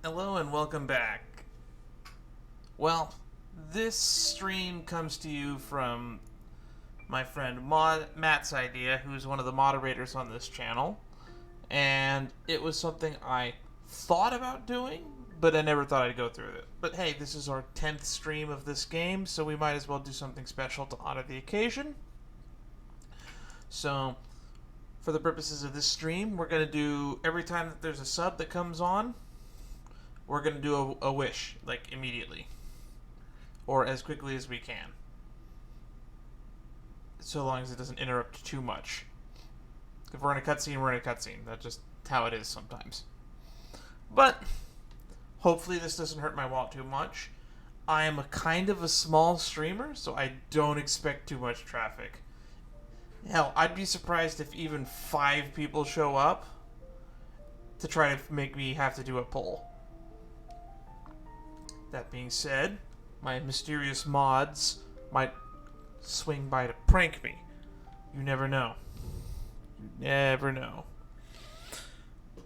Hello and welcome back. Well, this stream comes to you from my friend Matt's idea, who's one of the moderators on this channel. And it was something I thought about doing, but I never thought I'd go through it. But hey, this is our 10th stream of this game, so we might as well do something special to honor the occasion. So, for the purposes of this stream, we're going to do, every time that there's a sub that comes on, we're going to do a wish, like, immediately. Or as quickly as we can. So long as it doesn't interrupt too much. If we're in a cutscene, we're in a cutscene. That's just how it is sometimes. But, hopefully this doesn't hurt my wallet too much. I am a kind of a small streamer, so I don't expect too much traffic. Hell, I'd be surprised if even 5 people show up to try to make me have to do a poll. That being said, my mysterious mods might swing by to prank me. You never know. You never know.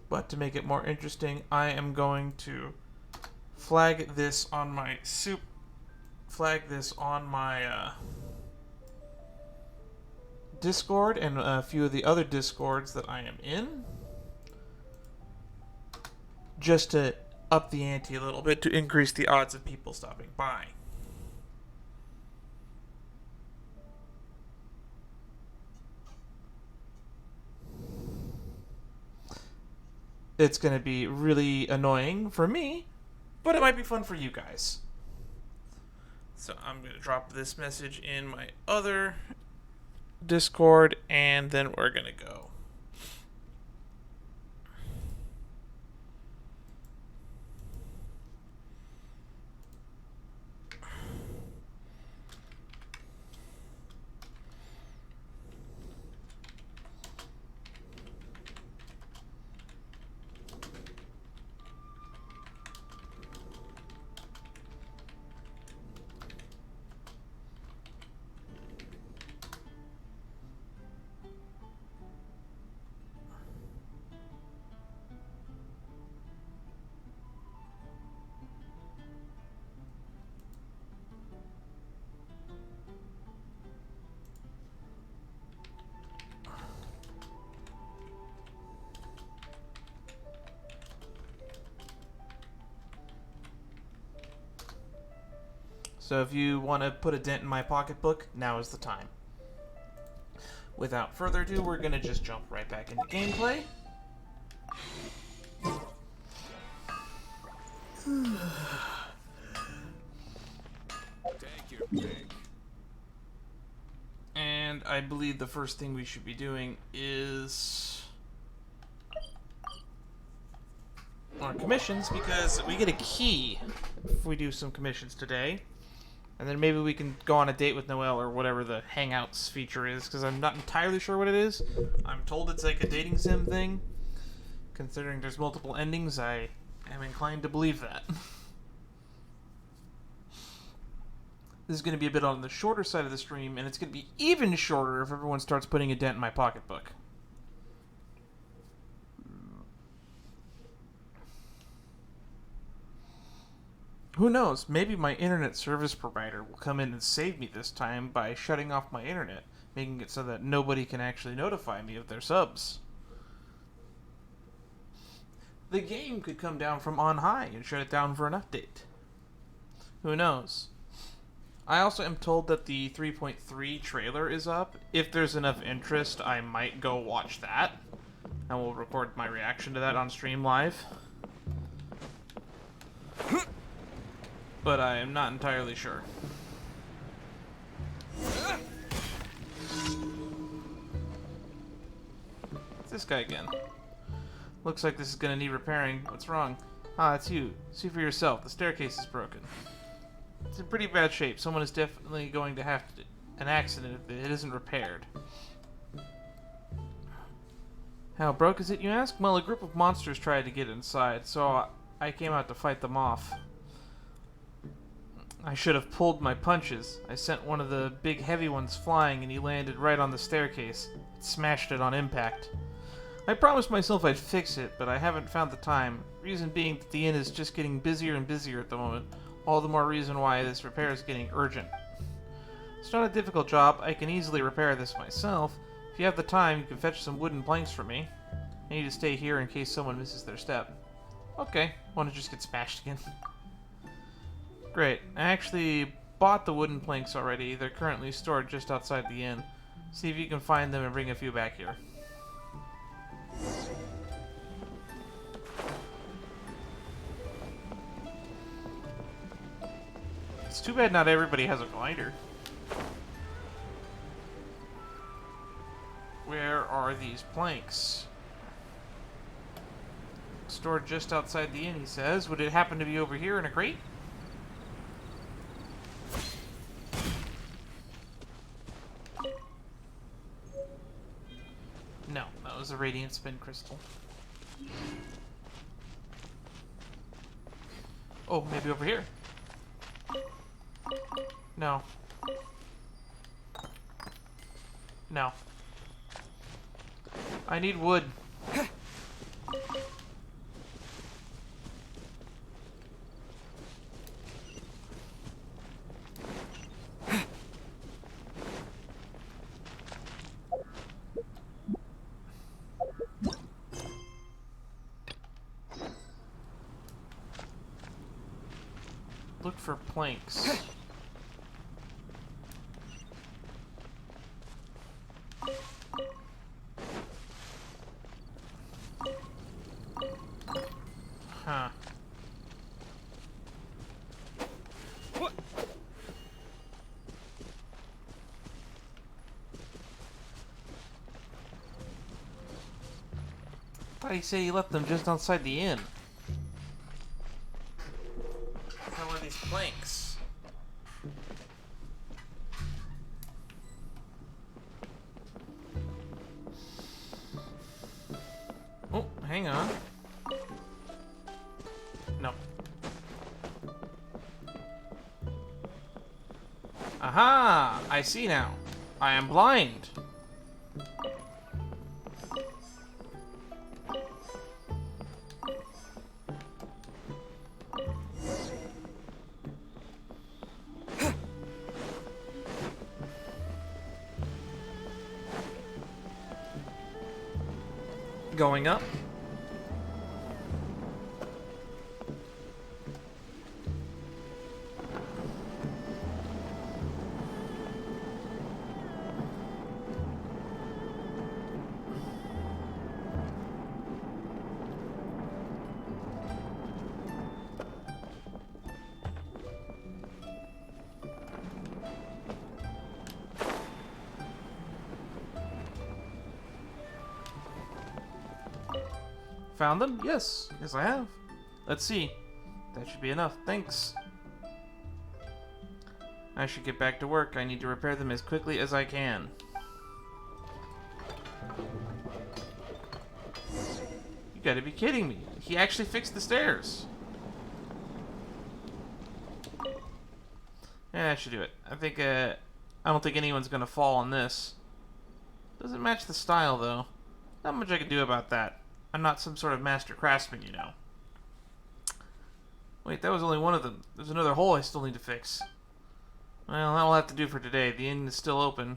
But to make it more interesting, I am going to flag this on my Discord and a few of the other Discords that I am in, just to up the ante a little bit to increase the odds of people stopping by. It's going to be really annoying for me, but it might be fun for you guys. So I'm going to drop this message in my other Discord, and then we're going to go. So if you want to put a dent in my pocketbook, now is the time. Without further ado, we're going to just jump right back into gameplay. Take your pick. And I believe the first thing we should be doing is our commissions, because we get a key if we do some commissions today. And then maybe we can go on a date with Noelle or whatever the Hangouts feature is, because I'm not entirely sure what it is. I'm told it's like a dating sim thing. Considering there's multiple endings, I am inclined to believe that. This is going to be a bit on the shorter side of the stream, and it's going to be even shorter if everyone starts putting a dent in my pocketbook. Who knows, maybe my internet service provider will come in and save me this time by shutting off my internet, making it so that nobody can actually notify me of their subs. The game could come down from on high and shut it down for an update. Who knows? I also am told that the 3.3 trailer is up. If there's enough interest, I might go watch that. And we'll record my reaction to that on stream live. But I am not entirely sure. It's this guy again. Looks like this is gonna need repairing. What's wrong? Ah, it's you. See for yourself. The staircase is broken. It's in pretty bad shape. Someone is definitely going to have an accident if it isn't repaired. How broke is it, you ask? Well, a group of monsters tried to get inside, so I came out to fight them off. I should have pulled my punches. I sent one of the big heavy ones flying and he landed right on the staircase. It smashed it on impact. I promised myself I'd fix it, but I haven't found the time. Reason being that the inn is just getting busier and busier at the moment. All the more reason why this repair is getting urgent. It's not a difficult job. I can easily repair this myself. If you have the time, you can fetch some wooden planks for me. I need to stay here in case someone misses their step. Okay, want to just get smashed again. Great. I actually bought the wooden planks already. They're currently stored just outside the inn. See if you can find them and bring a few back here. It's too bad not everybody has a glider. Where are these planks? Stored just outside the inn, he says. Would it happen to be over here in a crate? No, that was a radiant spin crystal. Oh, maybe over here. No. No. I need wood. Look for planks. Huh. What? I thought he said he left them just outside the inn. How are these planks? Oh, hang on. No. Aha! I see now. I am blind. Going up. Found them? Yes. Yes, I have. Let's see. That should be enough. Thanks. I should get back to work. I need to repair them as quickly as I can. You gotta be kidding me. He actually fixed the stairs. Yeah, that should do it. I don't think anyone's gonna fall on this. Doesn't match the style, though. Not much I can do about that. I'm not some sort of master craftsman, you know. Wait, that was only one of them. There's another hole I still need to fix. Well, that'll have to do for today. The inn is still open,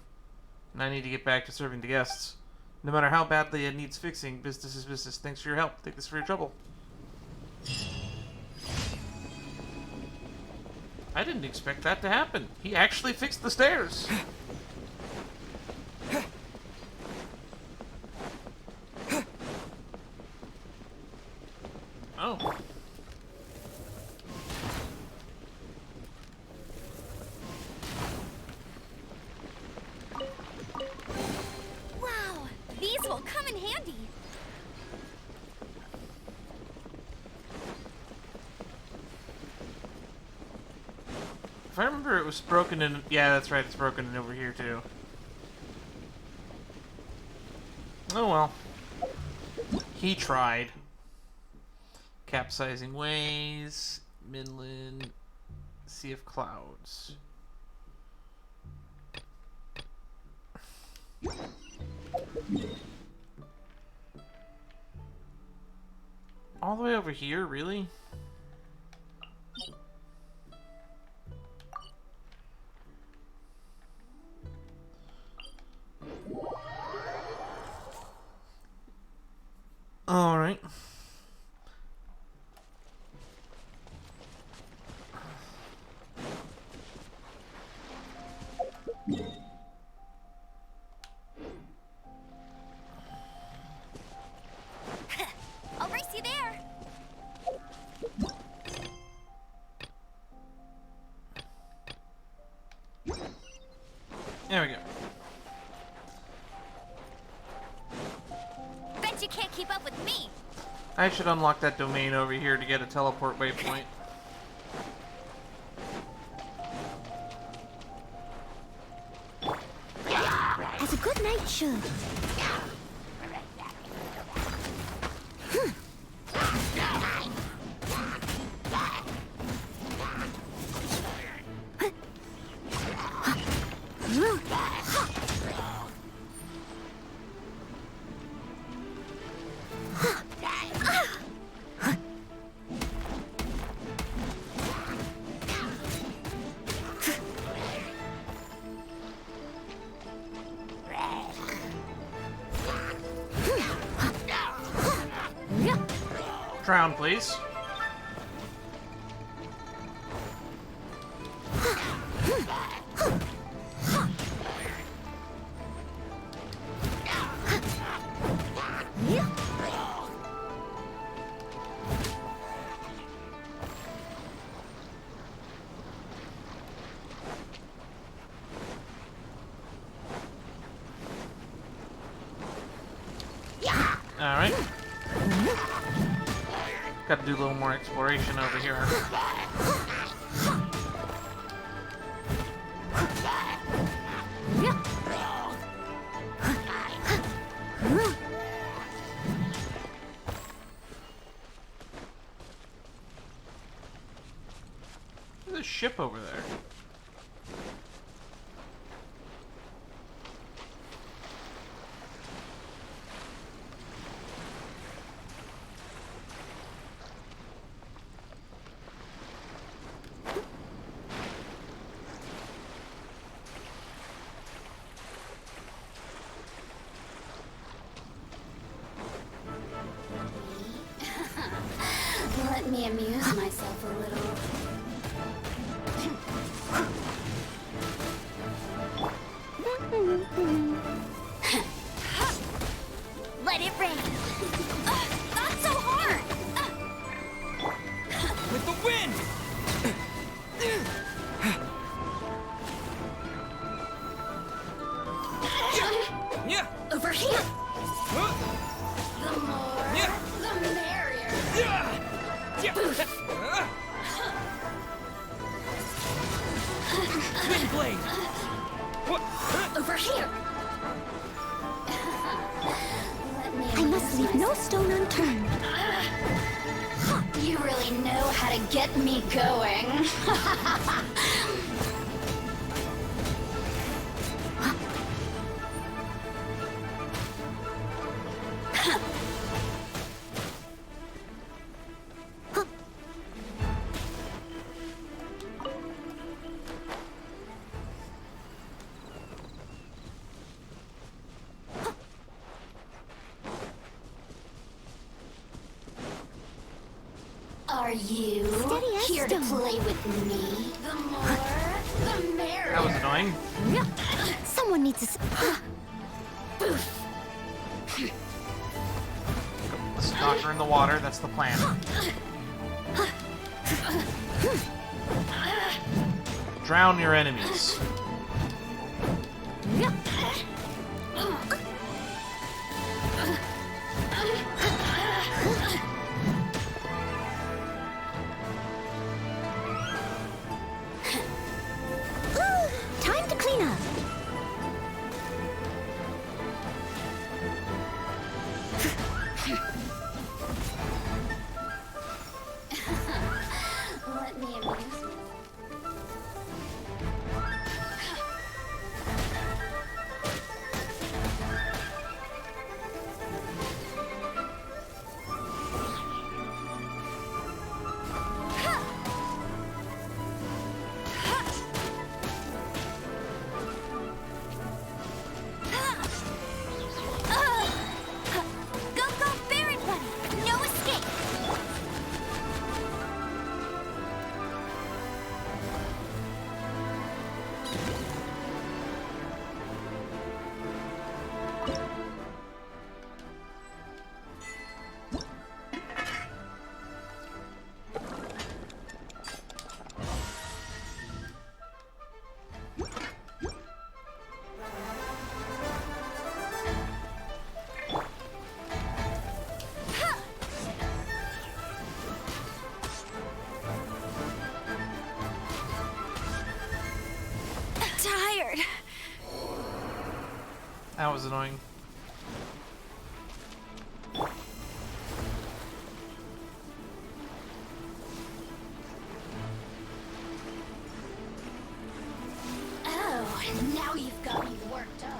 and I need to get back to serving the guests. No matter how badly it needs fixing, business is business. Thanks for your help. Take this for your trouble. I didn't expect that to happen. He actually fixed the stairs. Oh. Wow, these will come in handy. If I remember, it was broken in... Yeah, that's right. It's broken in over here, too. Oh, well. He tried. Capsizing ways, Midland, Sea of Clouds. All the way over here, really? All right. I'll race you there. There we go. Bet you can't keep up with me. I should unlock that domain over here to get a teleport waypoint. As a good knight should. Drown, please. Alright. Got to do a little more exploration over here. There's a ship over there. Let me amuse myself a little. Let it rain. Not so hard. With the wind! Yeah! Over here. Huh? The more, Yeah. the merrier. Yeah! Wind blade! What? Over here. I must leave no stone unturned. You really know how to get me going. Are you here to play with me? The more, the merrier. That was annoying. Someone needs to. Let's knock her in the water. That's the plan. Drown your enemies. Time to clean up. Let me amuse you. That was annoying. Oh, now you've got me worked up.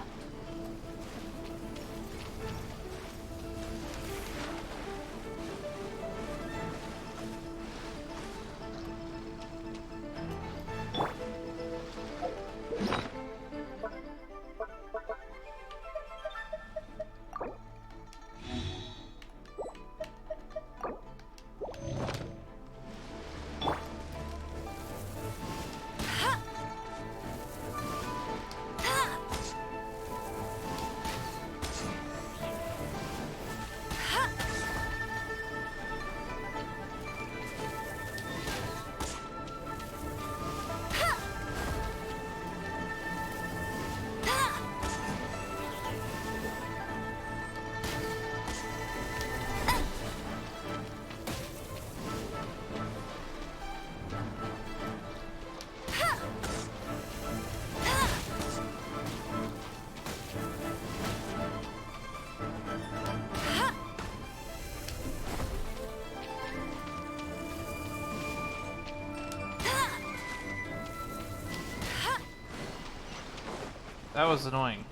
That was annoying.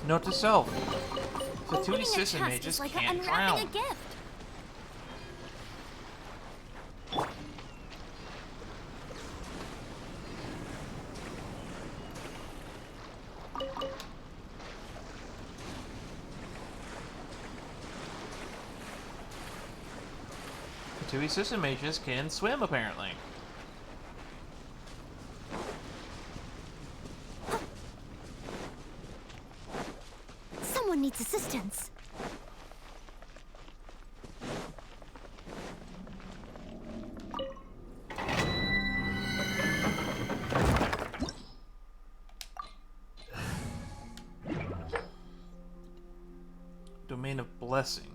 Note to self. The two Opening a assistant chest mages is like can't unwrapping drown. a gift. The two assistant mages can swim, apparently. Someone needs assistance. Domain of Blessing.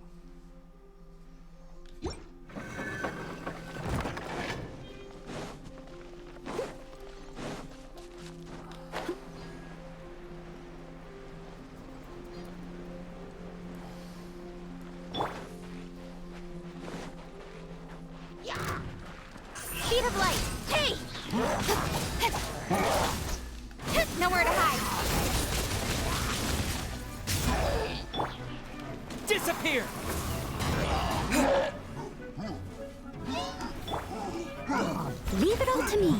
Speed of light. Hey! Nowhere to hide. Disappear! Leave it all to me.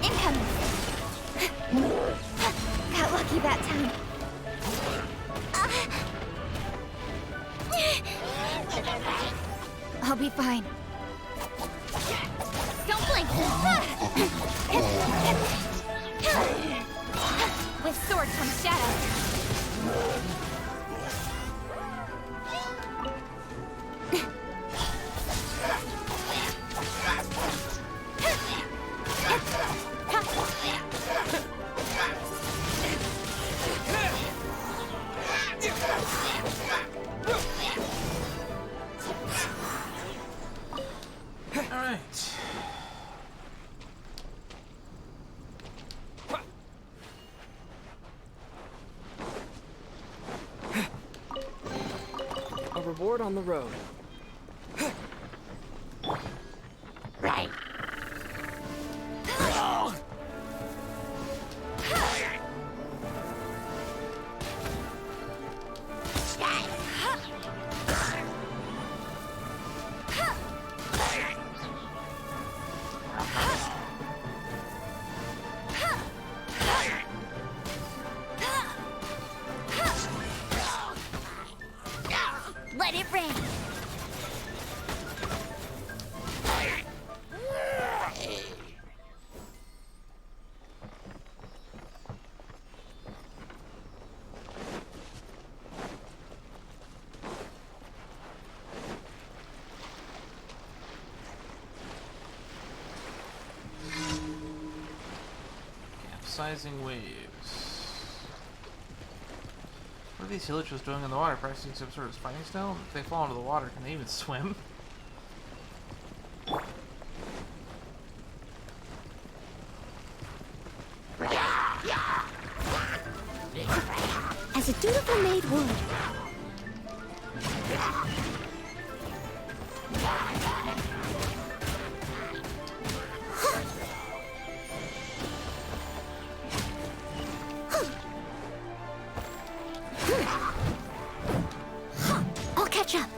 Incoming. Got lucky that time. I'll be fine. Don't blink. With sword comes shadow. Alright. A reward on the road. Right. Let it rain. Capsizing waves. What are these hilichos doing in the water? Practicing some sort of fighting style? If they fall into the water, can they even swim? As a dutiful maid would. I'll catch up.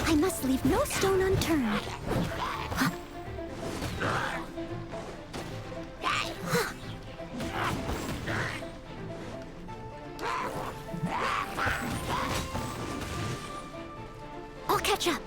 I must leave no stone unturned. I'll catch up.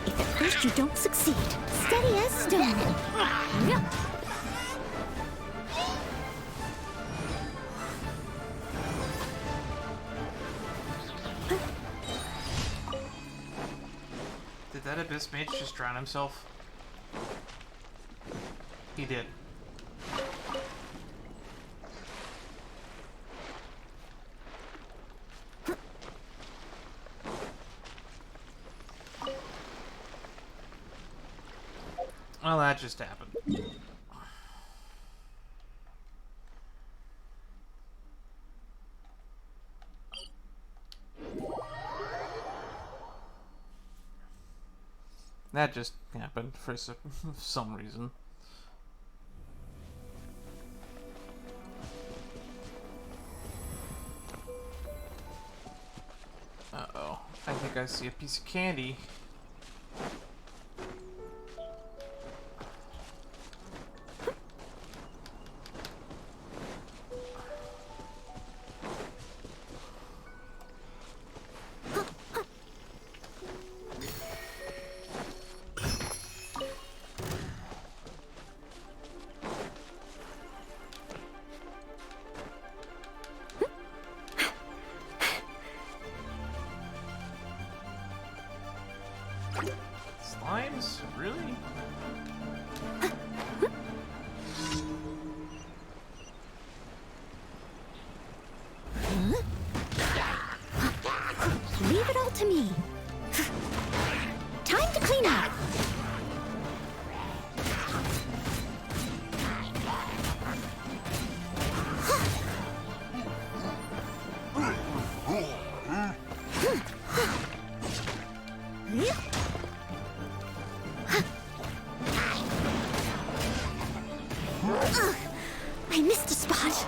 If at first you don't succeed, steady as stone. Did that Abyss Mage just drown himself? He did. Well, that just happened. That just happened for some reason. Uh-oh. I think I see a piece of candy. Slimes? Really? Leave it all to me. Time to clean up. I missed a spot.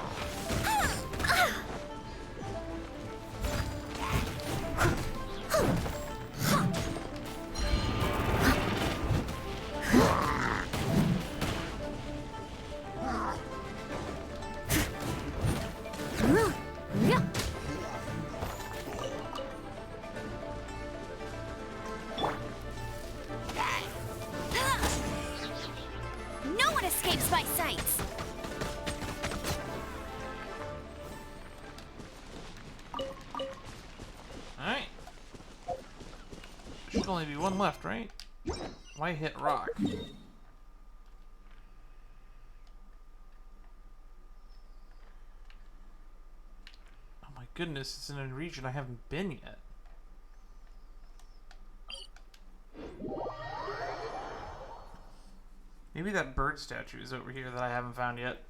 No one escapes my sights. Alright. Should only be one left, right? Why hit rock? Oh my goodness, it's in a region I haven't been yet. Maybe that bird statue is over here that I haven't found yet.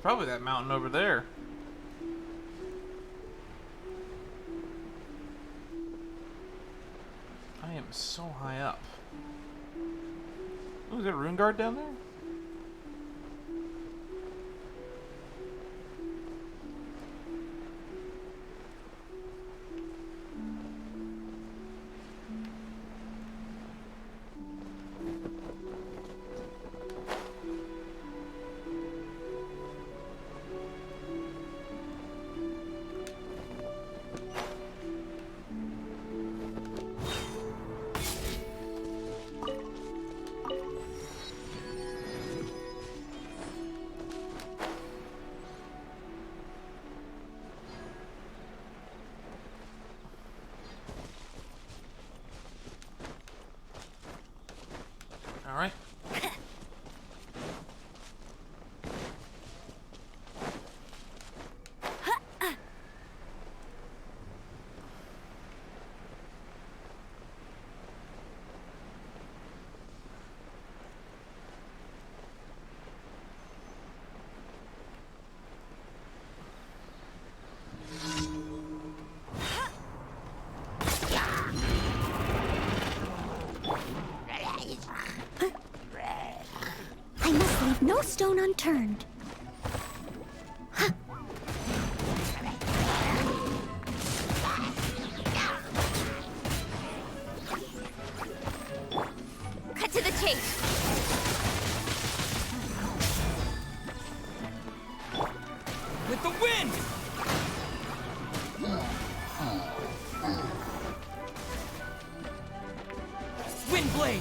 Probably that mountain over there. I am so high up. Oh, is there a rune guard down there? All right. I must leave no stone unturned. Cut to the chase. With the wind! Wind blade!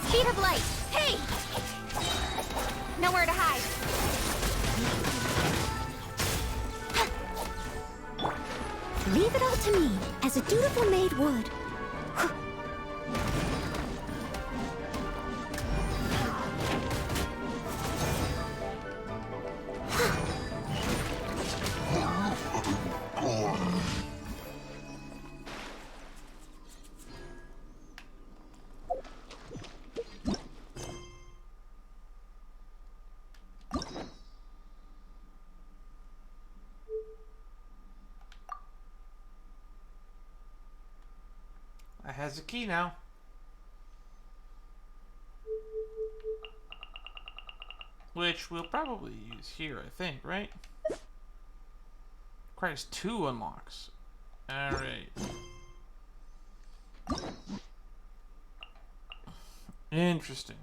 Speed of light. Hey! Nowhere to hide. Leave it all to me, as a dutiful maid would. I has a key now. Which we'll probably use here, I think, right? Requires 2 unlocks. Alright. Interesting.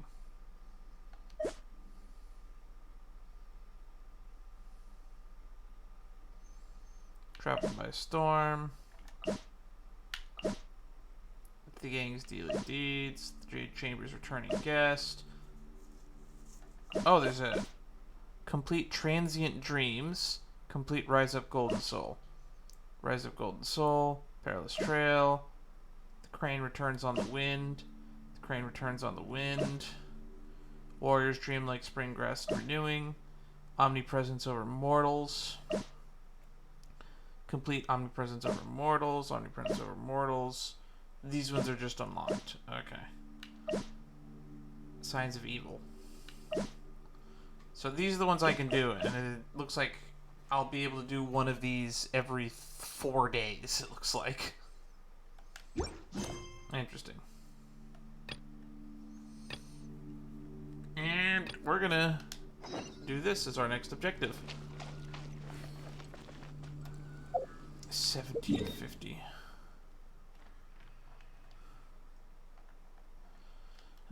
Trapped by a storm. The gang's daily deeds. The Jade Chamber's returning guest. Oh, there's a complete transient dreams. Complete Rise Up Golden Soul. Rise Up Golden Soul. Perilous Trail. The Crane returns on the wind. The Crane returns on the wind. Warriors dream like spring grass renewing. Omnipresence over mortals. Complete Omnipresence over mortals. Omnipresence over mortals. These ones are just unlocked. Okay. Signs of Evil. So these are the ones I can do, and it looks like I'll be able to do one of these every 4 days, it looks like. Interesting. And we're gonna do this as our next objective. 1750.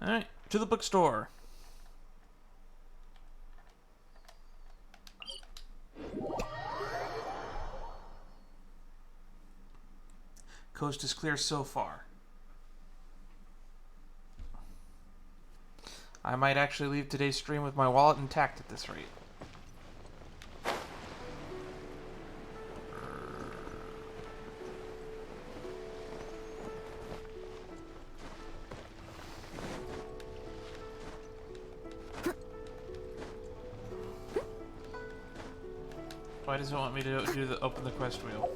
Alright, to the bookstore. Coast is clear so far. I might actually leave today's stream with my wallet intact at this rate. Why does it want me to do the open the quest wheel?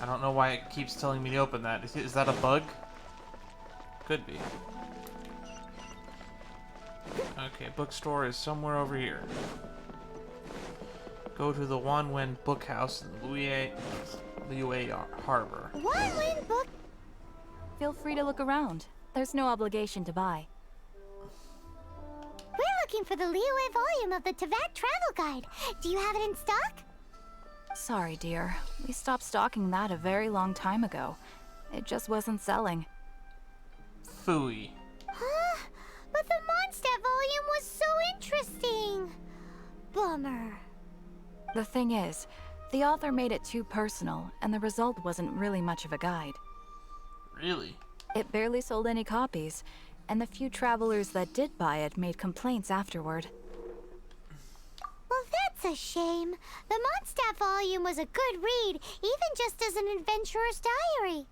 I don't know why it keeps telling me to open that. Is that a bug? Could be. Okay, bookstore is somewhere over here. Go to the Wanwen Bookhouse in Yae Harbor. Wanwen Book. Feel free to look around. There's no obligation to buy. We're looking for the Liyue volume of the Teyvat Travel Guide. Do you have it in stock? Sorry, dear. We stopped stocking that a very long time ago. It just wasn't selling. Phooey. Huh? But the Mondstadt volume was so interesting. Bummer. The thing is, the author made it too personal, and the result wasn't really much of a guide. Really? It barely sold any copies, and the few travelers that did buy it made complaints afterward. Well, that's a shame. The Mondstadt volume was a good read, even just as an adventurer's diary.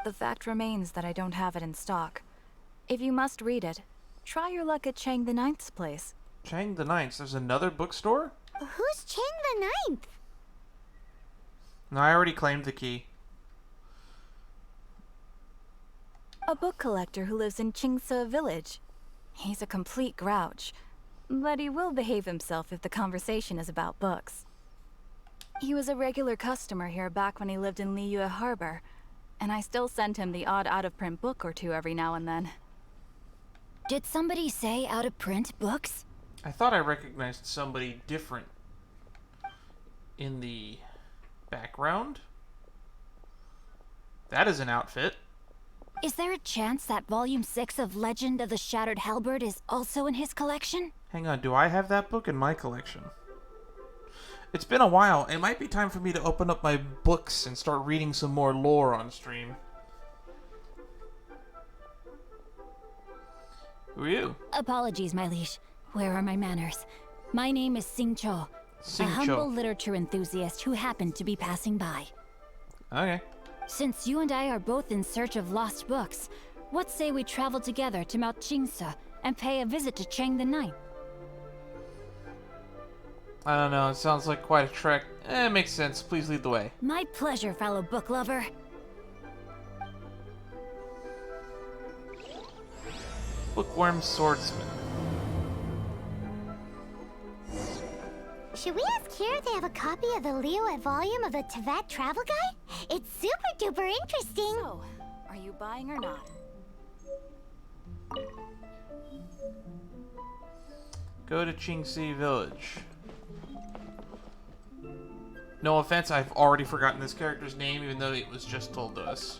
The fact remains that I don't have it in stock. If you must read it, try your luck at Chang the Ninth's place. Chang the Ninth? There's another bookstore? Who's Chang the Ninth? No, I already claimed the key. A book collector who lives in Xingqiu village. He's a complete grouch, but he will behave himself if the conversation is about books. He was a regular customer here back when he lived in Liyue Harbor, and I still send him the odd out-of-print book or two every now and then. Did somebody say out-of-print books? I thought I recognized somebody different in the background. That is an outfit. Is there a chance that Volume 6 of Legend of the Shattered Halberd is also in his collection? Hang on, do I have that book in my collection? It's been a while. It might be time for me to open up my books and start reading some more lore on stream. Who are you? Apologies, my liege. Where are my manners? My name is Xingqiu, a humble literature enthusiast who happened to be passing by. Okay. Since you and I are both in search of lost books, what say we travel together to Mount Xingqiu and pay a visit to Chang the Ninth? I don't know, it sounds like quite a trek. It makes sense. Please lead the way. My pleasure, fellow book lover. Bookworm Swordsman. Should we ask here if they have a copy of the Liyue volume of the Teyvat Travel Guide? It's super duper interesting. So, are you buying or not? Go to Xingqiu village. No offense, I've already forgotten this character's name, even though it was just told to us.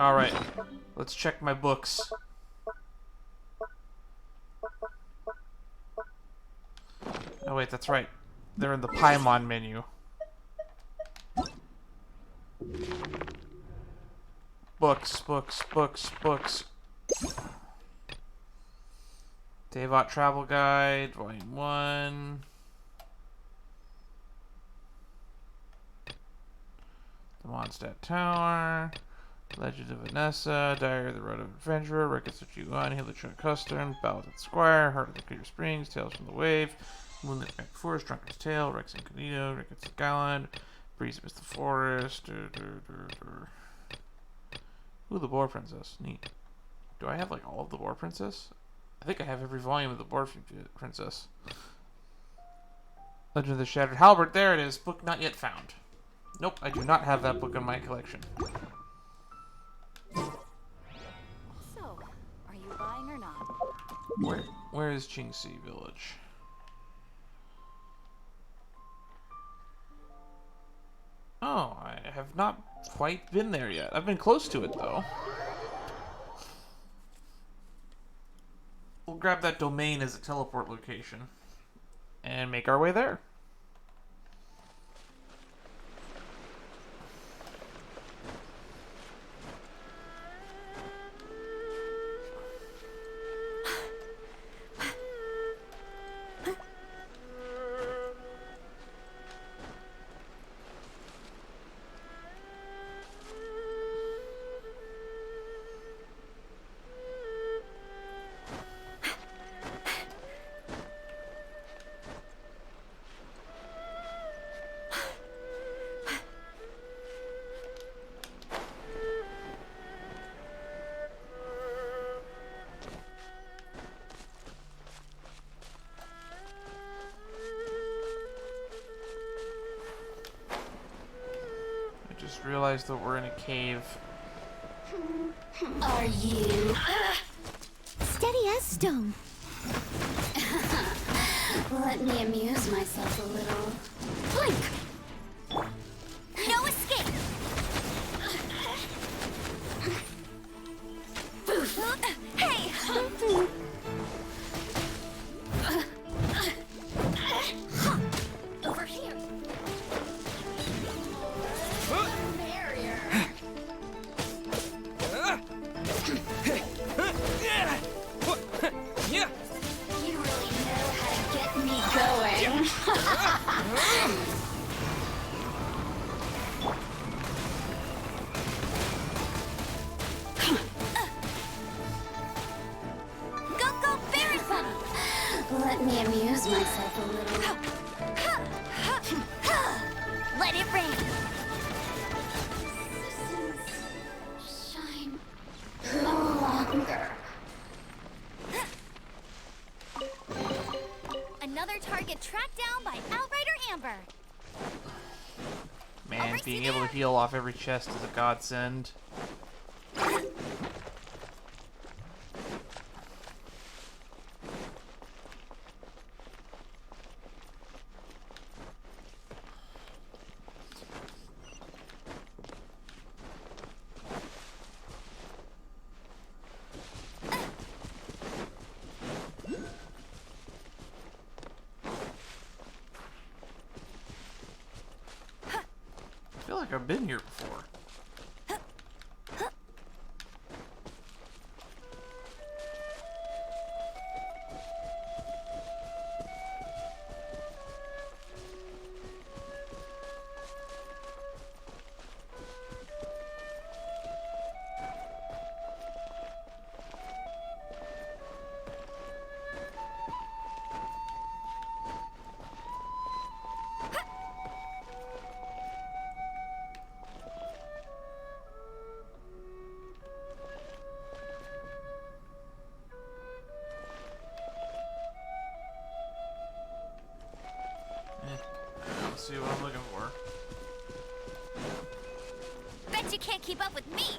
Alright, let's check my books. Oh wait, that's right. They're in the Paimon menu. Books, books, books, books. Teyvat Travel Guide, Volume 1. The Mondstadt Tower. Legend of Vanessa, Diary of the Road of Adventurer, Records of Yuan, Hillichon Custom, Ballad of the Squire, Heart of the Clear Springs, Tales from the Wave, Moonlit Back Forest, Drunkard's Tale, Rex Incognito, Records of Skyline, Breeze Amidst the Forest. Ooh, the Boar Princess. Neat. Do I have like all of the Boar Princess? I think I have every volume of the Boar Princess. Legend of the Shattered Halberd. There it is. Book not yet found. Nope, I do not have that book in my collection. So, are you buying or not? Where is Xingqiu village? Oh, I have not quite been there yet. I've been close to it though. grab that domain as a teleport location and make our way there. Realize that we're in a cave. Are you? Steady as stone. Let me amuse myself a little. Blink! No escape. Hey! Over here! Barrier! Yeah. You really know how to get me going. Go, berry fun! Let me amuse myself a little. Let it rain. Shine no longer. Another target tracked down by Outrider Amber. Man, being able to heal off every chest is a godsend. I feel like I've been here before. Let's see what I'm looking for. Bet you can't keep up with me.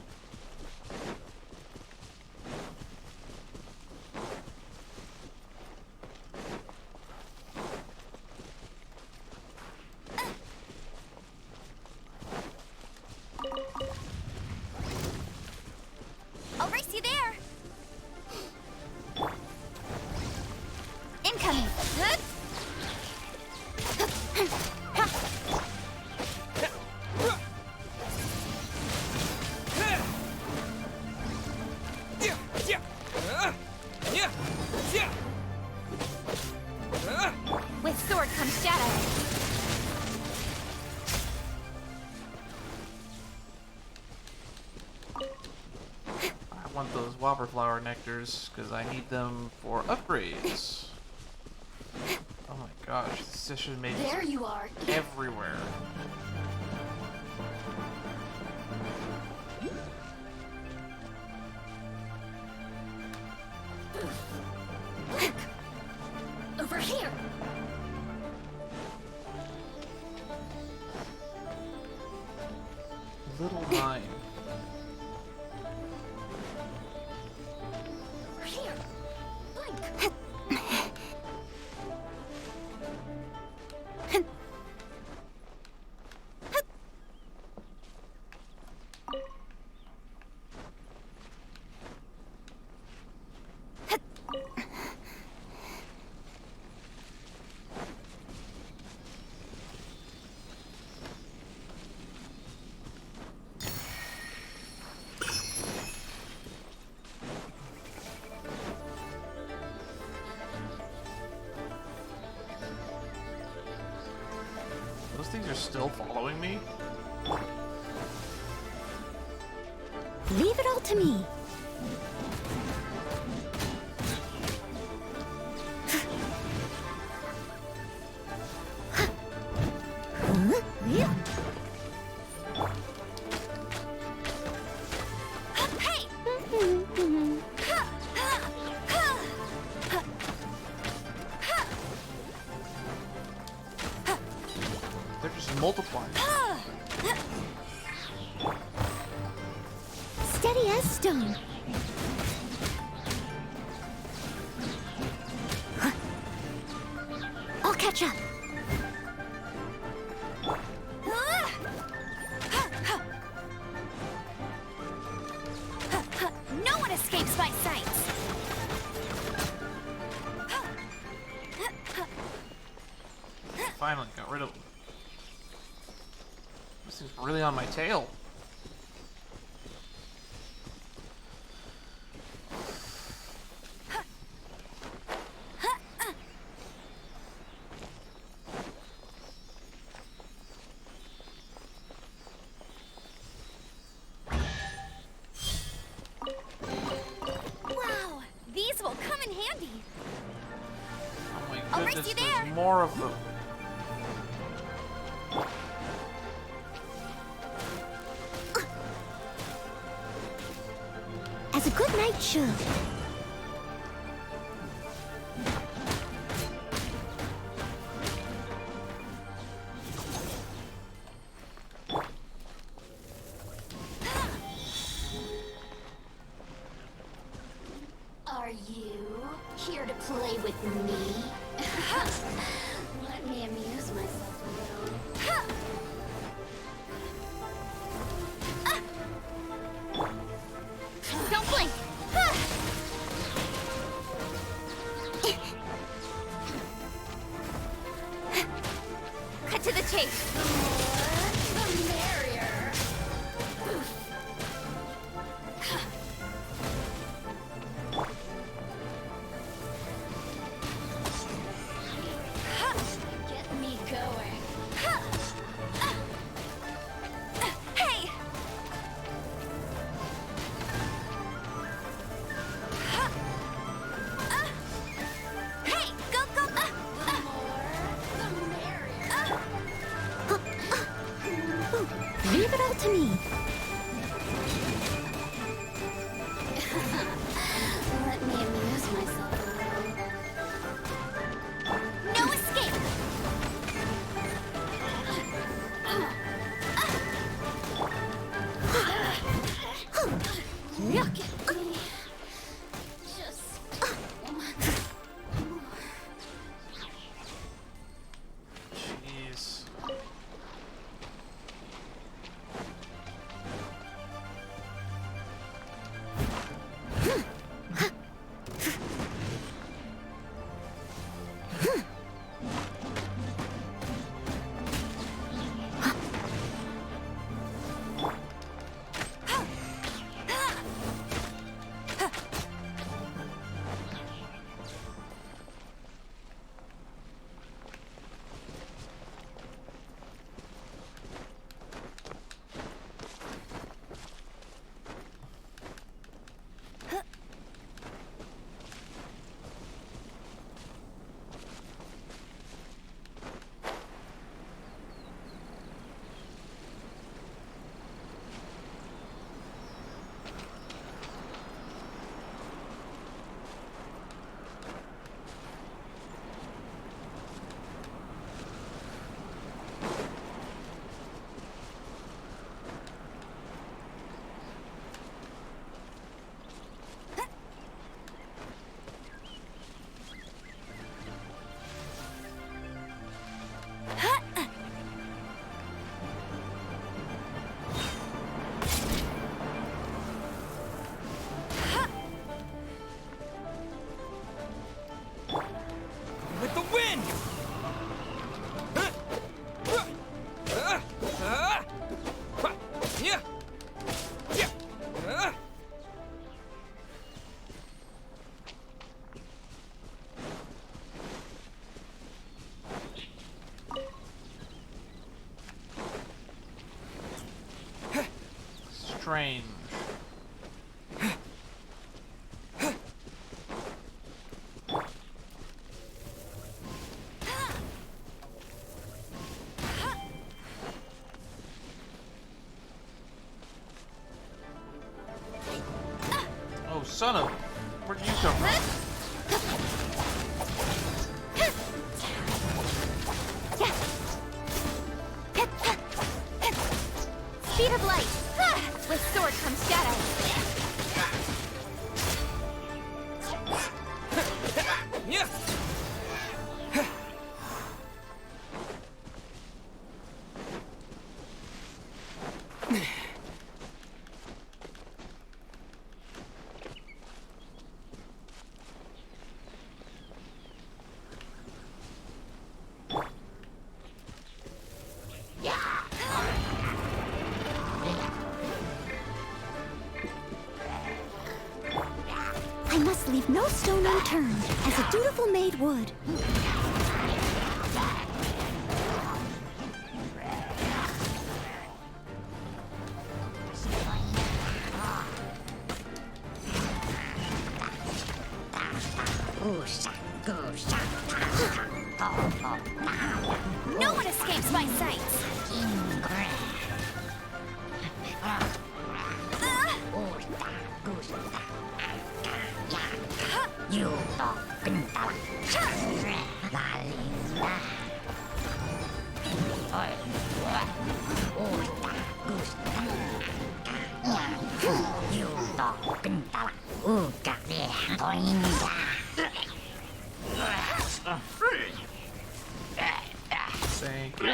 I'll race you there. Incoming. Good. With sword comes shadow. I want those whopper flower nectars because I need them for upgrades. Oh my gosh, this session made There you are. everywhere. Over here. Little mine. Over here. Blink. things are still following me? Leave it all to me. They're just multiplying. Steady as stone. I'll catch up. No one escapes my sights. Finally got rid of them. This thing's really on my tail. Wow, these will come in handy. Oh my I'll race goodness, you there. there's more of them. As a good knight should. Are you here to play with me? Let me amuse myself a little. Don't blink. Cut to the chase. The merrier. Get me going. Hey! Hey, go, go! The more, the merrier. Leave it all to me. Let me amuse myself a little. No escape. Look at me. Just Jeez. range. Oh, son of... Where did you come from? Speed of light. With sword comes shadow. Yeah. I must leave no stone unturned, as a dutiful maid would. No one escapes my sights. Thank you.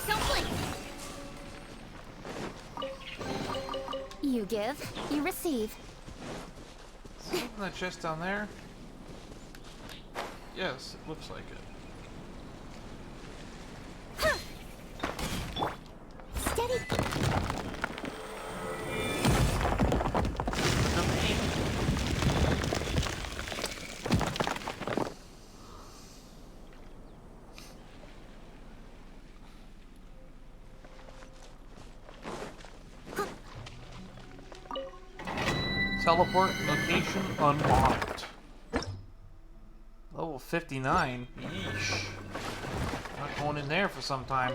Don't blink. You give, you receive. Something in that chest down there? Yes, it looks like it. Steady. Teleport location unlocked. Level 59? Yeesh. Not going in there for some time.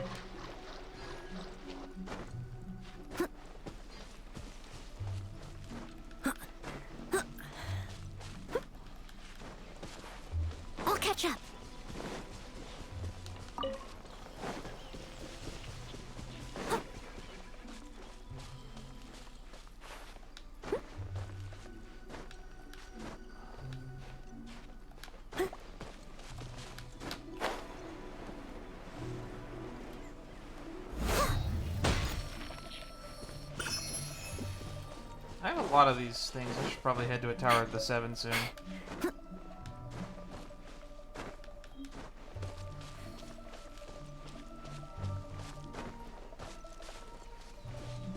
I'll catch up. I have a lot of these things. I should probably head to a tower at the 7 soon.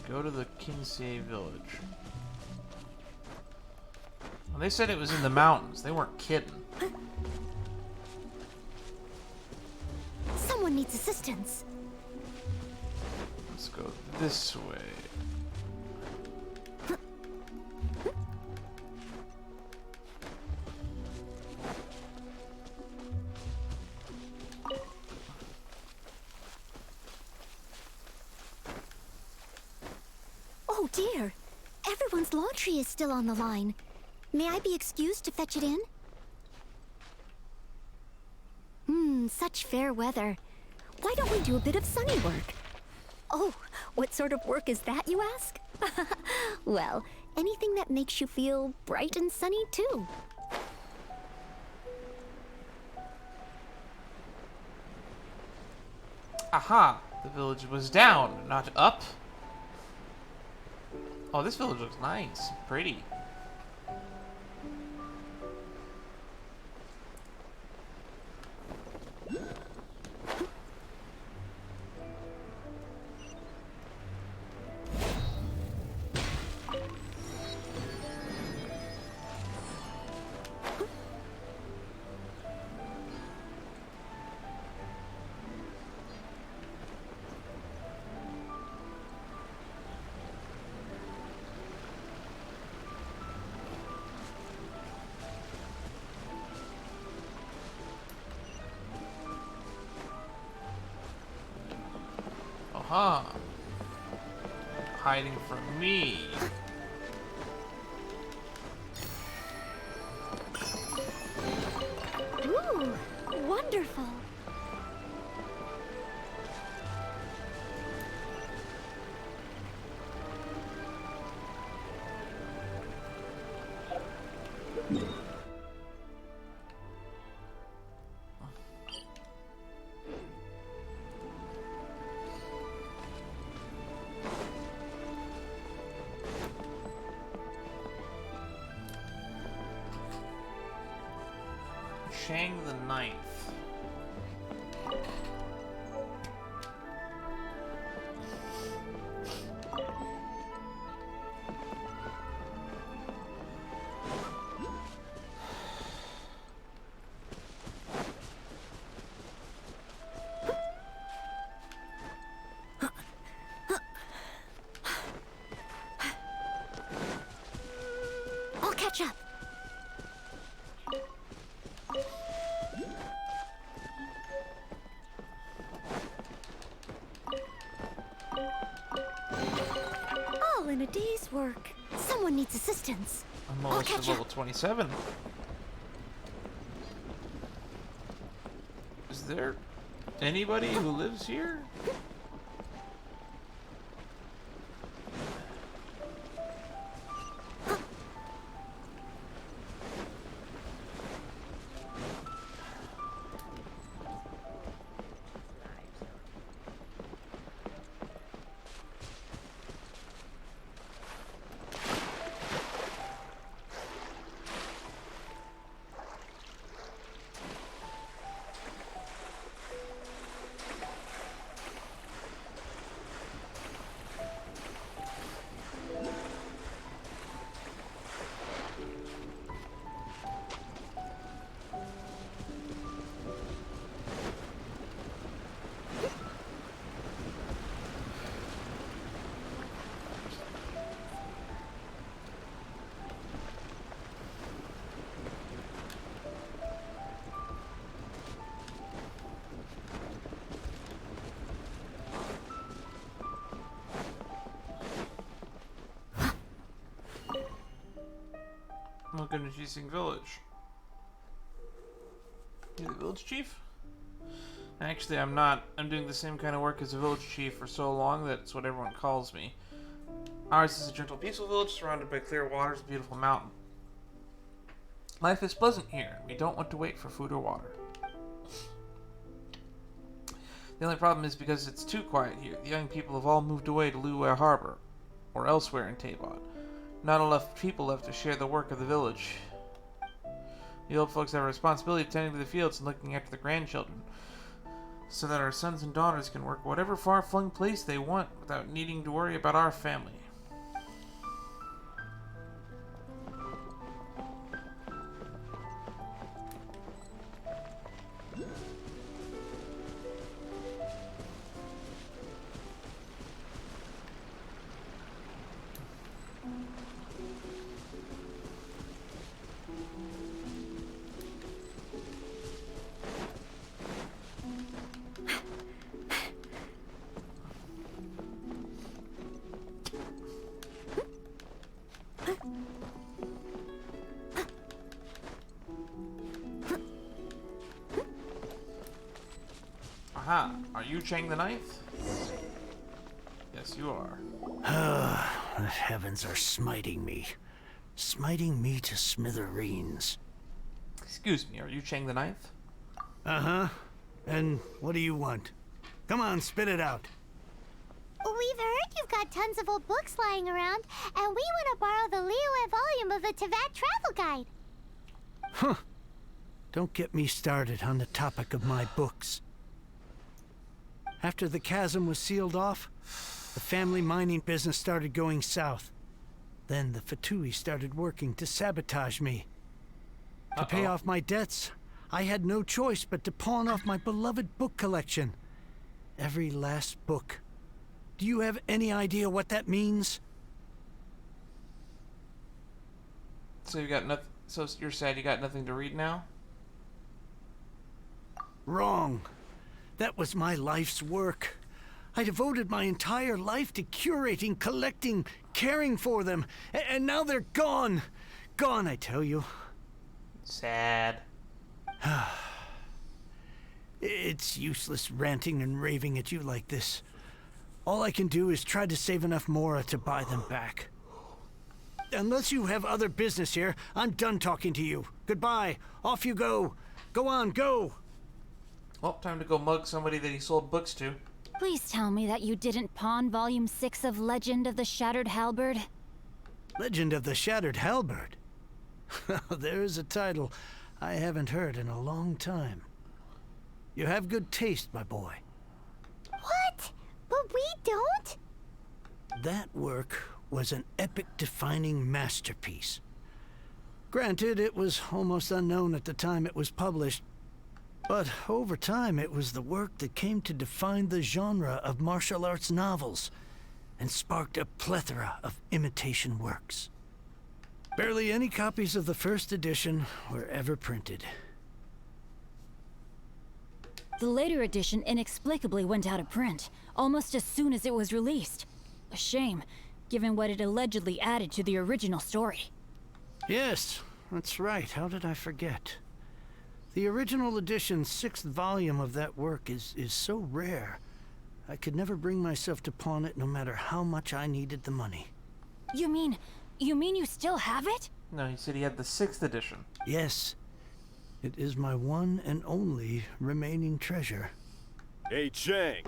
Go to the Xingqiu village. Well, they said it was in the mountains. They weren't kidding. Someone needs assistance. Let's go this way. Oh dear. Everyone's laundry is still on the line. May I be excused to fetch it in? Such fair weather. Why don't we do a bit of sunny work? Oh, what sort of work is that, you ask? Well, anything that makes you feel bright and sunny, too. Aha! The village was down, not up. Oh, this village looks nice. Pretty. Aha. Hiding from me. Ooh, wonderful. Shang the Ninth. I'll catch up. All in a day's work. Someone needs assistance. I'm I'll almost catch at level up. 27. Is there anybody who lives here? Welcome to Xingqiu Village. You the village chief? Actually, I'm not. I'm doing the same kind of work as a village chief for so long that it's what everyone calls me. Ours is a gentle, peaceful village surrounded by clear waters and a beautiful mountain. Life is pleasant here. We don't want to wait for food or water. The only problem is because it's too quiet here. The young people have all moved away to Liyue Harbor, or elsewhere in Tabot. Not enough people left to share the work of the village. The old folks have a responsibility of tending to the fields and looking after the grandchildren, so that our sons and daughters can work whatever far-flung place they want without needing to worry about our family. Aha, are you Chang the Ninth? Yes, you are. The heavens are smiting me to smithereens. Excuse me, are you Chang the Ninth? Uh-huh. And what do you want? Come on, spit it out. We've heard you've got tons of old books lying around, and we want to borrow the Liyue volume of the Teyvat Travel Guide. Huh. Don't get me started on the topic of my books. After the chasm was sealed off, the family mining business started going south. Then the Fatui started working to sabotage me. To pay off my debts, I had no choice but to pawn off my beloved book collection. Every last book. Do you have any idea what that means? So you got nothing. So you're sad you got nothing to read now? Wrong. That was my life's work. I devoted my entire life to curating, collecting, caring for them, and now they're gone. Gone, I tell you. Sad. It's useless ranting and raving at you like this. All I can do is try to save enough Mora to buy them back. Unless you have other business here, I'm done talking to you. Goodbye. Off you go. Go on, go. Well, time to go mug somebody that he sold books to. Please tell me that you didn't pawn Volume 6 of Legend of the Shattered Halberd. Legend of the Shattered Halberd? There's a title I haven't heard in a long time. You have good taste, my boy. What? But we don't? That work was an epic-defining masterpiece. Granted, it was almost unknown at the time it was published, but over time it was the work that came to define the genre of martial arts novels and sparked a plethora of imitation works. Barely any copies of the first edition were ever printed. The later edition inexplicably went out of print, almost as soon as it was released. A shame, given what it allegedly added to the original story. Yes, that's right. How did I forget? The original edition's 6th volume of that work is so rare, I could never bring myself to pawn it no matter how much I needed the money. You mean you still have it? No, he said he had the 6th edition. Yes. It is my one and only remaining treasure. Hey, Chang.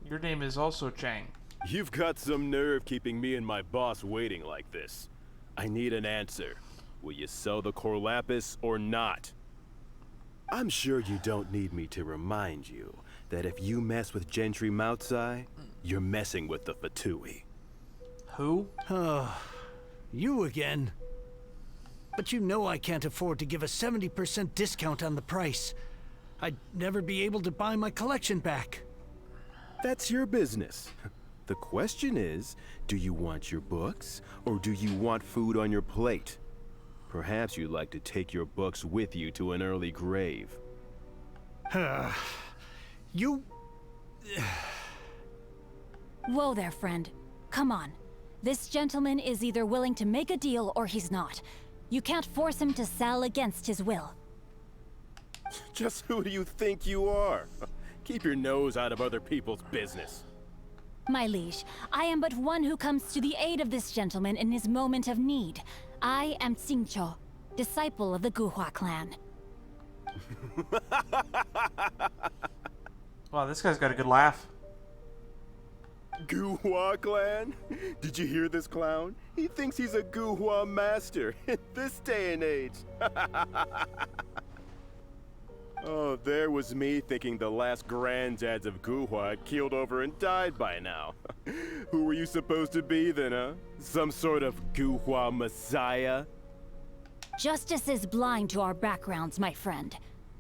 Your name is also Chang. You've got some nerve keeping me and my boss waiting like this. I need an answer. Will you sell the core lapis or not? I'm sure you don't need me to remind you that if you mess with Gentry Moutsai, you're messing with the Fatui. Who? Oh, you again. But you know I can't afford to give a 70% discount on the price. I'd never be able to buy my collection back. That's your business. The question is, do you want your books, or do you want food on your plate? Perhaps you'd like to take your books with you to an early grave. You... Whoa there, friend. Come on. This gentleman is either willing to make a deal or he's not. You can't force him to sell against his will. Just who do you think you are? Keep your nose out of other people's business. My liege, I am but one who comes to the aid of this gentleman in his moment of need. I am Xingqiu, disciple of the Guhua clan. Wow, this guy's got a good laugh. Guhua clan? Did you hear this clown? He thinks he's a Guhua master in this day and age. Oh, there was me thinking the last granddads of Guhua had keeled over and died by now. Who were you supposed to be then, huh? Some sort of Guhua messiah? Justice is blind to our backgrounds, my friend.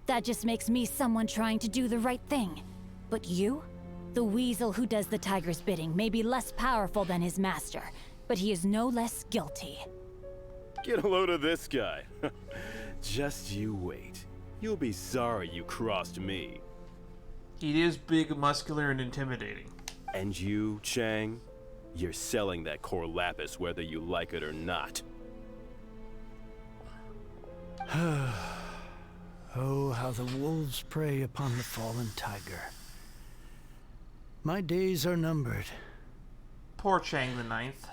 That just makes me someone trying to do the right thing. But you? The weasel who does the tiger's bidding may be less powerful than his master, but he is no less guilty. Get a load of this guy. Just you wait. You'll be sorry you crossed me. He is big, muscular, and intimidating. And you, Chang? You're selling that core lapis whether you like it or not. Oh, how the wolves prey upon the fallen tiger. My days are numbered. Poor Chang the Ninth.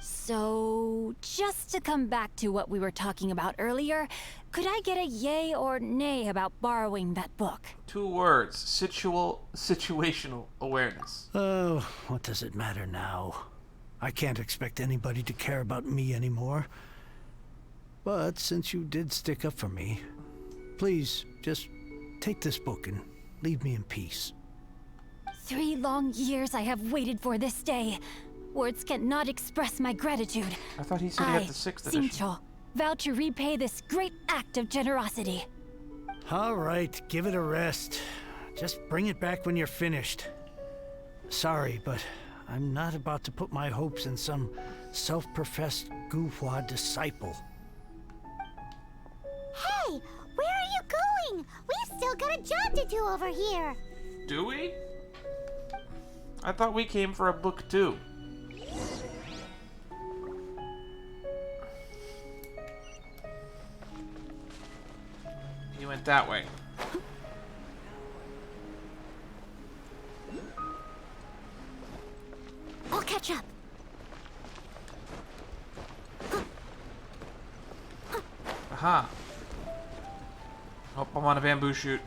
So, just to come back to what we were talking about earlier, could I get a yay or nay about borrowing that book? 2 words. Situational awareness. Oh, what does it matter now? I can't expect anybody to care about me anymore. But since you did stick up for me, please, just take this book and leave me in peace. 3 long years I have waited for this day. Words cannot express my gratitude. I thought he said he had the 6th edition. Xingqiu, vow to repay this great act of generosity. All right, give it a rest. Just bring it back when you're finished. Sorry, but I'm not about to put my hopes in some self-professed Guhua disciple. Hey, where are you going? We've still got a job to do over here. Do we? I thought we came for a book too. He went that way. I'll catch up. Aha. Oh, I'm on a bamboo shoot.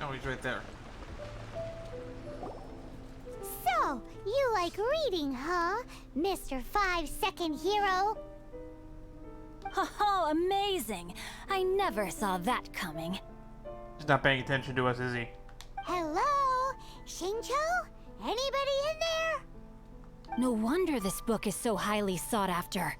Oh, he's right there. So, you like reading, huh, Mr. 5-second hero? Oh, amazing! I never saw that coming. He's not paying attention to us, is he? Hello? Xingqiu? Anybody in there? No wonder this book is so highly sought after.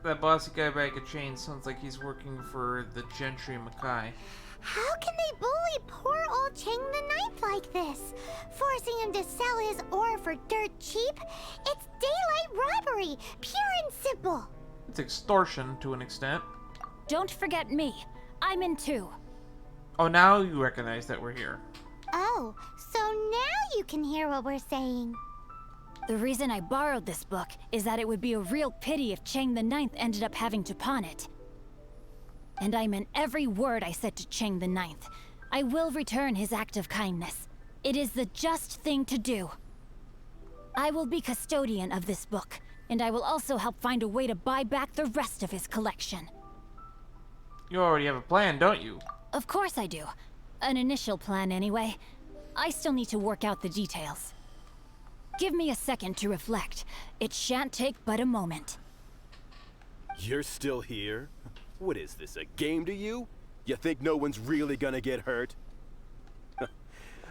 That bossy guy back at Chain sounds like he's working for the Gentry Makai. How can they bully poor old Cheng the Ninth like this? Forcing him to sell his ore for dirt cheap? It's daylight robbery, pure and simple. It's extortion to an extent. Don't forget me. I'm in too. Oh, now you recognize that we're here. Oh, so now you can hear what we're saying. The reason I borrowed this book is that it would be a real pity if Cheng the Ninth ended up having to pawn it. And I meant every word I said to Cheng the Ninth. I will return his act of kindness. It is the just thing to do. I will be custodian of this book, and I will also help find a way to buy back the rest of his collection. You already have a plan, don't you? Of course I do. An initial plan, anyway. I still need to work out the details. Give me a second to reflect. It shan't take but a moment. You're still here? What is this, a game to you? You think no one's really gonna get hurt?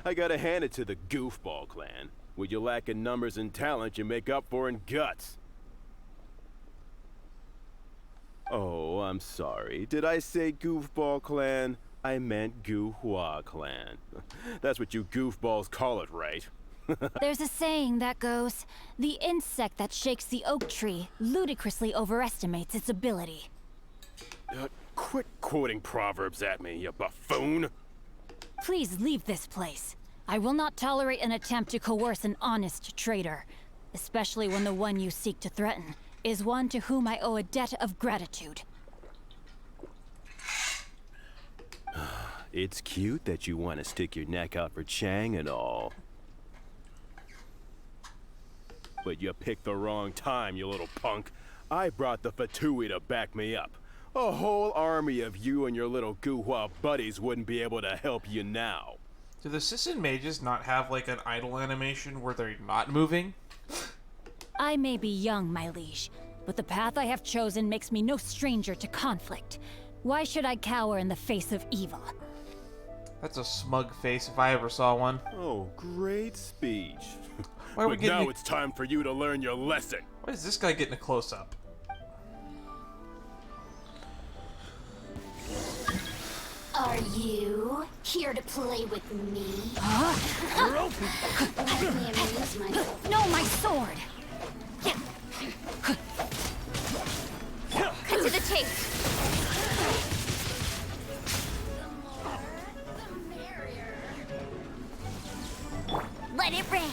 I gotta hand it to the goofball clan. What you lack in numbers and talent, you make up for in guts. Oh, I'm sorry. Did I say goofball clan? I meant Guhua clan. That's what you goofballs call it, right? There's a saying that goes, the insect that shakes the oak tree ludicrously overestimates its ability. Quit quoting proverbs at me, you buffoon! Please leave this place. I will not tolerate an attempt to coerce an honest trader, especially when the one you seek to threaten is one to whom I owe a debt of gratitude. It's cute that you want to stick your neck out for Chang and all. But you picked the wrong time, you little punk. I brought the Fatui to back me up. A whole army of you and your little Guhua buddies wouldn't be able to help you now. Do the Sisson mages not have like an idle animation where they're not moving? I may be young, my liege, but the path I have chosen makes me no stranger to conflict. Why should I cower in the face of evil? That's a smug face if I ever saw one. Oh, great speech. Why are we But getting now it's time for you to learn your lesson. Why is this guy getting a close-up? Are you here to play with me? Let me amuse myself. No, my sword! Cut to the chase. Let it rain.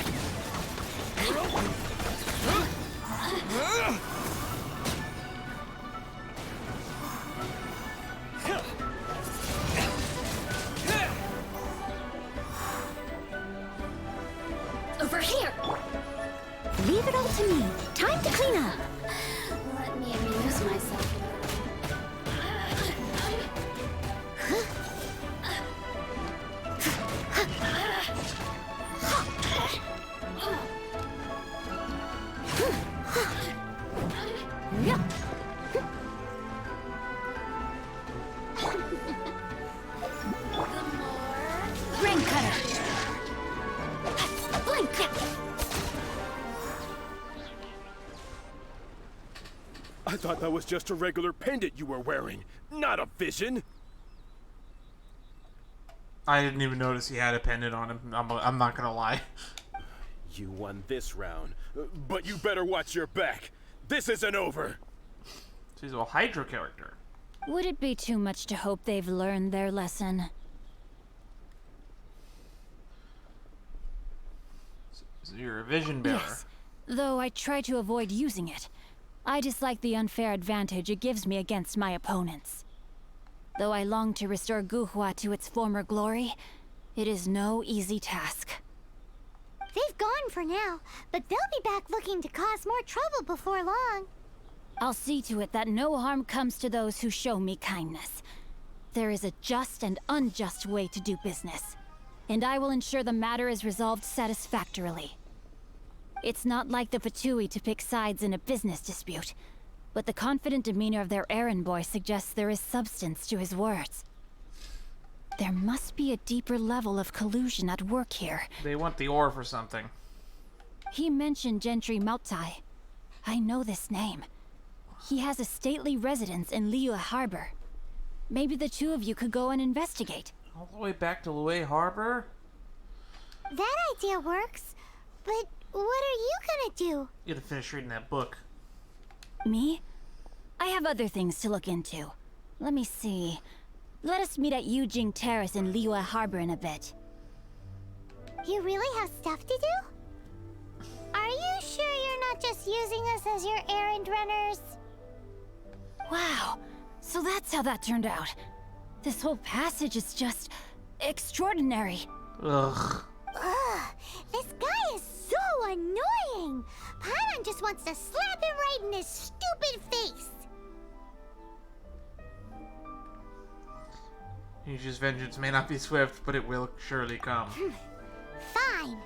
Over here. Leave it all to me. Time to clean up. Let me amuse myself. thought that was just a regular pendant you were wearing, not a vision. I didn't even notice he had a pendant on him. I'm not gonna lie. You won this round, but you better watch your back. This isn't over. She's a Hydra character. Would it be too much to hope they've learned their lesson? So you're a vision bearer. Yes, though I try to avoid using it. I dislike the unfair advantage it gives me against my opponents. Though I long to restore Guhua to its former glory, it is no easy task. They've gone for now, but they'll be back looking to cause more trouble before long. I'll see to it that no harm comes to those who show me kindness. There is a just and unjust way to do business, and I will ensure the matter is resolved satisfactorily. It's not like the Fatui to pick sides in a business dispute, but the confident demeanor of their errand boy suggests there is substance to his words. There must be a deeper level of collusion at work here. They want the ore for something. He mentioned Gentry Mautai. I know this name. He has a stately residence in Liyue Harbor. Maybe the two of you could go and investigate. All the way back to Liyue Harbor? That idea works, but what are you gonna do? You gotta finish reading that book. Me? I have other things to look into. Let me see. Let us meet at Yujing Terrace in Liyue Harbor in a bit. You really have stuff to do? Are you sure you're not just using us as your errand runners? Wow, so that's how that turned out. This whole passage is just extraordinary. Ugh. Ugh, this guy is so annoying! Paimon just wants to slap him right in his stupid face! Yuji's vengeance may not be swift, but it will surely come. Fine.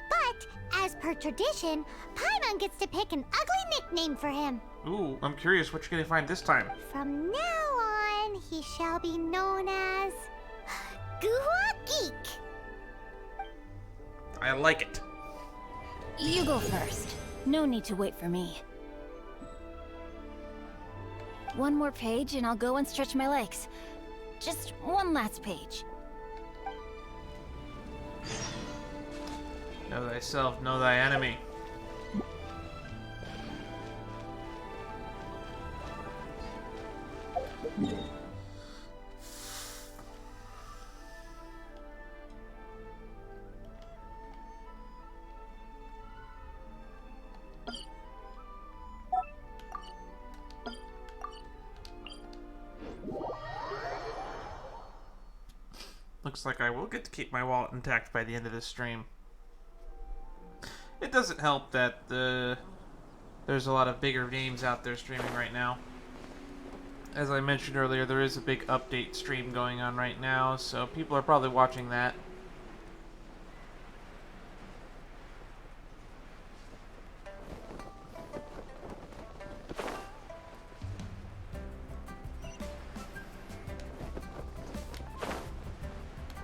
But, as per tradition, Paimon gets to pick an ugly nickname for him. Ooh, I'm curious what you're gonna find this time. From now on, he shall be known as... Guhua Geek! I like it. You go first. No need to wait for me. One more page and I'll go and stretch my legs. Just one last page. Know thyself, know thy enemy. Looks like I will get to keep my wallet intact by the end of this stream. It doesn't help that there's a lot of bigger names out there streaming right now. As I mentioned earlier, there is a big update stream going on right now, so people are probably watching that.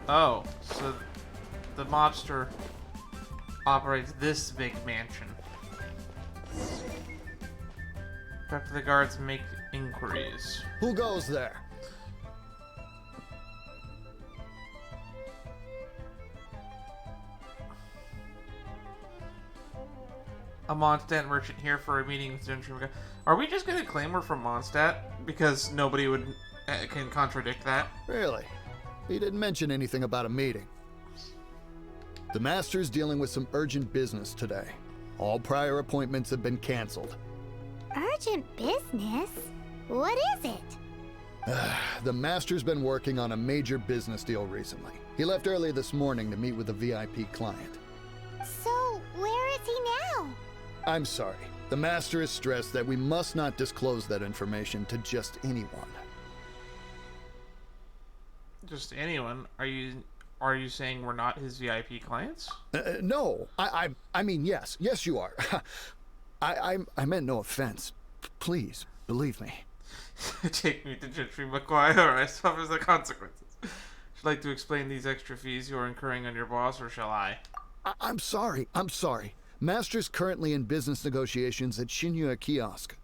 Oh, so the monster operates this big mansion. Talk to the guards and make inquiries. Who goes there? A Mondstadt merchant here for a meeting with Gentry. Are we just gonna claim we're from Mondstadt? Because nobody would can contradict that. Really? He didn't mention anything about a meeting. The Master's dealing with some urgent business today. All prior appointments have been canceled. Urgent business? What is it? The Master's been working on a major business deal recently. He left early this morning to meet with a VIP client. So, where is he now? I'm sorry. The Master is stressed that we must not disclose that information to just anyone. Just anyone? Are you saying we're not his VIP clients? No. I mean, yes. Yes, you are. I meant no offense. Please, believe me. Take me to Gentry McQuire, or I suffer the consequences. Would you like to explain these extra fees you are incurring on your boss, or shall I? I'm sorry. Master's currently in business negotiations at Xingqiu Kiosk.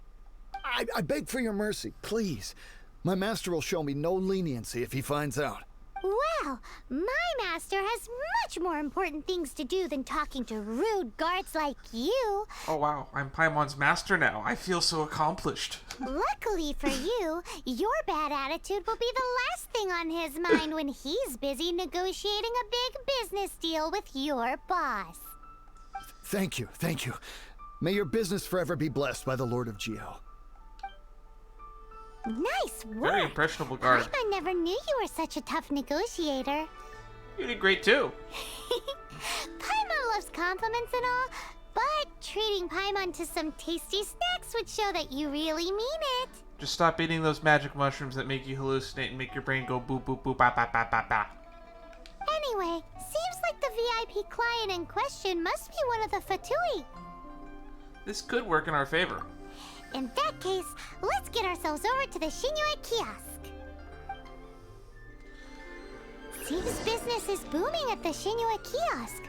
I beg for your mercy, please. My master will show me no leniency if he finds out. Well, my master has much more important things to do than talking to rude guards like you. Oh wow, I'm Paimon's master now. I feel so accomplished. Luckily for you, your bad attitude will be the last thing on his mind when he's busy negotiating a big business deal with your boss. Thank you, thank you. May your business forever be blessed by the Lord of Geo. Nice work. Very impressionable guard. I never knew you were such a tough negotiator. You did great too. Paimon loves compliments and all, but treating Paimon to some tasty snacks would show that you really mean it. Just stop eating those magic mushrooms that make you hallucinate and make your brain go boop boop boop ba ba ba ba ba. Anyway, seems like the VIP client in question must be one of the Fatui. This could work in our favor. In that case, let's get ourselves over to the Xingqiu kiosk. Seems business is booming at the Xingqiu kiosk.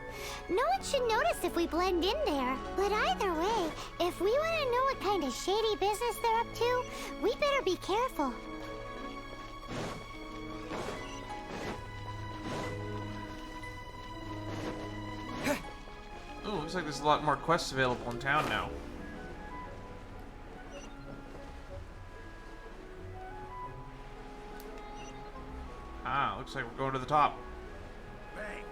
No one should notice if we blend in there. But either way, if we want to know what kind of shady business they're up to, we better be careful. Ooh, looks like there's a lot more quests available in town now. Ah, looks like we're going to the top. Bang.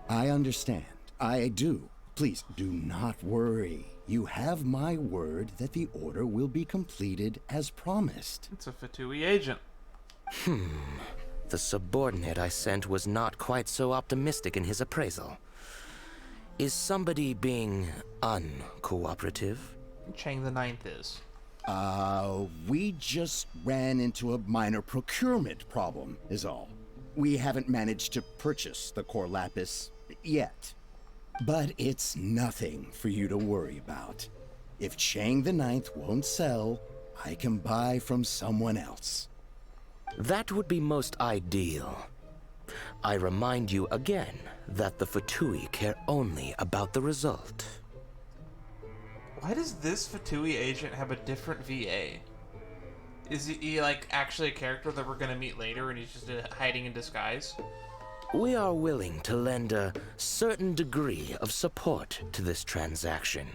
I understand. I do. Please, do not worry. You have my word that the order will be completed as promised. It's a Fatui agent. The subordinate I sent was not quite so optimistic in his appraisal. Is somebody being uncooperative? Chang the Ninth is. We just ran into a minor procurement problem, is all. We haven't managed to purchase the core lapis yet. But it's nothing for you to worry about. If Chang the Ninth won't sell, I can buy from someone else. That would be most ideal. I remind you again that the Fatui care only about the result. Why does this Fatui agent have a different VA? Is he like actually a character that we're gonna meet later and he's just hiding in disguise? We are willing to lend a certain degree of support to this transaction.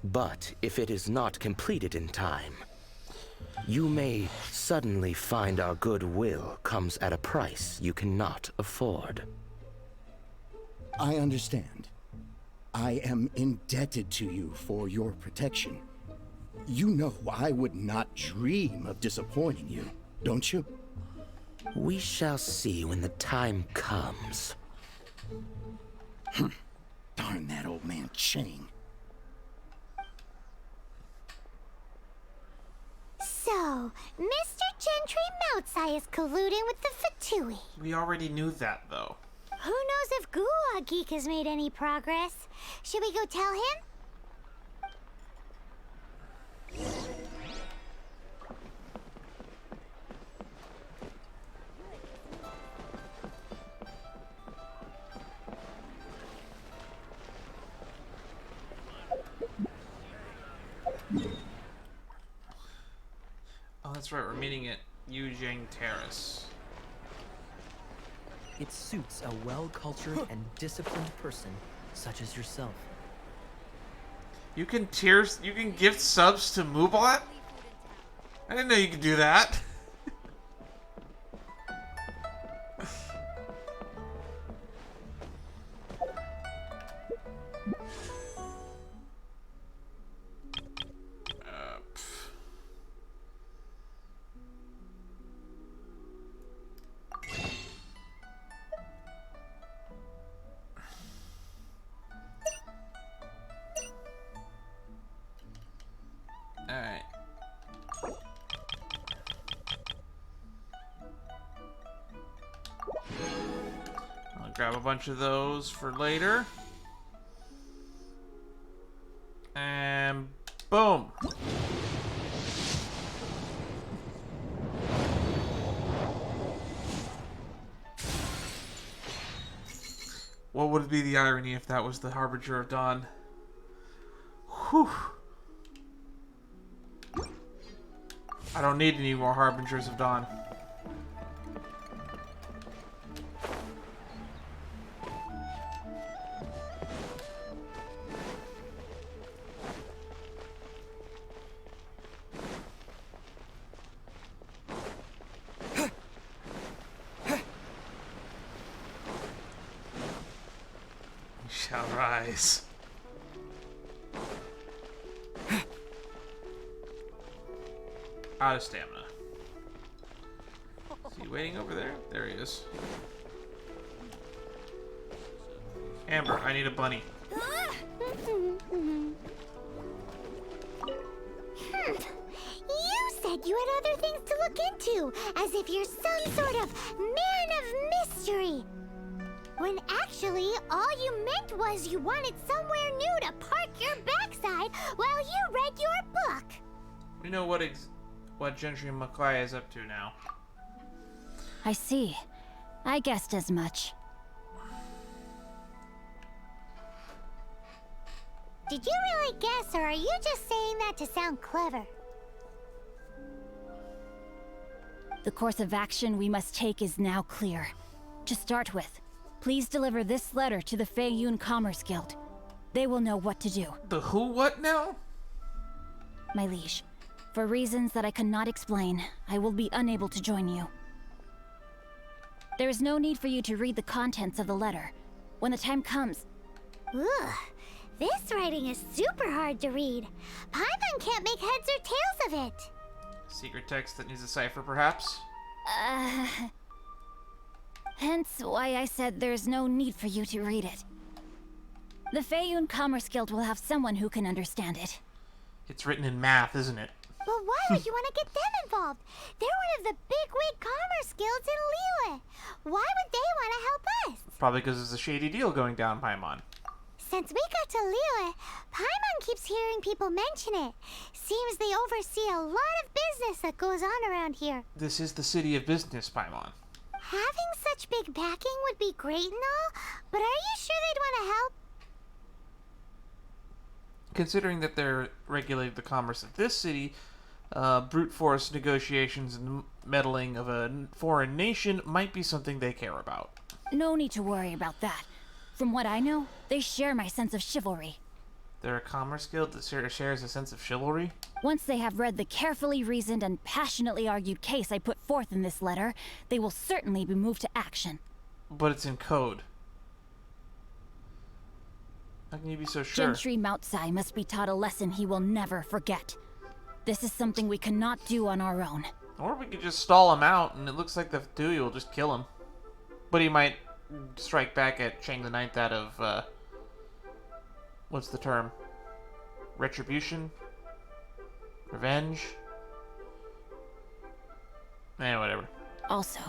But if it is not completed in time, you may suddenly find our goodwill comes at a price you cannot afford. I understand. I am indebted to you for your protection. You know I would not dream of disappointing you, don't you? We shall see when the time comes. Darn that old man Chang. So, Mr. Gentry Moutsai is colluding with the Fatui. We already knew that though. Who knows if Gua Geek has made any progress? Should we go tell him? Oh, that's right. We're meeting at Yujing Terrace. It suits a well-cultured and disciplined person such as yourself. You can gift subs to Moobot? I didn't know you could do that. Grab a bunch of those for later. And boom. What would be the irony if that was the Harbinger of Dawn? Whew. I don't need any more Harbingers of Dawn. Shall rise. Out of stamina. Is he waiting over there? There he is. Amber, I need a bunny. You said you had other things to look into, as if you're some sort of man of mystery. When actually, all you meant was you wanted somewhere new to park your backside while you read your book. We know what Genshin Makai is up to now. I see. I guessed as much. Did you really guess, or are you just saying that to sound clever? The course of action we must take is now clear. To start with, please deliver this letter to the Feiyun Commerce Guild. They will know what to do. The who what now? My liege, for reasons that I cannot explain, I will be unable to join you. There is no need for you to read the contents of the letter. When the time comes... Ugh, this writing is super hard to read. Paimon can't make heads or tails of it. Secret text that needs a cipher, perhaps? Hence why I said there's no need for you to read it. The Feiyun Commerce Guild will have someone who can understand it. It's written in math, isn't it? But why would you want to get them involved? They're one of the bigwig commerce guilds in Liyue. Why would they want to help us? Probably because there's a shady deal going down, Paimon. Since we got to Liyue, Paimon keeps hearing people mention it. Seems they oversee a lot of business that goes on around here. This is the city of business, Paimon. Having such big backing would be great and all, but are you sure they'd want to help? Considering that they're regulating the commerce of this city, brute force negotiations and meddling of a foreign nation might be something they care about. No need to worry about that. From what I know, they share my sense of chivalry. They're a commerce guild that shares a sense of chivalry? Once they have read the carefully reasoned and passionately argued case I put forth in this letter, they will certainly be moved to action. But it's in code. How can you be so sure? Gentry Moutsai must be taught a lesson he will never forget. This is something we cannot do on our own. Or we could just stall him out, and it looks like the Dewey will just kill him. But he might strike back at Chang the Ninth out of, what's the term? Retribution? Revenge? Whatever. Also,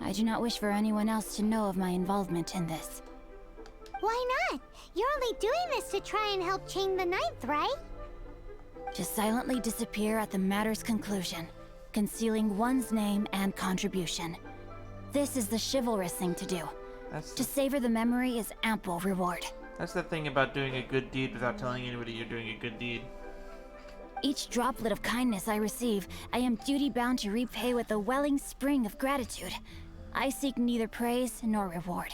I do not wish for anyone else to know of my involvement in this. Why not? You're only doing this to try and help Chang the Ninth, right? To silently disappear at the matter's conclusion, concealing one's name and contribution. This is the chivalrous thing to do. To savor the memory is ample reward. That's the thing about doing a good deed without telling anybody you're doing a good deed. Each droplet of kindness I receive, I am duty-bound to repay with a welling spring of gratitude. I seek neither praise nor reward.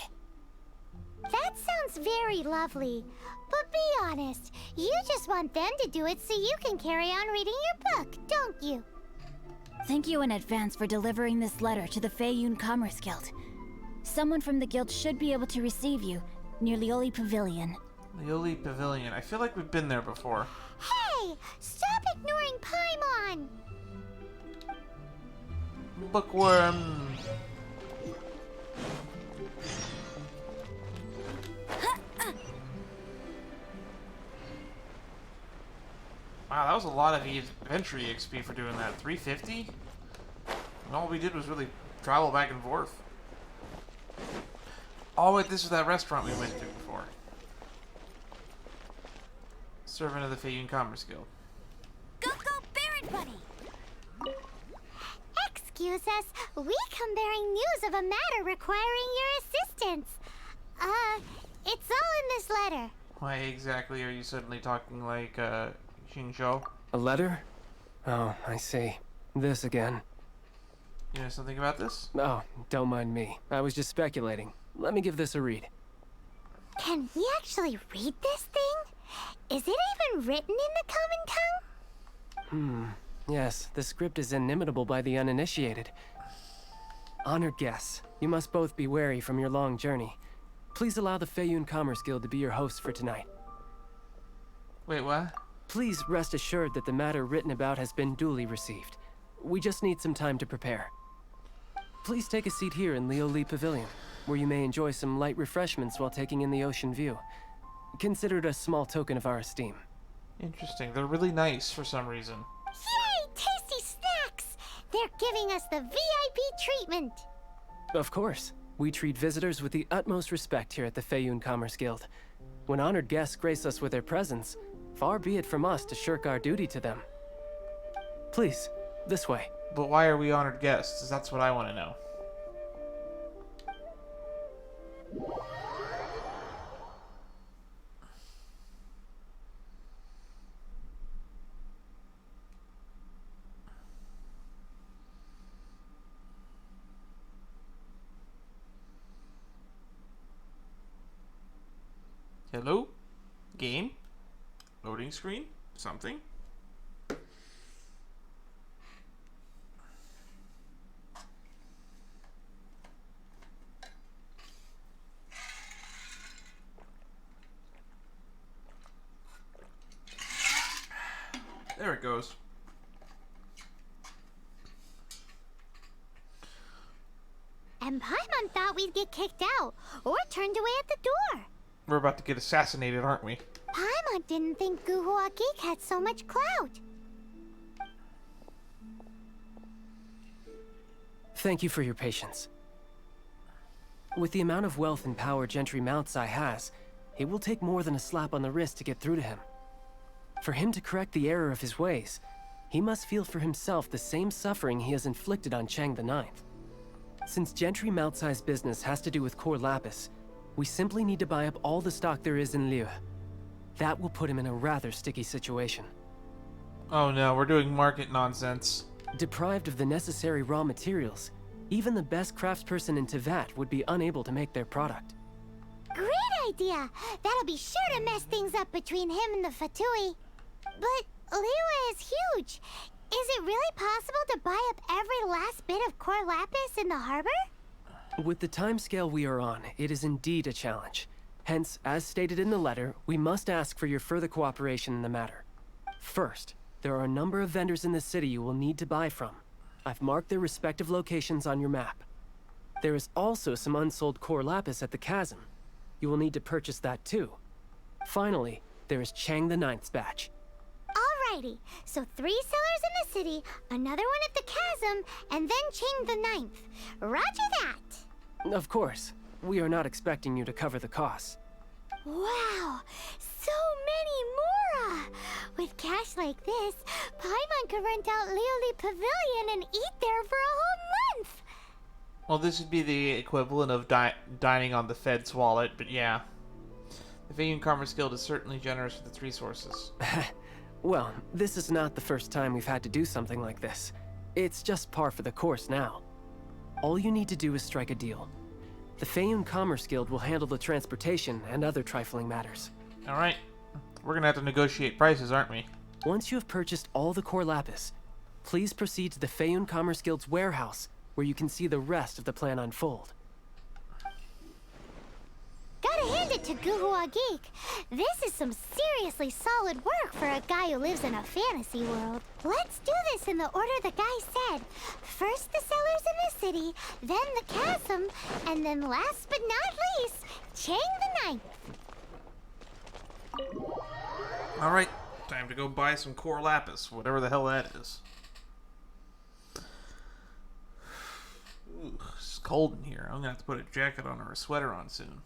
That sounds very lovely. But be honest, you just want them to do it so you can carry on reading your book, don't you? Thank you in advance for delivering this letter to the Feiyun Commerce Guild. Someone from the guild should be able to receive you near Lioli Pavilion. Lioli Pavilion. I feel like we've been there before. Hey! Stop ignoring Paimon! Bookworm! Wow, that was a lot of adventure XP for doing that. 350? And all we did was really travel back and forth. Oh, wait, this is that restaurant we went to before. Servant of the Feiyun Commerce Guild. Go, Baron Buddy! Excuse us, we come bearing news of a matter requiring your assistance. It's all in this letter. Why exactly are you suddenly talking like, Xingqiu? A letter? Oh, I see. This again. You know something about this? Oh, don't mind me. I was just speculating. Let me give this a read. Can we actually read this thing? Is it even written in the common tongue? Yes, the script is inimitable by the uninitiated. Honored guests, you must both be wary from your long journey. Please allow the Feiyun Commerce Guild to be your host for tonight. Wait, what? Please rest assured that the matter written about has been duly received. We just need some time to prepare. Please take a seat here in Leo Lee Pavilion, where you may enjoy some light refreshments while taking in the ocean view. Consider it a small token of our esteem. Interesting. They're really nice for some reason. Yay! Tasty snacks! They're giving us the VIP treatment. Of course. We treat visitors with the utmost respect here at the Feiyun Commerce Guild. When honored guests grace us with their presence, far be it from us to shirk our duty to them. Please, this way. But why are we honored guests? That's what I want to know. Hello? Game? Loading screen? Something? There it goes. And Paimon thought we'd get kicked out, or turned away at the door. We're about to get assassinated, aren't we? Paimon didn't think Guhua Geek had so much clout. Thank you for your patience. With the amount of wealth and power Gentry Moutsai has, it will take more than a slap on the wrist to get through to him. For him to correct the error of his ways, he must feel for himself the same suffering he has inflicted on Chang the Ninth. Since Gentry Moutsai's business has to do with core lapis, we simply need to buy up all the stock there is in Liu. That will put him in a rather sticky situation. Oh no, we're doing market nonsense. Deprived of the necessary raw materials, even the best craftsperson in Tevat would be unable to make their product. Great idea! That'll be sure to mess things up between him and the Fatui. But Liyue is huge. Is it really possible to buy up every last bit of core lapis in the harbor? With the timescale we are on, it is indeed a challenge. Hence, as stated in the letter, we must ask for your further cooperation in the matter. First, there are a number of vendors in the city you will need to buy from. I've marked their respective locations on your map. There is also some unsold core lapis at the chasm. You will need to purchase that too. Finally, there is Chang the Ninth's batch. Alrighty, so 3 sellers in the city, another one at the chasm, and then Chang the Ninth. Roger that! Of course, we are not expecting you to cover the costs. Wow, so many more! With cash like this, Paimon could rent out Lioli Pavilion and eat there for a whole month! Well, this would be the equivalent of dining on the Fed's wallet, but yeah. The Feiyun Commerce Guild is certainly generous with its resources. Well, this is not the first time we've had to do something like this. It's just par for the course now. All you need to do is strike a deal. The Feiyun Commerce Guild will handle the transportation and other trifling matters. Alright. We're gonna have to negotiate prices, aren't we? Once you have purchased all the core lapis, please proceed to the Feiyun Commerce Guild's warehouse, where you can see the rest of the plan unfold. Gotta hand it to Guhua Geek. This is some seriously solid work for a guy who lives in a fantasy world. Let's do this in the order the guy said. First the sellers in the city, then the chasm, and then last but not least, Chang the Ninth. Alright, time to go buy some core lapis, whatever the hell that is. Ooh, this is cold in here. I'm gonna have to put a jacket on or a sweater on soon.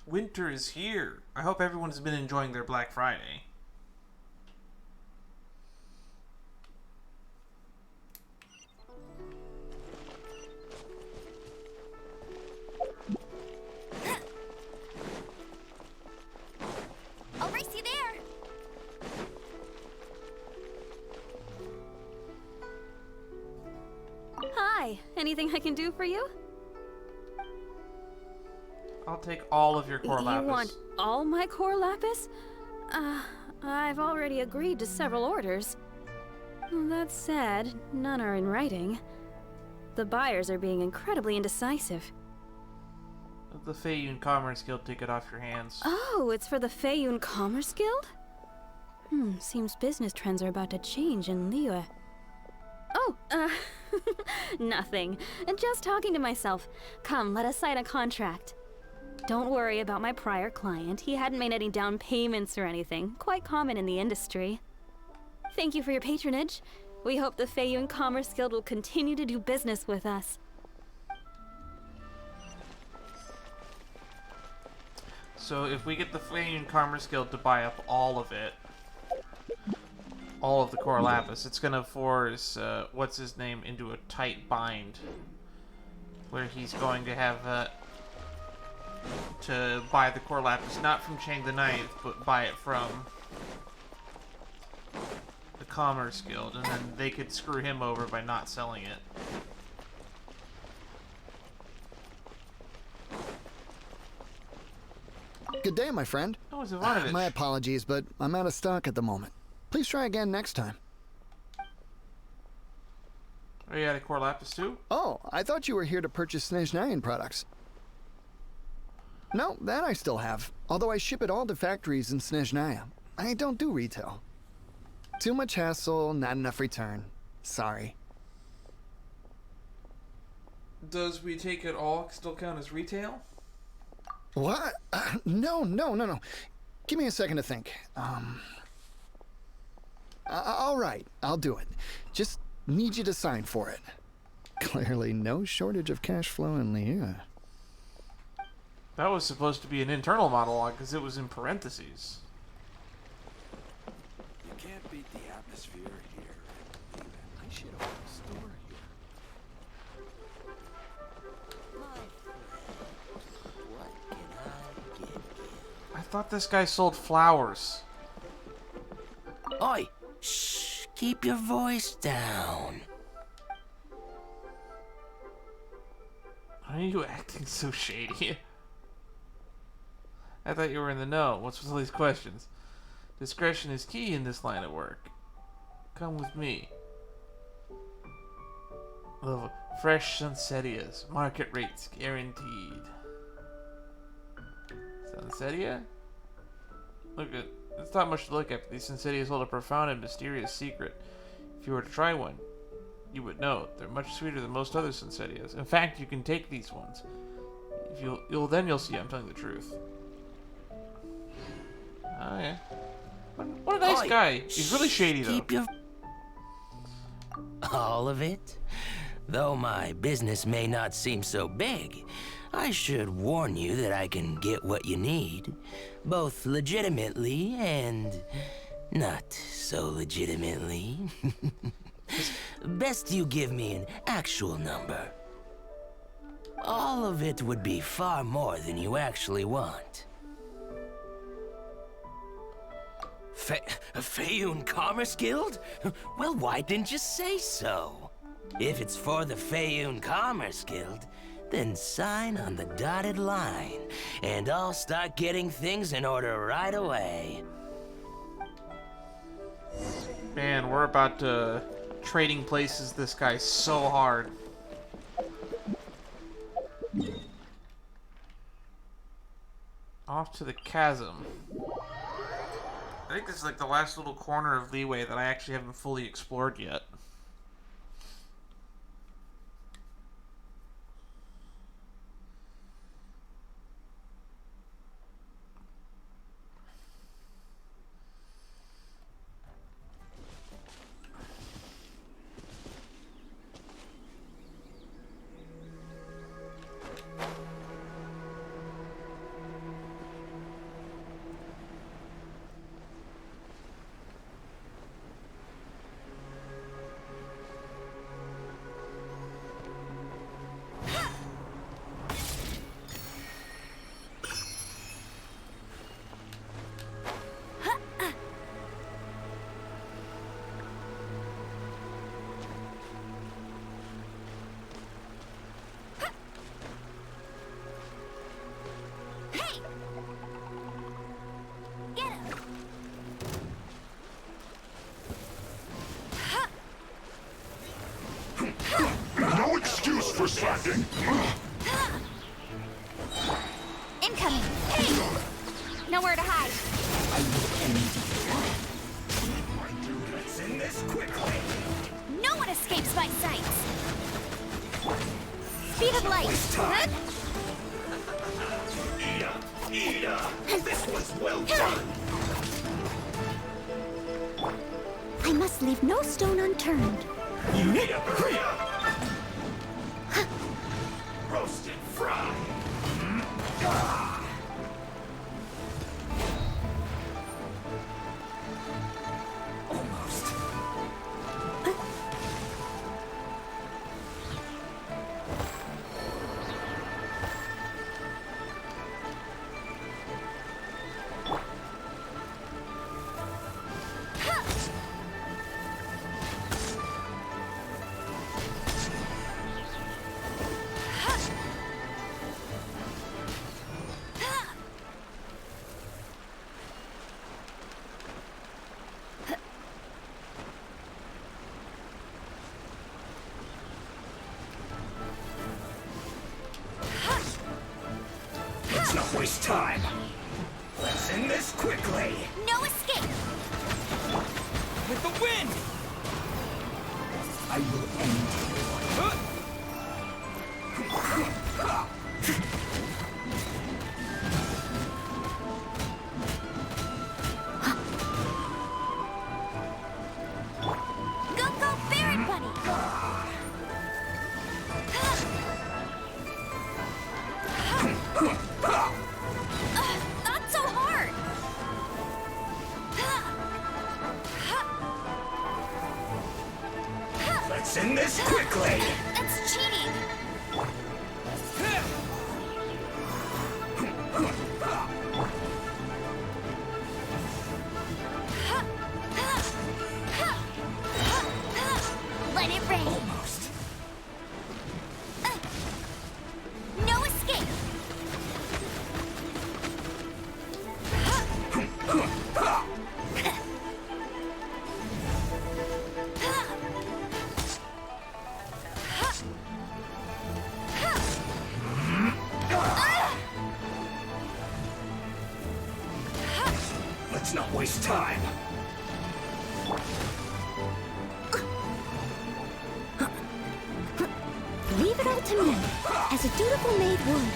Winter is here. I hope everyone's been enjoying their Black Friday. I'll race you there. Hi, anything I can do for you? I'll take all of your core lapis. You want all my core lapis? I've already agreed to several orders. That said, none are in writing. The buyers are being incredibly indecisive. The Feiyun Commerce Guild take it off your hands. Oh, it's for the Feiyun Commerce Guild? Seems business trends are about to change in Liyue. Oh, nothing. Just talking to myself. Come, let us sign a contract. Don't worry about my prior client. He hadn't made any down payments or anything. Quite common in the industry. Thank you for your patronage. We hope the Feiyun Commerce Guild will continue to do business with us. So if we get the Feiyun Commerce Guild to buy up all of it, all of the core lapis, it's gonna force what's his name into a tight bind, where he's going to have to buy the core lapis not from Chang the Ninth, but buy it from the Commerce Guild, and then they could screw him over by not selling it. Good day, my friend. Oh, it's Ivanovich. My apologies, but I'm out of stock at the moment. Please try again next time. Are you out of core lapis too? Oh, I thought you were here to purchase Snezhnayan products. No, that I still have. Although I ship it all to factories in Snezhnaya. I don't do retail. Too much hassle, not enough return. Sorry. Does we take it all still count as retail? What? No. Give me a second to think. All right, I'll do it. Just need you to sign for it. Clearly no shortage of cash flow in Liyue. That was supposed to be an internal monologue because it was in parentheses. You can't beat the atmosphere here. I should open a store here. What can I get you? I thought this guy sold flowers. Oi! Shh! Keep your voice down. Why are you acting so shady? I thought you were in the know. What's with all these questions? Discretion is key in this line of work. Come with me. Love fresh Sunsetias. Market rates guaranteed. Sunsetia? Look at... It's not much to look at, but these Sunsetias hold a profound and mysterious secret. If you were to try one, you would know. They're much sweeter than most other Sunsetias. In fact, you can take these ones. If you'll see I'm telling the truth. Oh, yeah. What a nice guy. He's really shady, though. Keep your... All of it? Though my business may not seem so big, I should warn you that I can get what you need, both legitimately and not so legitimately. Best you give me an actual number. All of it would be far more than you actually want. Feiyun Commerce Guild? Well, why didn't you say so? If it's for the Feiyun Commerce Guild, then sign on the dotted line, and I'll start getting things in order right away. Man, we're about to trading places this guy so hard. Off to the chasm. I think this is like the last little corner of leeway that I actually haven't fully explored yet. Let's end this quickly. No one escapes my sights! Speed of light! This was well done. I must leave no stone unturned. Hurry up! Roast and fry. Almost. Let's not waste time. Let's end this quickly. No escape! With the wind! I will end Go, go, Baron Bunny! Not so hard! Let's end this quickly. That's cheating! Let it rain! Almost. No escape! Let's not waste time. Leave it all to me, as a dutiful maid would.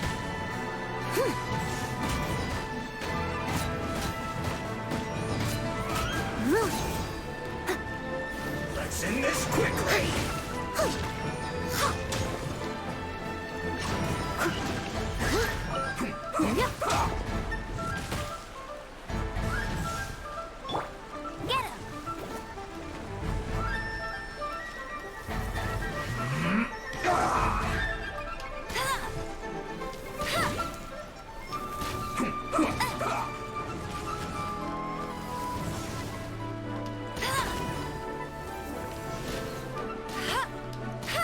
Let's end this quickly. Get him!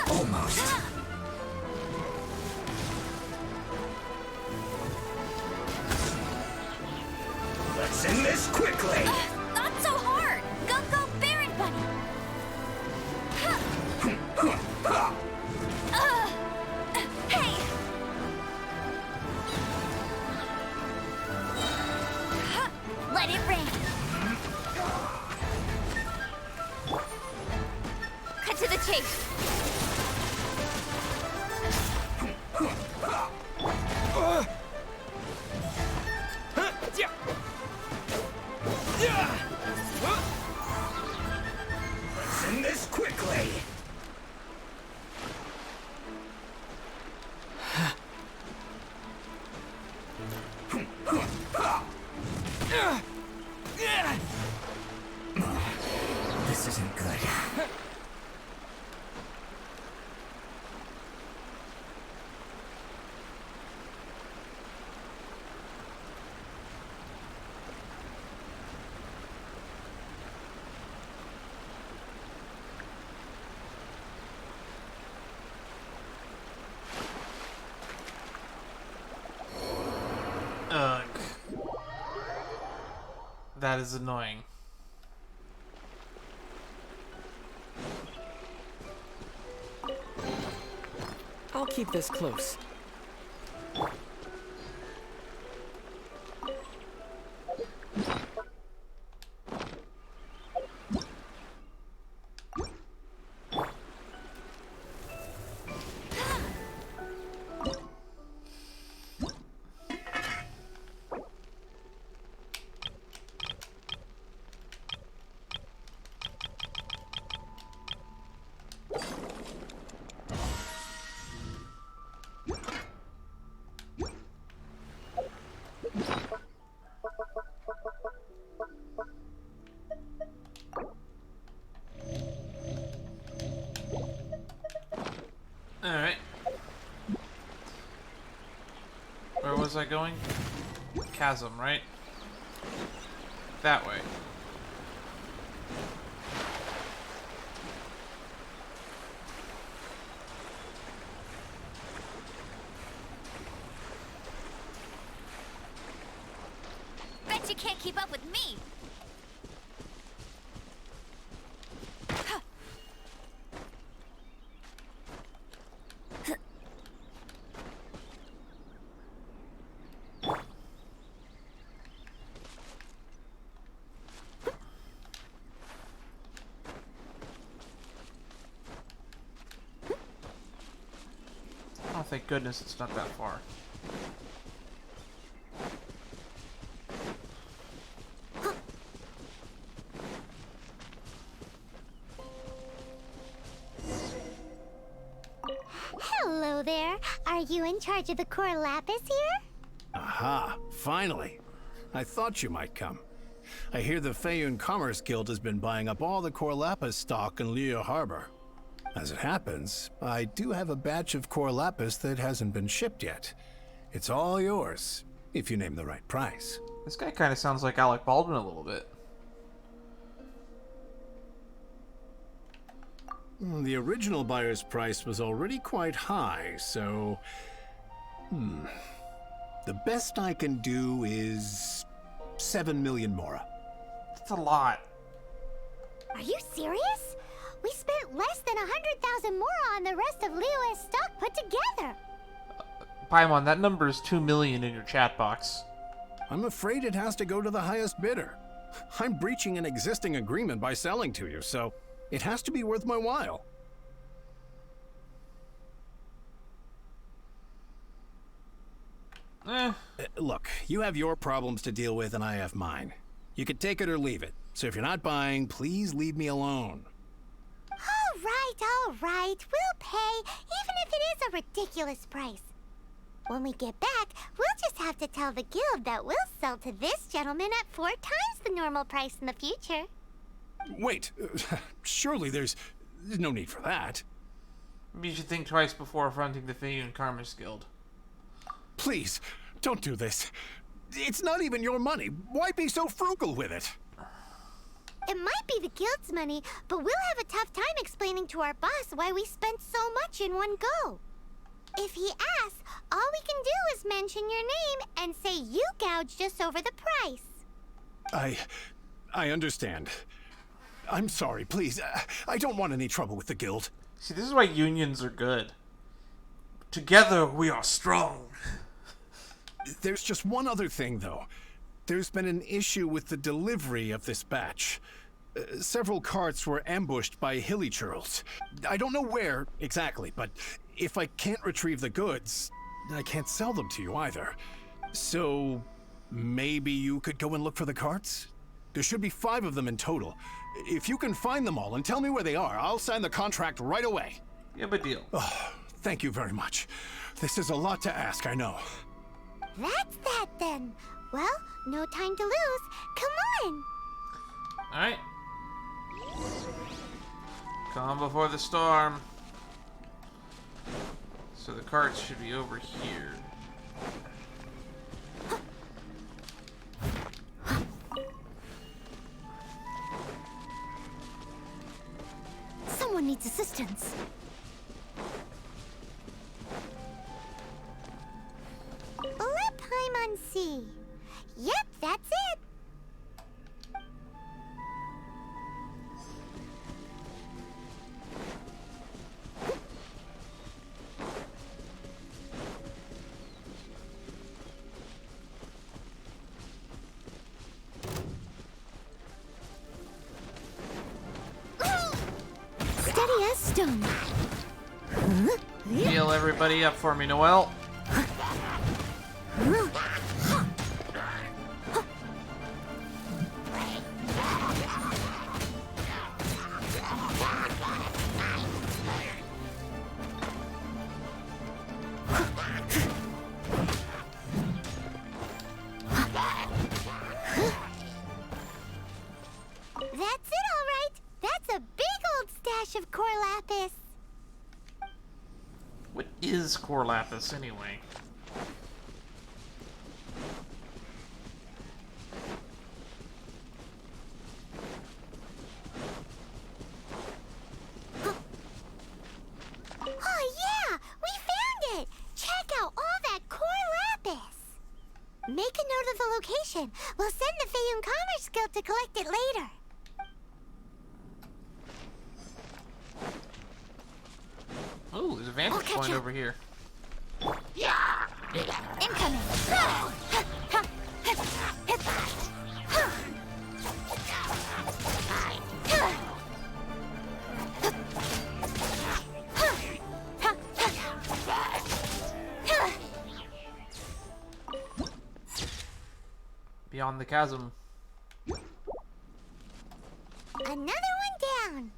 Almost. Let's end this quickly. Not so hard! Go, go, Baron Bunny! Hey! Let it rain! Cut to the chase! Let's end this quickly. This isn't good. Ugh. That is annoying. I'll keep this close. was I going? Chasm, right? That way. Bet you can't keep up with me. Oh, thank goodness it's not that far. Hello there. Are you in charge of the core lapis here? Aha, finally. I thought you might come. I hear the Feiyun Commerce Guild has been buying up all the core lapis stock in Liyue Harbor. As it happens, I do have a batch of core lapis that hasn't been shipped yet. It's all yours, if you name the right price. This guy kind of sounds like Alec Baldwin a little bit. The original buyer's price was already quite high, so... The best I can do is 7 million mora. That's a lot. Are you serious? We spent less than 100,000 mora on the rest of Liyue's stock put together. Paimon, that number is 2 million in your chat box. I'm afraid it has to go to the highest bidder. I'm breaching an existing agreement by selling to you, so it has to be worth my while. Look, you have your problems to deal with and I have mine. You could take it or leave it. So if you're not buying, please leave me alone. All right. We'll pay, even if it is a ridiculous price. When we get back, we'll just have to tell the guild that we'll sell to this gentleman at 4 times the normal price in the future. Wait, surely there's no need for that. Maybe you should think twice before affronting the Feiyun Commerce Guild. Please, don't do this. It's not even your money. Why be so frugal with it? It might be the guild's money, but we'll have a tough time explaining to our boss why we spent so much in one go. If he asks, all we can do is mention your name and say you gouged us over the price. I understand. I'm sorry, please. I don't want any trouble with the guild. See, this is why unions are good. Together we are strong. There's just one other thing, though. There's been an issue with the delivery of this batch. Several carts were ambushed by hilly churls. I don't know where exactly, but if I can't retrieve the goods, I can't sell them to you either. So maybe you could go and look for the carts? There should be 5 of them in total. If you can find them all and tell me where they are, I'll sign the contract right away. Yeah, but deal. Oh, thank you very much. This is a lot to ask, I know. That's that then. Well, no time to lose. Come on! Alright. Calm before the storm. So the carts should be over here. Someone needs assistance. Let Paimon see. Yep, that's it. Steady as stone. Heal everybody up for me, Noelle. That's it, all right. That's a big old stash of core lapis. What is core lapis, anyway? location. We'll send the Feiyun Commerce Guild to collect it later. Oh, there's a vantage point over here. Incoming. Beyond the chasm. Another one down.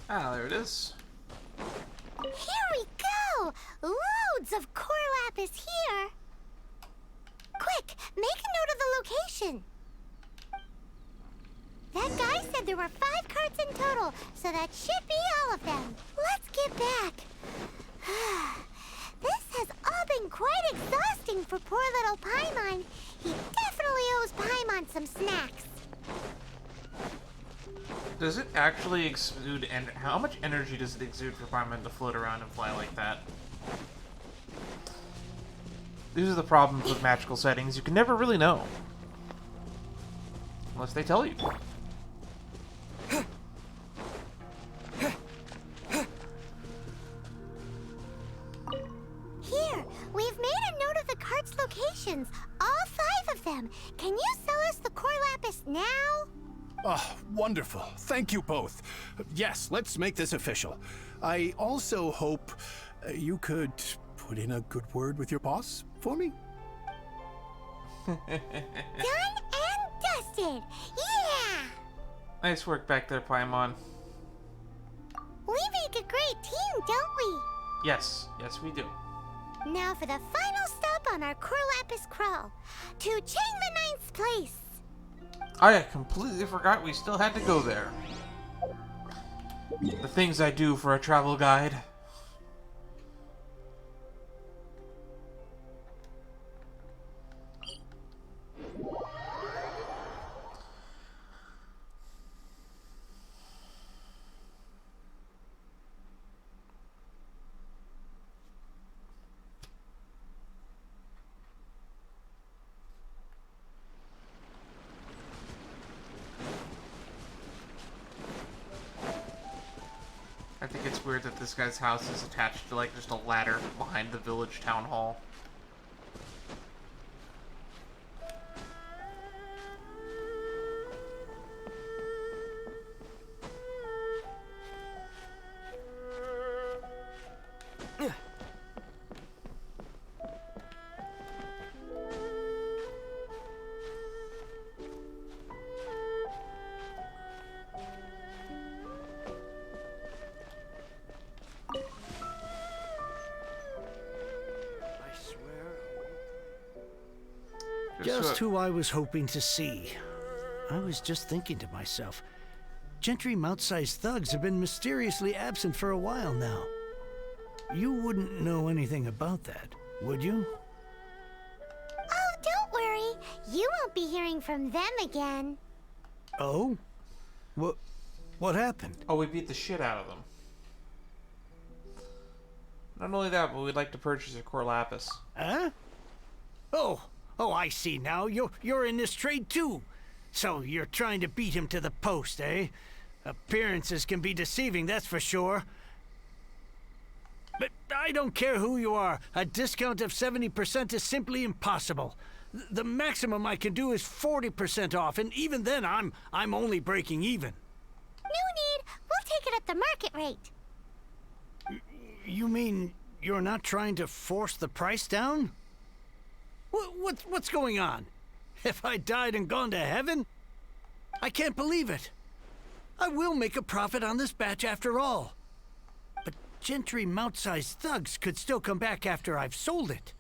Ah, there it is. Here we go! Loads of core lapis here. Quick, make a note of the location. That guy said there were 5 carts in total, so that should be all of them. Let's get back. This has all been quite exhausting for poor little Paimon. He definitely owes Paimon some snacks. Does it actually exude, and how much energy does it exude for Paimon to float around and fly like that? These are the problems with magical settings. You can never really know. Unless they tell you. Here, we've made a note of the cart's locations. All 5 of them. Can you sell us the core lapis now? Oh, wonderful. Thank you both. Yes, let's make this official. I also hope you could put in a good word with your boss for me. Done and dusted. Yeah! Nice work back there, Paimon. We make a great team, don't we? Yes, yes we do. Now for the final stop on our core lapis crawl. To Chang the Ninth's place. I completely forgot we still had to go there. The things I do for a travel guide. I think it's weird that this guy's house is attached to like just a ladder behind the village town hall. Just who I was hoping to see. I was just thinking to myself, Gentry mount-sized thugs have been mysteriously absent for a while now. You wouldn't know anything about that, would you? Oh, don't worry. You won't be hearing from them again. Oh? What happened? Oh, we beat the shit out of them. Not only that, but we'd like to purchase a core lapis. Huh? Oh, I see now. You're in this trade too. So you're trying to beat him to the post, eh? Appearances can be deceiving, that's for sure. But I don't care who you are. A discount of 70% is simply impossible. The maximum I can do is 40% off, and even then I'm only breaking even. No need. We'll take it at the market rate. You mean you're not trying to force the price down? What's going on? Have I died and gone to heaven? I can't believe it. I will make a profit on this batch after all. But Gentry mount-sized thugs could still come back after I've sold it.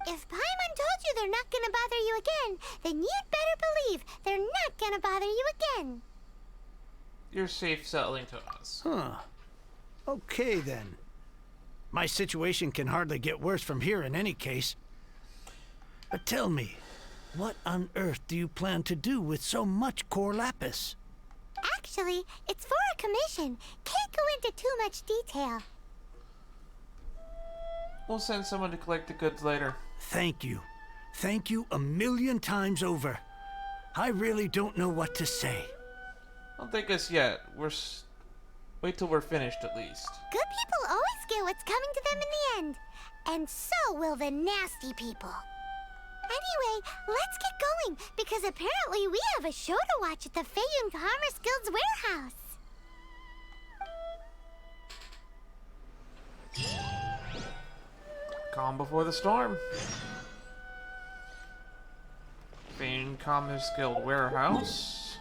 If Paimon told you they're not gonna bother you again, then you'd better believe they're not gonna bother you again. You're safe selling to us. Huh. Okay then. My situation can hardly get worse from here in any case. But tell me, What on earth do you plan to do with so much core lapis? Actually, it's for a commission. Can't go into too much detail. We'll send someone to collect the goods later. Thank you. Thank you a million times over. I really don't know what to say. Don't thank us yet. Wait till we're finished, at least. Good people always get what's coming to them in the end. And so will the nasty people. Anyway, let's get going, because apparently we have a show to watch at the Feiyun Commerce Guild's warehouse. Calm before the storm. Feiyun Commerce Guild warehouse.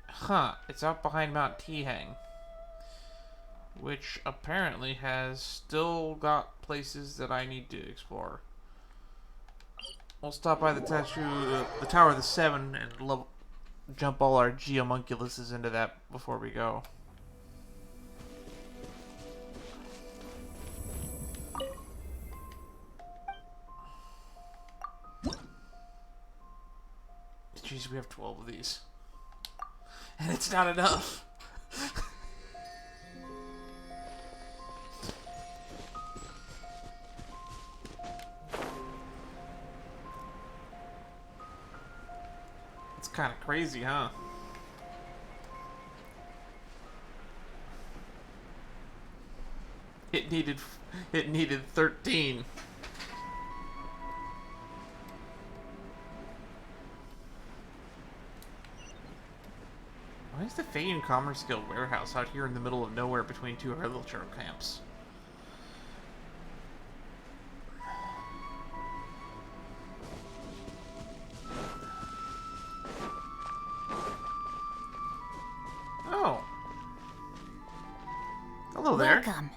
Huh, it's out behind Mount Tihang. Which apparently has still got places that I need to explore. We'll stop by the Tower of the Seven and jump all our geomunculuses into that before we go. Jeez, we have 12 of these. And it's not enough. It's kind of crazy, huh? It needed 13. Why is the Feiyun Commerce Guild warehouse out here in the middle of nowhere between two agricultural camps? Oh. Hello there. Welcome.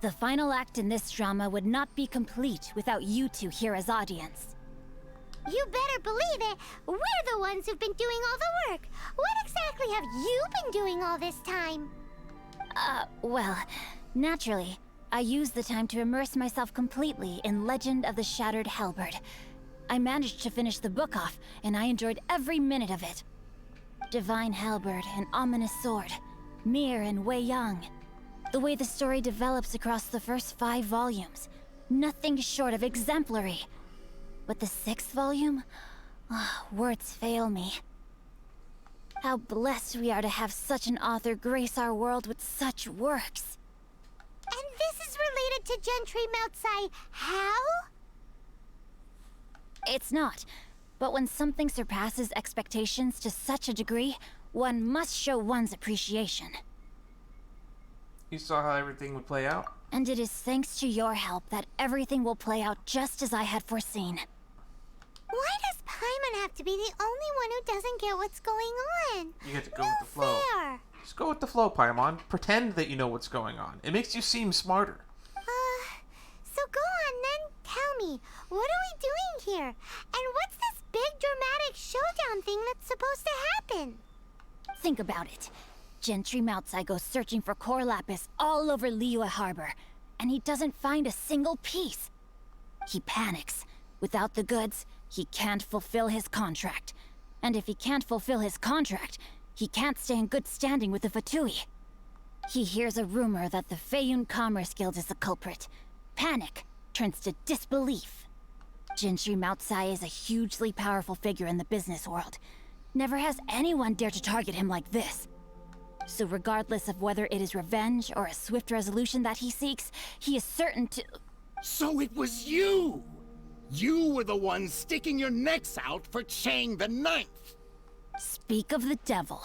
The final act in this drama would not be complete without you two here as audience. You better believe it. We're the ones who've been doing all the work. What exactly have you been doing all this time? Well, naturally, I used the time to immerse myself completely in Legend of the Shattered Halberd. I managed to finish the book off, and I enjoyed every minute of it. Divine Halberd, an ominous sword. Mir and Wei Yang. The way the story develops across the first 5 volumes. Nothing short of exemplary. But the 6th volume? Words fail me. How blessed we are to have such an author grace our world with such works. And this is related to Gentry Moutsai how? It's not. But when something surpasses expectations to such a degree, one must show one's appreciation. You saw how everything would play out? And it is thanks to your help that everything will play out just as I had foreseen. Why does Paimon have to be the only one who doesn't get what's going on? You get to go with the flow. Fair. Just go with the flow, Paimon. Pretend that you know what's going on. It makes you seem smarter. So go on then. Tell me, what are we doing here? And what's this big dramatic showdown thing that's supposed to happen? Think about it. Gentry Moutsai goes searching for core lapis all over Liyue Harbor, and he doesn't find a single piece. He panics. Without the goods, he can't fulfill his contract. And if he can't fulfill his contract, he can't stay in good standing with the Fatui. He hears a rumor that the Feiyun Commerce Guild is the culprit. Panic turns to disbelief. Gentry Moutsai is a hugely powerful figure in the business world. Never has anyone dared to target him like this. So regardless of whether it is revenge or a swift resolution that he seeks, he is certain to... So it was you! You were the one sticking your necks out for Chang the Ninth! Speak of the devil.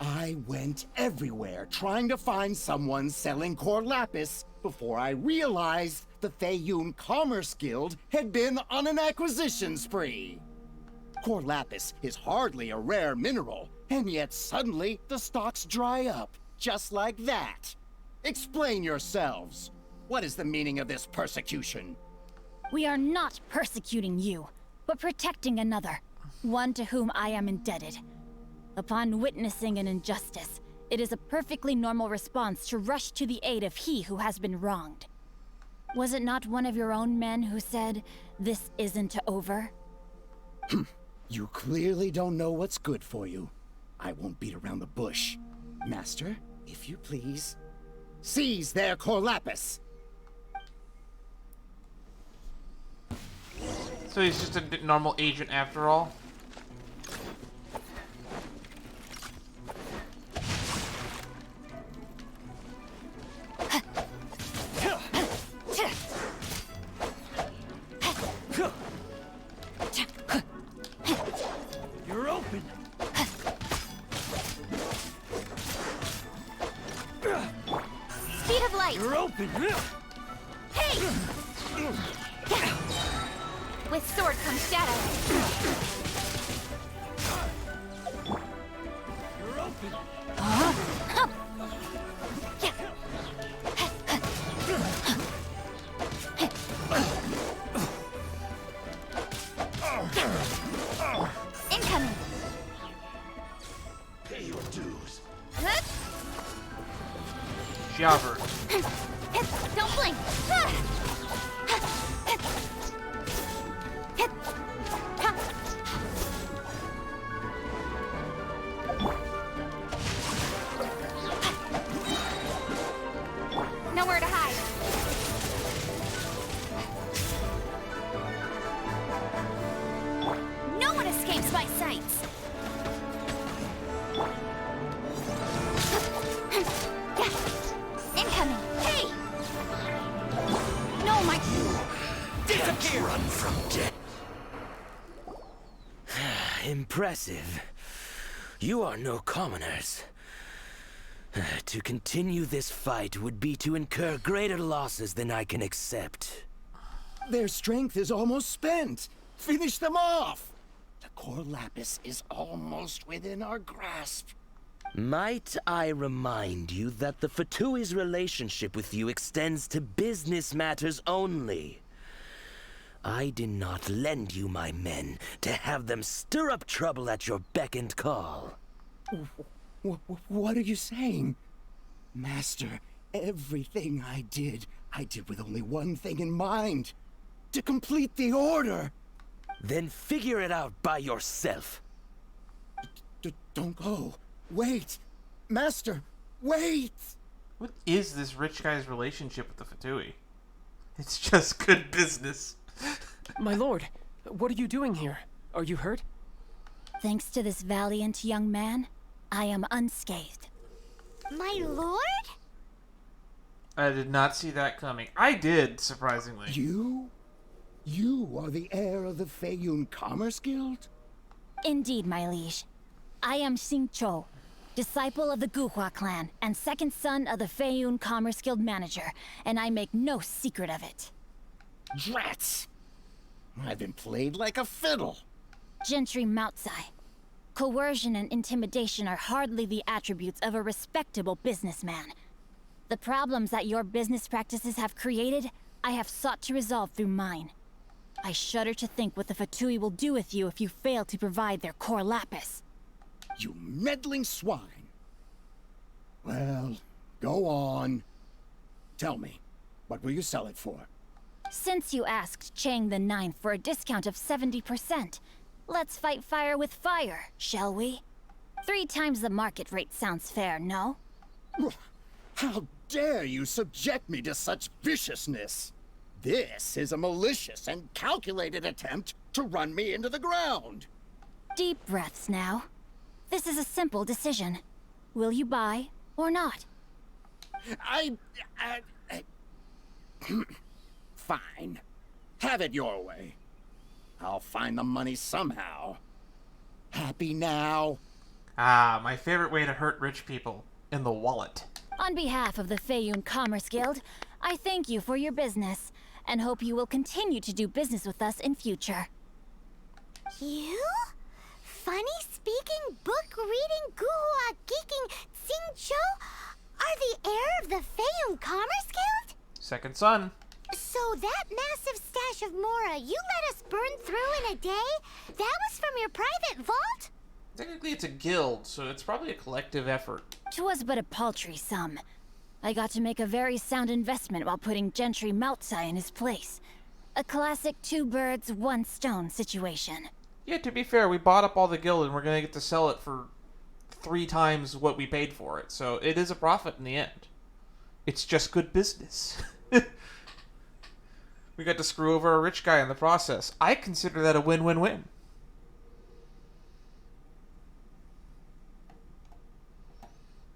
I went everywhere trying to find someone selling core lapis before I realized the Feiyun Commerce Guild had been on an acquisition spree. Core lapis is hardly a rare mineral, and yet suddenly the stocks dry up, just like that. Explain yourselves. What is the meaning of this persecution? We are not persecuting you, but protecting another, one to whom I am indebted. Upon witnessing an injustice, it is a perfectly normal response to rush to the aid of he who has been wronged. Was it not one of your own men who said, this isn't over? You clearly don't know what's good for you. I won't beat around the bush. Master, if you please, seize their Corlapis! So he's just a normal agent after all? You're open. Speed of light. You're open. Hey! With sword comes shadow. You're open. Incoming. Pay your dues. Halberd. Don't blink. Nowhere to hide. No one escapes my sights. Incoming. Hey! No, my... Disappear! Run from death. Impressive. You are no commoners. To continue this fight would be to incur greater losses than I can accept. Their strength is almost spent. Finish them off! The Corlapis is almost within our grasp. Might I remind you that the Fatui's relationship with you extends to business matters only? I did not lend you my men to have them stir up trouble at your beck and call. What are you saying? Master, everything I did with only one thing in mind. To complete the order. Then figure it out by yourself. Don't go. Wait! Master, wait! What is this rich guy's relationship with the Fatui? It's just good business. My lord, what are you doing here? Are you hurt? Thanks to this valiant young man, I am unscathed. My lord? I did not see that coming. I did, surprisingly. You? You are the heir of the Feiyun Commerce Guild? Indeed, my liege. I am Xingqiu, disciple of the Guhua clan and second son of the Feiyun Commerce Guild manager, and I make no secret of it. Drats! I've been played like a fiddle. Gentry Moutsai. Coercion and intimidation are hardly the attributes of a respectable businessman. The problems that your business practices have created, I have sought to resolve through mine. I shudder to think what the Fatui will do with you if you fail to provide their Corlapis. You meddling swine. Well, go on. Tell me, what will you sell it for? Since you asked Chang the Ninth for a discount of 70%, let's fight fire with fire, shall we? 3 times the market rate sounds fair, no? How dare you subject me to such viciousness? This is a malicious and calculated attempt to run me into the ground. Deep breaths now. This is a simple decision. Will you buy or not? Fine. Have it your way. I'll find the money somehow. Happy now? Ah, my favorite way to hurt rich people. In the wallet. On behalf of the Feiyun Commerce Guild, I thank you for your business, and hope you will continue to do business with us in future. You? Funny-speaking, book-reading, guhua geeking Xingqiu are the heir of the Feiyun Commerce Guild? Second son. So that massive stash of Mora you let us burn through in a day? That was from your private vault? Technically it's a guild, so it's probably a collective effort. 'Twas but a paltry sum. I got to make a very sound investment while putting Gentry Moutsai in his place. A classic two birds, one stone situation. Yeah, to be fair, we bought up all the guild and we're going to get to sell it for 3 times what we paid for it. So it is a profit in the end. It's just good business. We got to screw over a rich guy in the process. I consider that a win-win-win.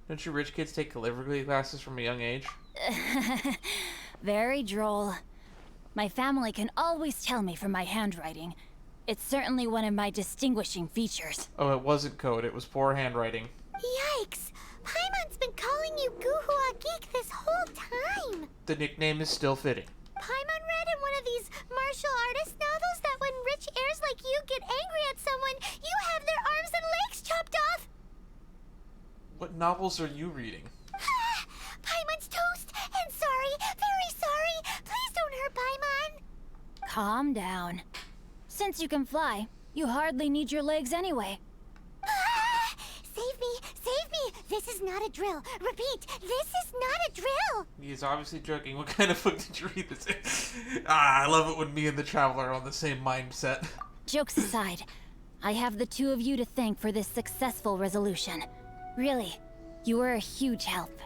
Don't you rich kids take calligraphy classes from a young age? Very droll. My family can always tell me from my handwriting. It's certainly one of my distinguishing features. Oh, it wasn't code. It was poor handwriting. Yikes! Paimon's been calling you Guhua Geek this whole time! The nickname is still fitting. Paimon read in one of these martial artist novels that when rich heirs like you get angry at someone, you have their arms and legs chopped off! What novels are you reading? Paimon's toast! And sorry, very sorry! Please don't hurt Paimon! Calm down. Since you can fly, you hardly need your legs anyway. Save me! Save me! This is not a drill! Repeat, this is not a drill! He's obviously joking. What kind of book did you read this in? I love it when me and the Traveler are on the same mindset. Jokes aside, I have the two of you to thank for this successful resolution. Really, you were a huge help.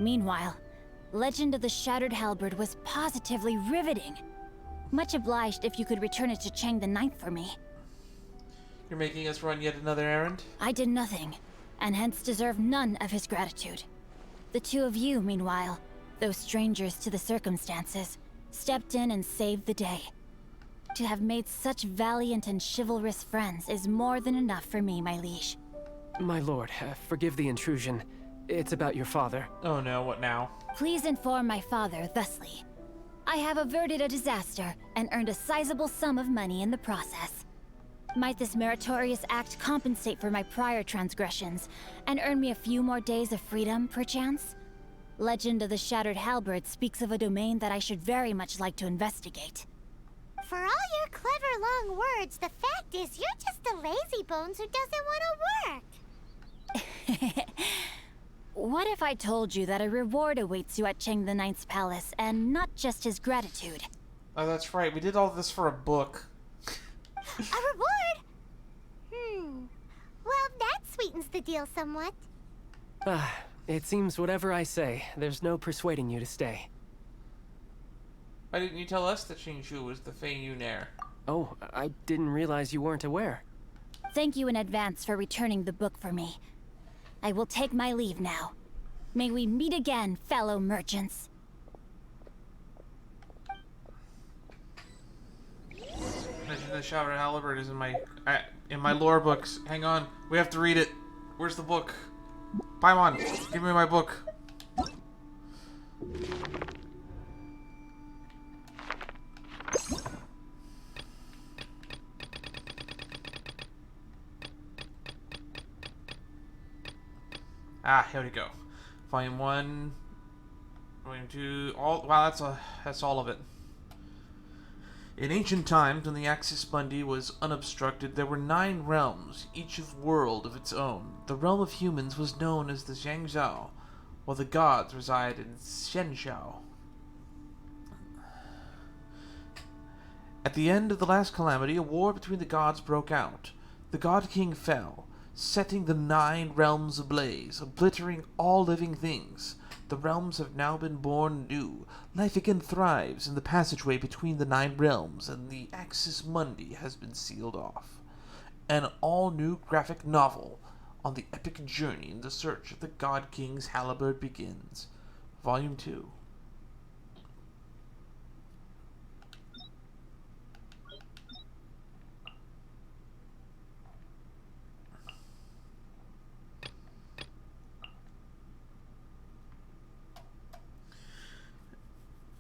Meanwhile, Legend of the Shattered Halberd was positively riveting. Much obliged if you could return it to Chang the Ninth for me. You're making us run yet another errand? I did nothing, and hence deserve none of his gratitude. The two of you, meanwhile, though strangers to the circumstances, stepped in and saved the day. To have made such valiant and chivalrous friends is more than enough for me, my liege. My lord, forgive the intrusion. It's about your father. Oh no, what now? Please inform my father thusly. I have averted a disaster and earned a sizable sum of money in the process. Might this meritorious act compensate for my prior transgressions and earn me a few more days of freedom, perchance? Legend of the Shattered Halberd speaks of a domain that I should very much like to investigate. For all your clever long words, the fact is you're just a lazy bones who doesn't want to work. What if I told you that a reward awaits you at Chang the Ninth's palace, and not just his gratitude? Oh, that's right. We did all this for a book. A reward? Well, that sweetens the deal somewhat. It seems whatever I say, there's no persuading you to stay. Why didn't you tell us that Xingqiu was the Fei Yun heir? Oh, I didn't realize you weren't aware. Thank you in advance for returning the book for me. I will take my leave now. May we meet again, fellow merchants. Legend of the Shattered Halberd is in my lore books. Hang on, we have to read it. Where's the book? Paimon, give me my book. Here we go. Volume 1, Volume 2, wow, that's all of it. In ancient times, when the Axis Mundi was unobstructed, there were 9 realms, each a world of its own. The realm of humans was known as the Zhangzhou, while the gods reside in Xianxiao. At the end of the last calamity, a war between the gods broke out. The God King fell, setting the 9 realms ablaze, obliterating all living things. The realms have now been born new. Life again thrives in the passageway between the 9 realms, and the Axis Mundi has been sealed off. An all-new graphic novel on the epic journey in the search of the God King's Halberd begins. Volume 2.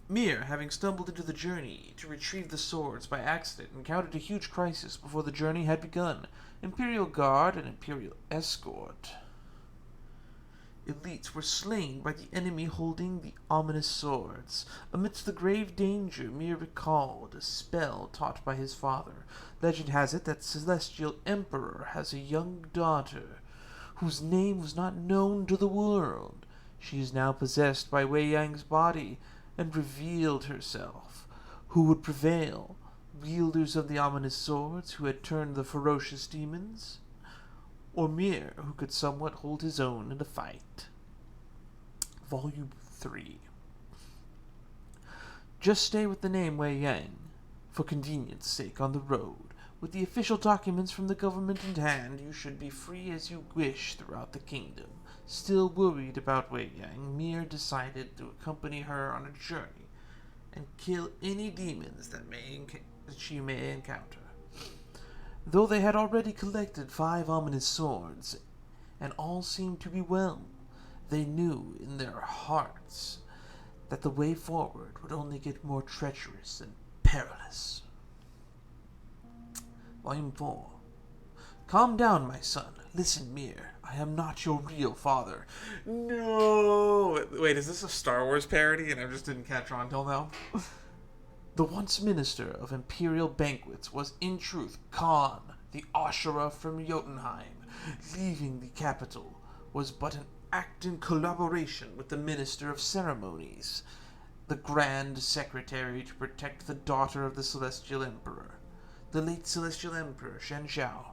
Mir, having stumbled into the journey to retrieve the swords by accident, encountered a huge crisis before the journey had begun. Imperial Guard and Imperial Escort elites were slain by the enemy holding the ominous swords. Amidst the grave danger, Mir recalled a spell taught by his father. Legend has it that Celestial Emperor has a young daughter whose name was not known to the world. She is now possessed by Wei Yang's body and revealed herself. Who would prevail? Wielders of the ominous swords who had turned the ferocious demons? Or Mir, who could somewhat hold his own in a fight? Volume 3. Just stay with the name Wei Yang, for convenience sake on the road. With the official documents from the government in hand, you should be free as you wish throughout the kingdom. Still worried about Wei Yang, Mir decided to accompany her on a journey and kill any demons that she may encounter. Though they had already collected 5 ominous swords, and all seemed to be well, they knew in their hearts that the way forward would only get more treacherous and perilous. Volume 4. Calm down, my son. Listen, Mir. I am not your real father. No! Wait, is this a Star Wars parody and I just didn't catch on till now? The once minister of imperial banquets was in truth Khan, the Ashura from Jotunheim. Leaving the capital was but an act in collaboration with the minister of ceremonies, the grand secretary to protect the daughter of the celestial emperor, the late celestial emperor Xingqiu.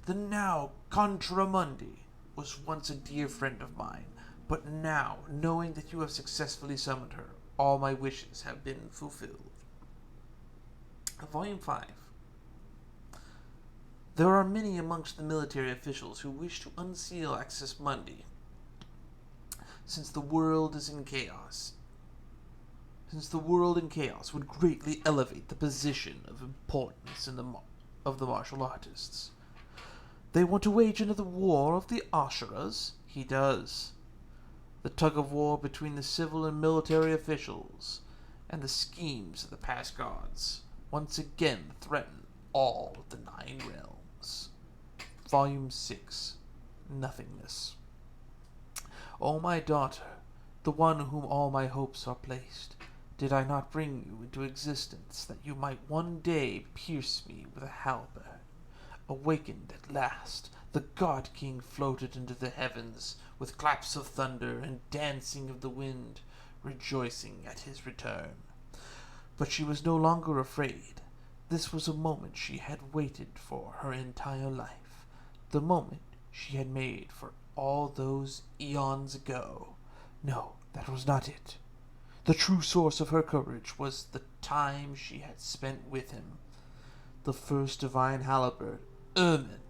The now Contra Mundi was once a dear friend of mine, but now, knowing that you have successfully summoned her, all my wishes have been fulfilled. Volume 5. There are many amongst the military officials who wish to unseal Axis Mundi, since the world is in chaos. Since the world in chaos would greatly elevate the position of importance of the martial artists. They want to wage another war of the Ashuras? He does. The tug-of-war between the civil and military officials and the schemes of the past gods once again threaten all of the 9 realms. Volume 6. Nothingness. O my daughter, the one whom all my hopes are placed, did I not bring you into existence that you might one day pierce me with a halberd? Awakened at last, the God King floated into the heavens with claps of thunder and dancing of the wind, rejoicing at his return. But she was no longer afraid. This was a moment she had waited for her entire life, the moment she had made for all those eons ago. No, that was not it. The true source of her courage was the time she had spent with him. The first divine halberd, Ermin,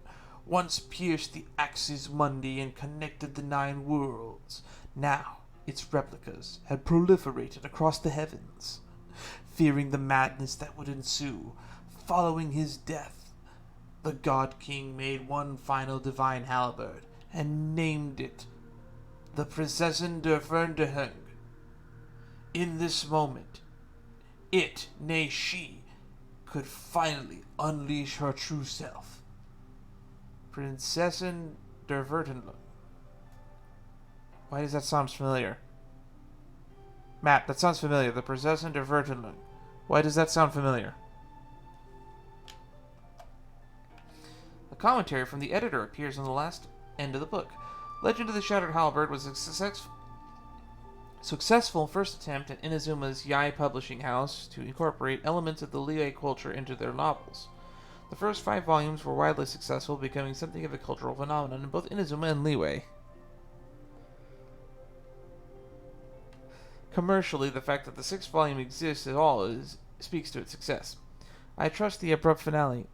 once pierced the Axis Mundi and connected the 9 worlds. Now its replicas had proliferated across the heavens. Fearing the madness that would ensue following his death, the God King made one final divine halberd and named it the Prinzessin der Verndehung. In this moment, it, nay she, could finally unleash her true self. Prinzessin der Verndehung. Why does that sound familiar? Matt, that sounds familiar. The Prinzessin der Verndehung. Why does that sound familiar? A commentary from the editor appears on the last end of the book. Legend of the Shattered Halberd was a successful first attempt at Inazuma's Yae publishing house to incorporate elements of the Liyue culture into their novels. The first 5 volumes were widely successful, becoming something of a cultural phenomenon in both Inazuma and Liyue. Commercially, the fact that the 6th volume exists at all speaks to its success. I trust the abrupt finale.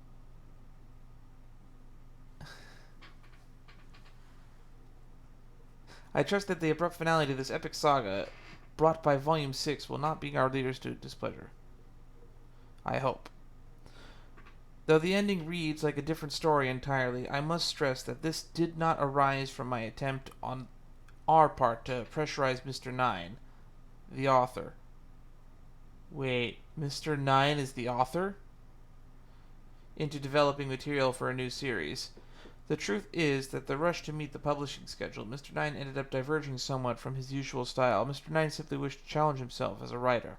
I trust that the abrupt finale to this epic saga, brought by Volume 6, will not bring our readers to displeasure. I hope. Though the ending reads like a different story entirely, I must stress that this did not arise from my attempt on our part to pressurize Mr. 9, the author. Wait, Mr. 9 is the author? Into developing material for a new series. The truth is that the rush to meet the publishing schedule, Mr. 9 ended up diverging somewhat from his usual style. Mr. 9 simply wished to challenge himself as a writer.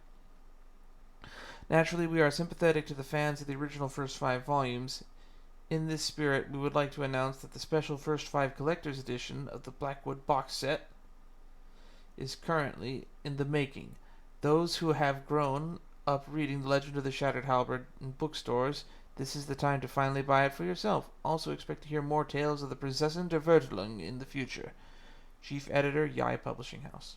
Naturally, we are sympathetic to the fans of the original first 5 volumes. In this spirit, we would like to announce that the special first 5 collector's edition of the Blackwood box set is currently in the making. Those who have grown up reading The Legend of the Shattered Halberd in bookstores, this is the time to finally buy it for yourself. Also expect to hear more tales of the Prinzessin der Vertelung in the future. Chief Editor, Yae Publishing House.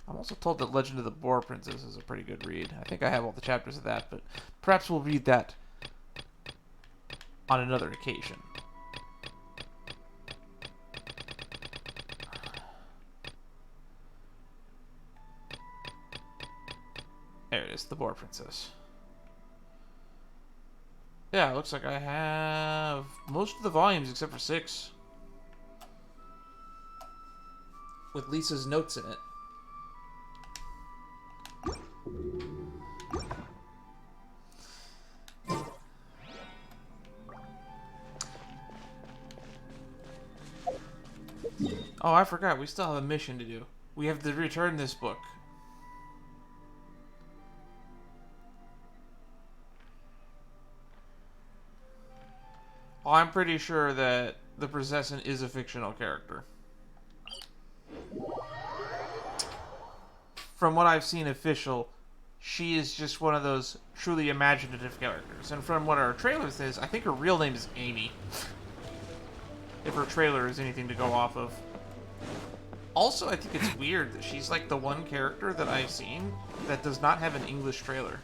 I'm also told that Legend of the Boar Princess is a pretty good read. I think I have all the chapters of that, but perhaps we'll read that on another occasion. There it is, the Boar Princess. Yeah, it looks like I have most of the volumes except for 6. With Lisa's notes in it. Oh, I forgot. We still have a mission to do. We have to return this book. Oh, I'm pretty sure that the Prinzessin is a fictional character. From what I've seen official, she is just one of those truly imaginative characters. And from what our trailer says, I think her real name is Amy. If her trailer is anything to go off of. Also, I think it's weird that she's like the one character that I've seen that does not have an English trailer.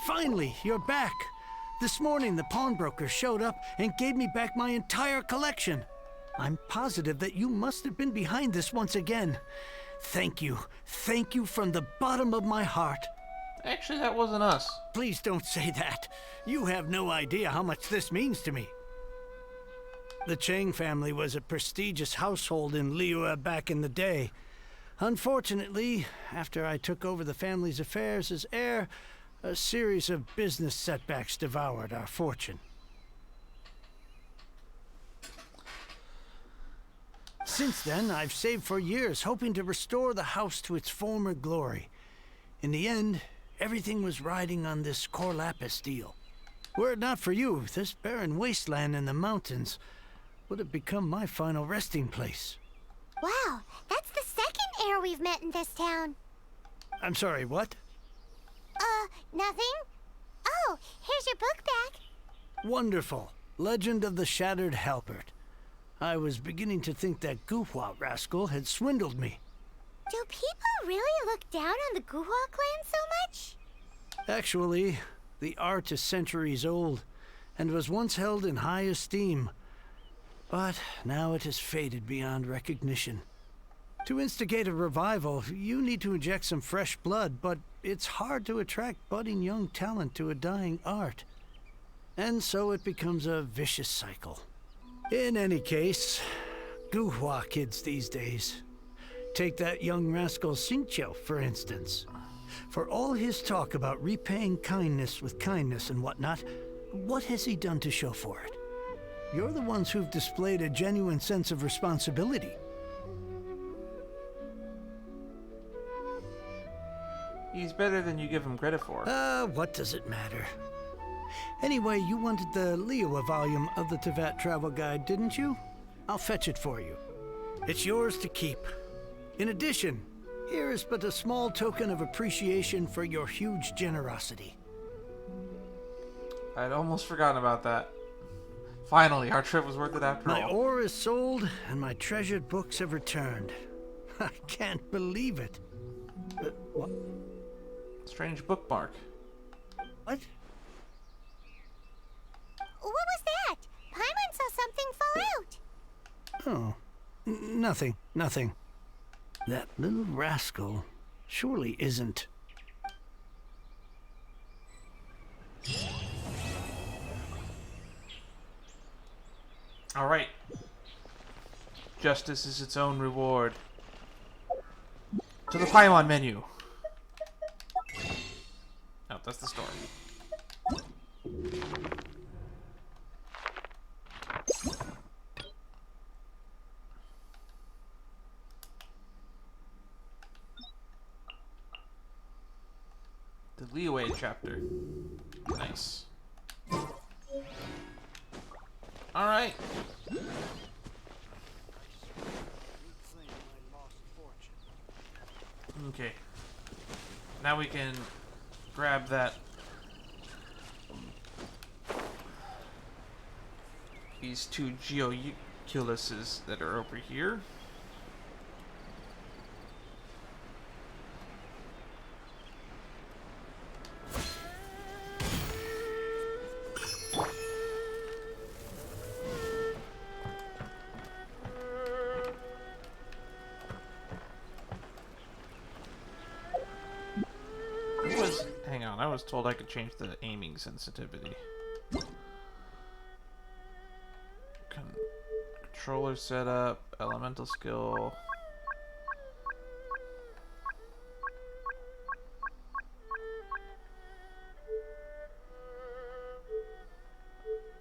Finally, you're back. This morning, the pawnbroker showed up and gave me back my entire collection. I'm positive that you must have been behind this once again. Thank you. Thank you from the bottom of my heart. Actually, that wasn't us. Please don't say that. You have no idea how much this means to me. The Chang family was a prestigious household in Liyue back in the day. Unfortunately, after I took over the family's affairs as heir, a series of business setbacks devoured our fortune. Since then, I've saved for years, hoping to restore the house to its former glory. In the end, everything was riding on this Core Lapis deal. Were it not for you, this barren wasteland in the mountains would have become my final resting place. Wow, that's the second heir we've met in this town. I'm sorry, what? Nothing? Oh, here's your book back. Wonderful. Legend of the Shattered Halberd. I was beginning to think that Guhua rascal had swindled me. Do people really look down on the Guhua clan so much? Actually, the art is centuries old, and was once held in high esteem. But now it has faded beyond recognition. To instigate a revival, you need to inject some fresh blood, but it's hard to attract budding young talent to a dying art. And so it becomes a vicious cycle. In any case, Guhua kids these days. Take that young rascal Xingqiu, for instance. For all his talk about repaying kindness with kindness and whatnot, what has he done to show for it? You're the ones who've displayed a genuine sense of responsibility. He's better than you give him credit for. What does it matter? Anyway, you wanted the Liyue volume of the Teyvat Travel Guide, didn't you? I'll fetch it for you. It's yours to keep. In addition, here is but a small token of appreciation for your huge generosity. I'd almost forgotten about that. Finally, our trip was worth it after all. My ore is sold, and my treasured books have returned. I can't believe it. What? Strange bookmark. What? What was that? Paimon saw something fall out. Oh, nothing. That little rascal surely isn't. All right. Justice is its own reward. To the Paimon menu. Oh, that's the story. The Liyue chapter. Nice. Alright. Okay. Now we can grab that. These two geoculuses that are over here. Hang on, I was told I could change the aiming sensitivity. Controller setup, elemental skill.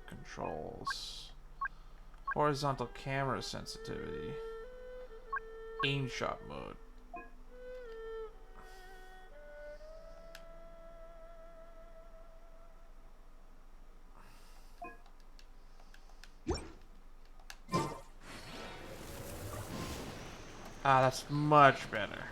Controls. Horizontal camera sensitivity. Aim shot mode. Ah, that's much better.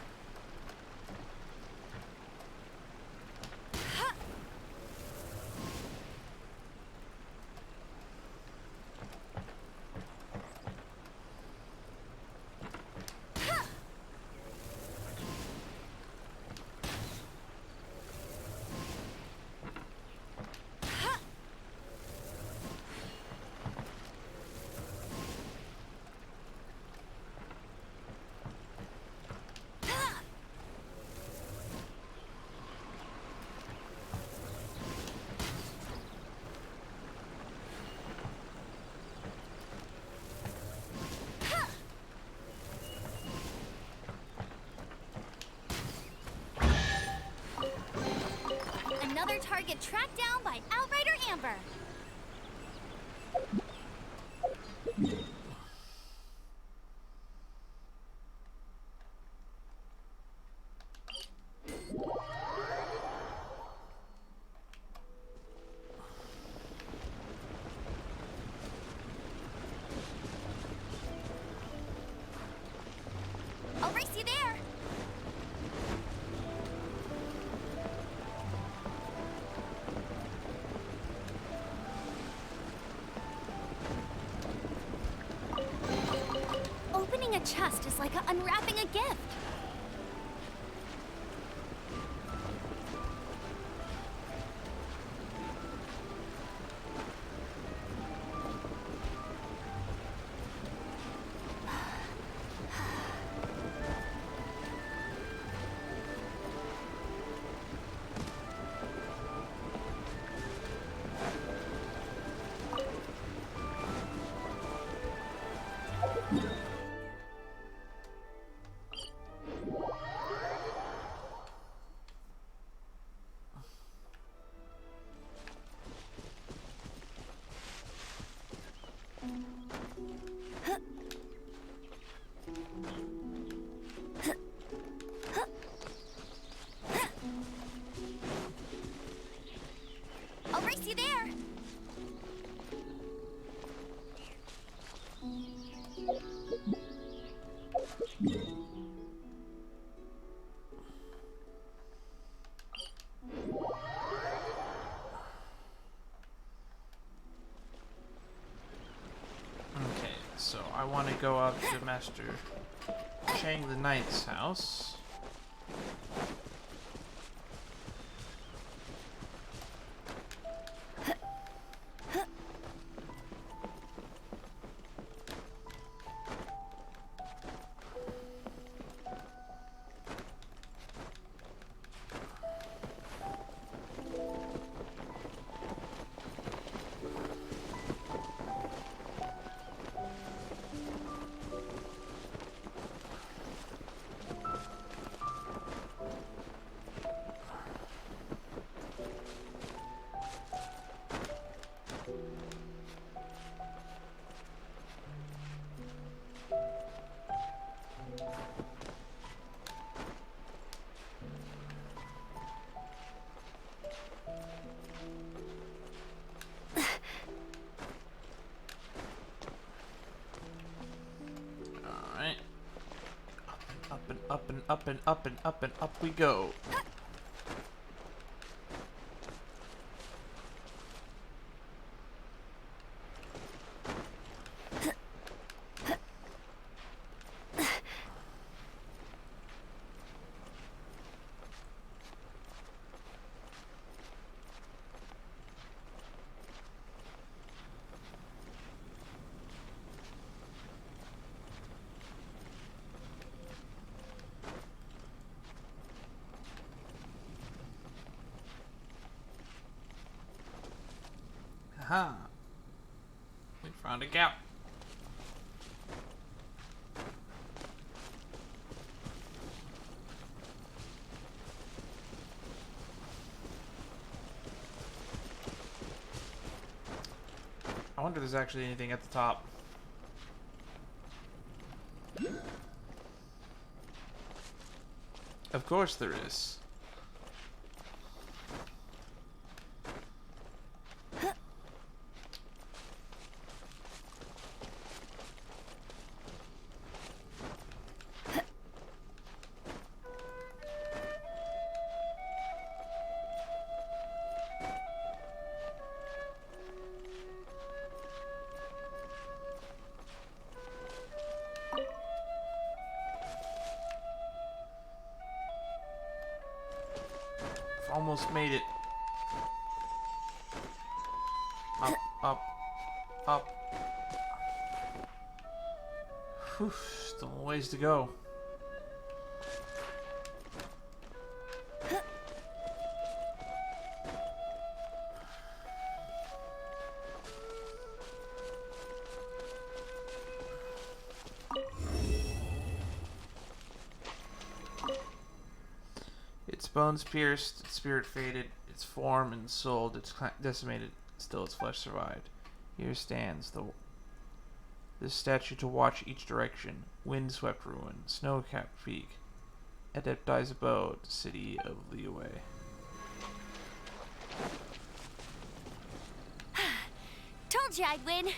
Another target tracked down by Outrider Amber. I'll race you there. Opening a chest is like unwrapping a gift. I'll race you there. Okay, so I want to go up to Master Chang the Knight's house. and up and up and up and up and up we go. Aha! We found a gap. I wonder if there's actually anything at the top. Of course there is. Almost made it. Up, up, up. Whew, still a ways to go. Its bones pierced, its spirit faded, its form and soul decimated, still its flesh survived. Here stands this statue to watch each direction, wind-swept ruin, snow-capped peak, Adepti's abode, city of Liyue. Told you I'd win.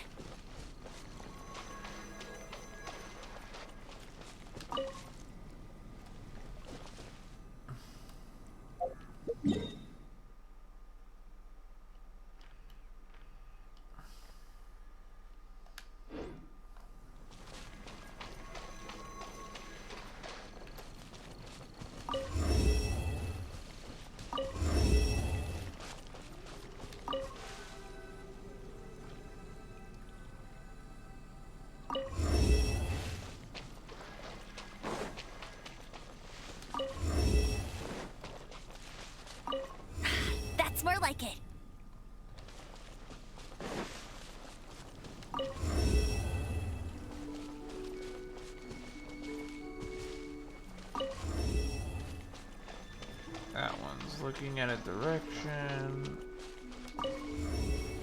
That's more like it. That one's looking at a direction.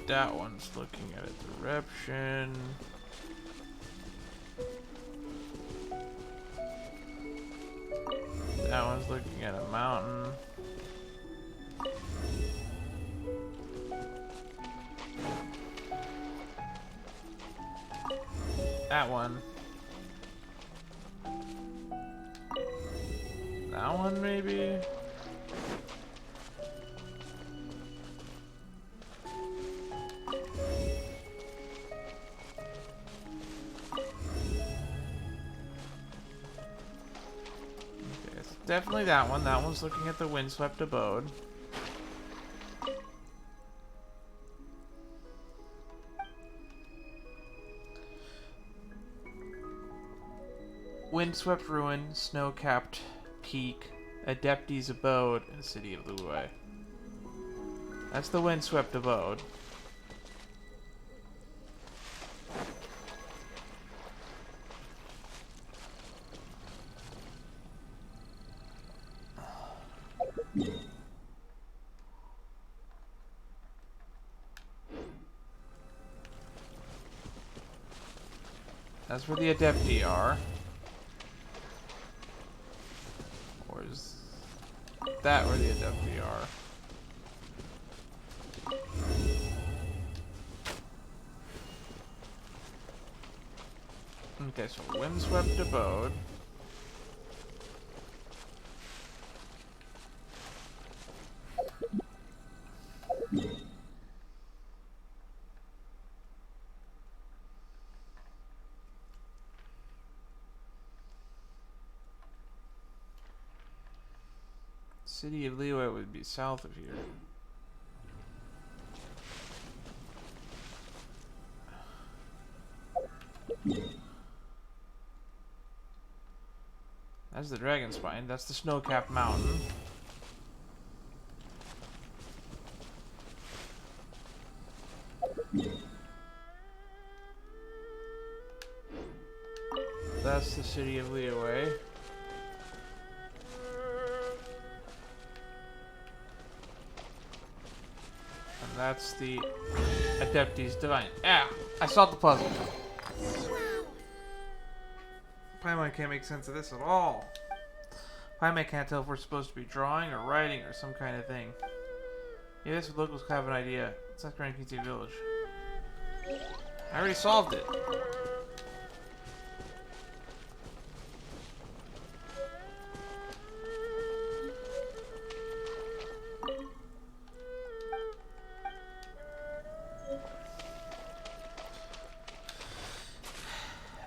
That one's looking at a direction. That one's looking at a mountain. That one. That one, maybe? Okay, it's definitely that one. That one's looking at the windswept abode. Windswept ruin, snow-capped peak, Adepti's abode, and city of Liyue. That's the windswept abode. That's where the Adepti are. Or is that where the Adepti are? Okay, so windswept abode. City of Liyue would be south of here. That's the Dragon Spine. That's the snow-capped mountain. That's the City of Liyue. And that's the Adeptus Divine. Ah! I solved the puzzle. Paimon can't make sense of this at all. Paimon can't tell if we're supposed to be drawing or writing or some kind of thing. Yeah, this locals have an idea. It's not Grand Kitty Village. I already solved it.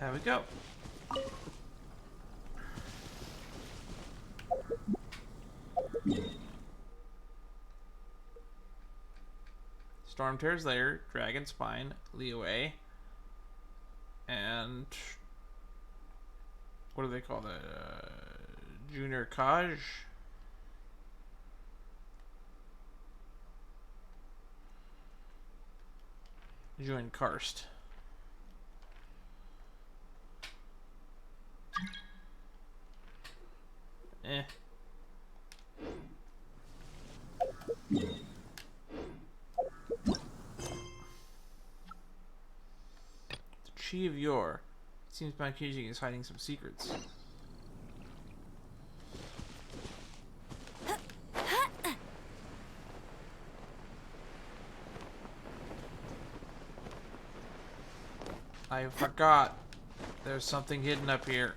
There we go. Stormtear's Lair, Dragon Spine, Liyue, and what do they call that? Junior Kaj? Juin Karst. Eh. Chi of Yore. It seems Bankijing is hiding some secrets. I forgot. There's something hidden up here.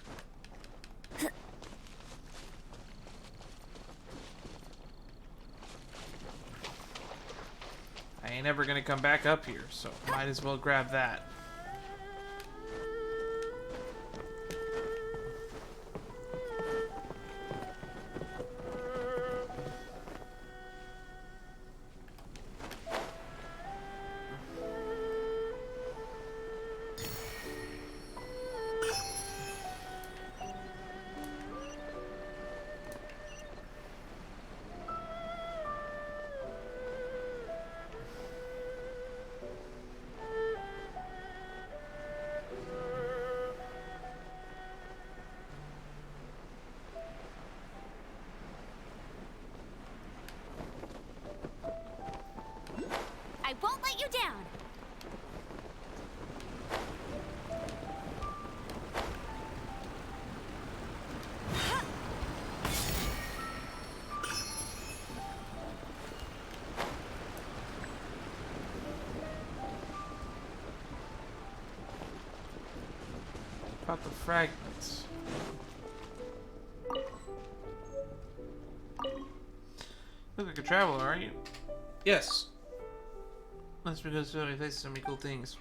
I ain't ever gonna come back up here, so might as well grab that. I won't let you down. About the fragments. Look like a traveler, aren't you? Yes. That's because so many places, so many cool things.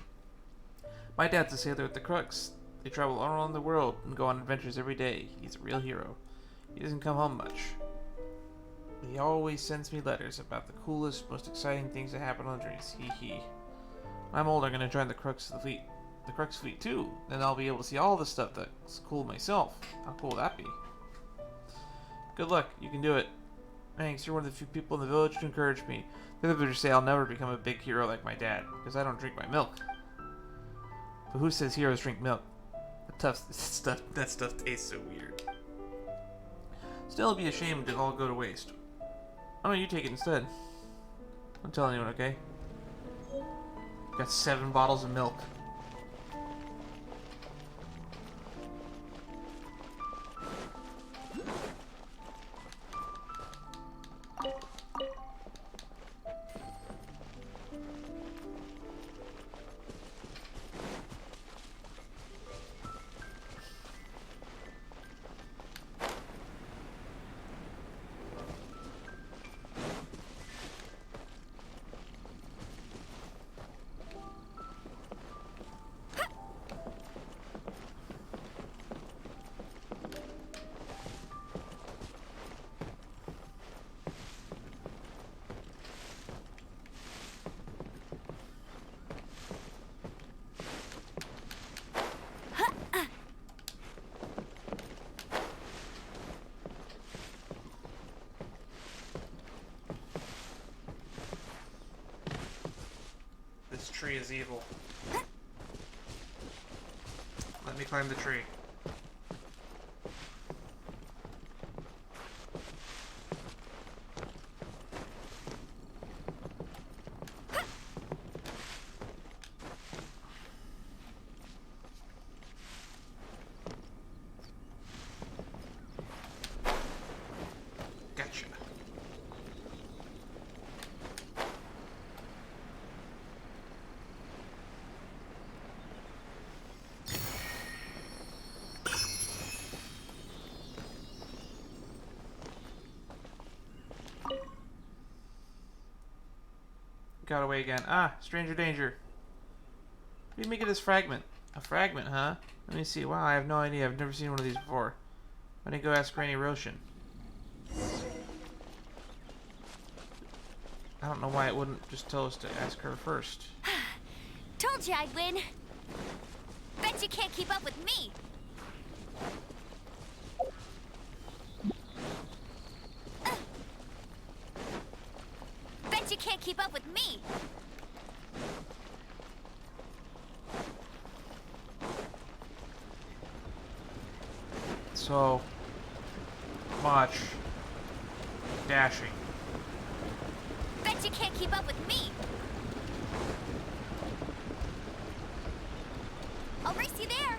My dad's a sailor at the Crux. They travel all around the world and go on adventures every day. He's a real hero. He doesn't come home much. He always sends me letters about the coolest, most exciting things that happen on journeys. Hee hee. When I'm older, I'm gonna join the Crux fleet. The Crux fleet too. Then I'll be able to see all the stuff that's cool myself. How cool would that be? Good luck. You can do it. Thanks. You're one of the few people in the village to encourage me. The other villagers say I'll never become a big hero like my dad, because I don't drink my milk. But who says heroes drink milk? That stuff tastes so weird. Still, it'd be a shame to all go to waste. Oh no, you take it instead. Don't tell anyone, okay? Got 7 bottles of milk. tree is evil. Let me climb the tree. Gotcha. Got away again. Ah, stranger danger. What do you make of this fragment? A fragment, huh? Let me see. Wow, I have no idea. I've never seen one of these before. Why don't you go ask Granny Roshan? I don't know why it wouldn't just tell us to ask her first. Told you I'd win. Bet you can't keep up with me. Bet you can't keep up with me. So much dashing. Bet you can't keep up with me. I'll race you there.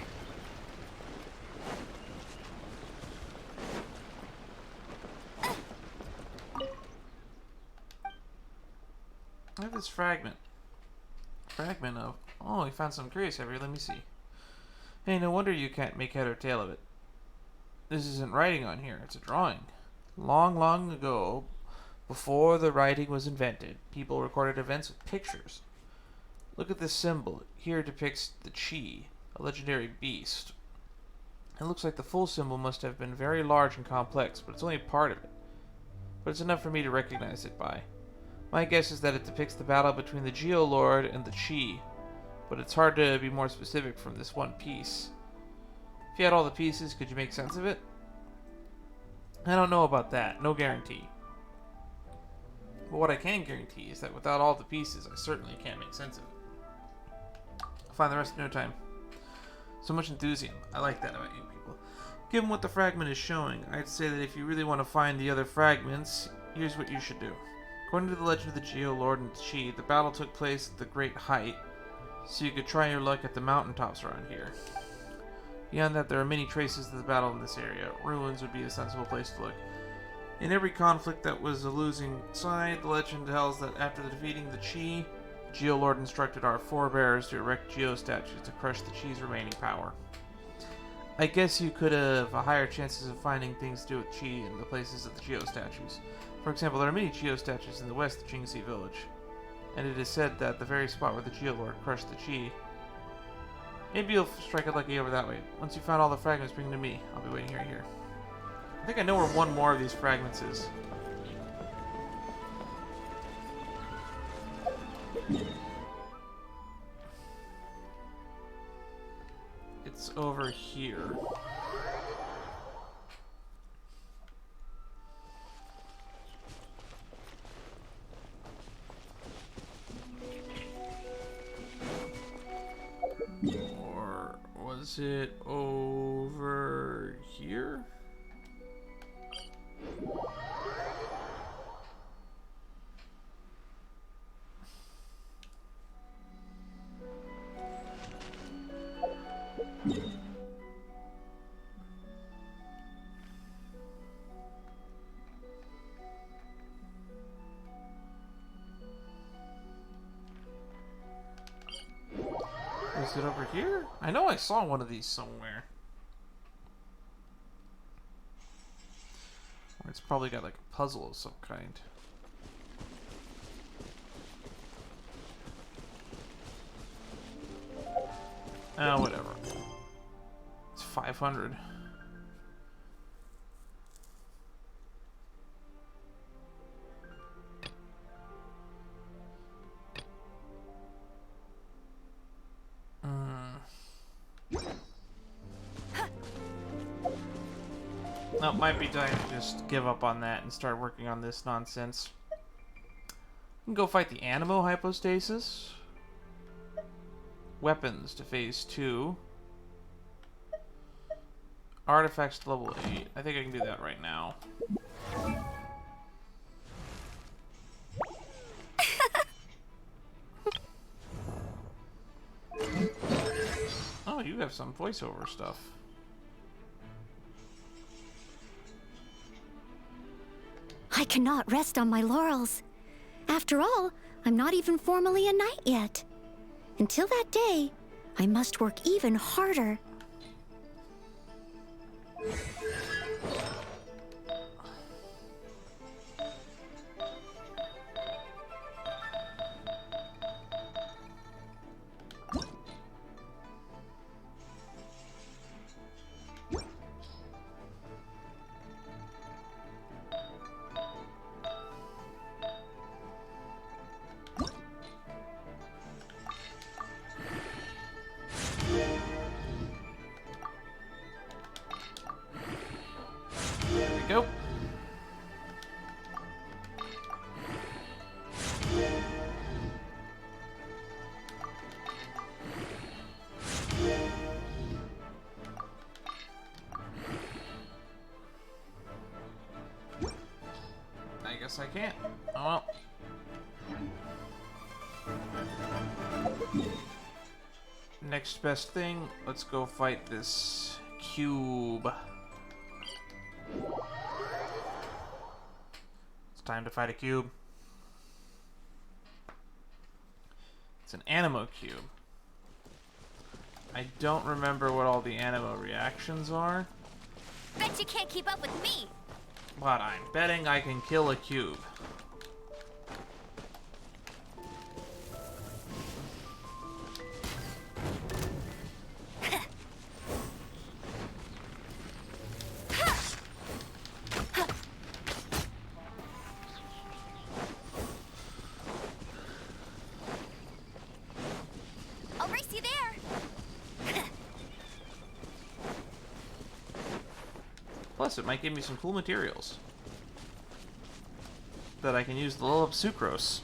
I have this fragment. Fragment of... Oh, we found something curious over here. Let me see. Hey, no wonder you can't make head or tail of it. This isn't writing on here. It's a drawing. Long, long ago, before the writing was invented, people recorded events with pictures. Look at this symbol. Here it depicts the Chi, a legendary beast. It looks like the full symbol must have been very large and complex, but it's only part of it. But it's enough for me to recognize it by. My guess is that it depicts the battle between the Geo-Lord and the Chi, but it's hard to be more specific from this one piece. If you had all the pieces, could you make sense of it? I don't know about that. No guarantee. But what I can guarantee is that without all the pieces, I certainly can't make sense of it. I'll find the rest in no time. So much enthusiasm. I like that about you people. Given what the fragment is showing, I'd say that if you really want to find the other fragments, here's what you should do. According to the legend of the Geo-Lord and Chi, the battle took place at the Great Height, so you could try your luck at the mountaintops around here. Beyond that, there are many traces of the battle in this area. Ruins would be a sensible place to look. In every conflict that was a losing side, the legend tells that after defeating the Chi, the Geo-Lord instructed our forebears to erect Geo-statues to crush the Chi's remaining power. I guess you could have higher chances of finding things to do with Chi in the places of the Geo-statues. For example, there are many Geo-statues in the west of Xingqiu village, and it is said that the very spot where the Geo-Lord crushed the Chi. Maybe you'll strike it lucky over that way. Once you found all the fragments, bring them to me. I'll be waiting right here. I think I know where one more of these fragments is. It's over here. Or was it over here? Is it over here? I know I saw one of these somewhere. Or it's probably got like a puzzle of some kind. Ah, whatever. It's 500. No, it might be time to just give up on that and start working on this nonsense. We can go fight the Anemo Hypostasis. weapons to phase 2. Artifacts to level 8. I think I can do that right now. Oh, you have some voiceover stuff. I cannot rest on my laurels. After all, I'm not even formally a knight yet. Until that day, I must work even harder. There we go. I guess I can't. Oh well. Next best thing, let's go fight this cube. It's time to fight a cube. It's an Anemo cube. I don't remember what all the Anemo reactions are. Bet you can't keep up with me. But I'm betting I can kill a cube. I'll race you there. Plus, it might give me some cool materials that I can use to level up sucrose.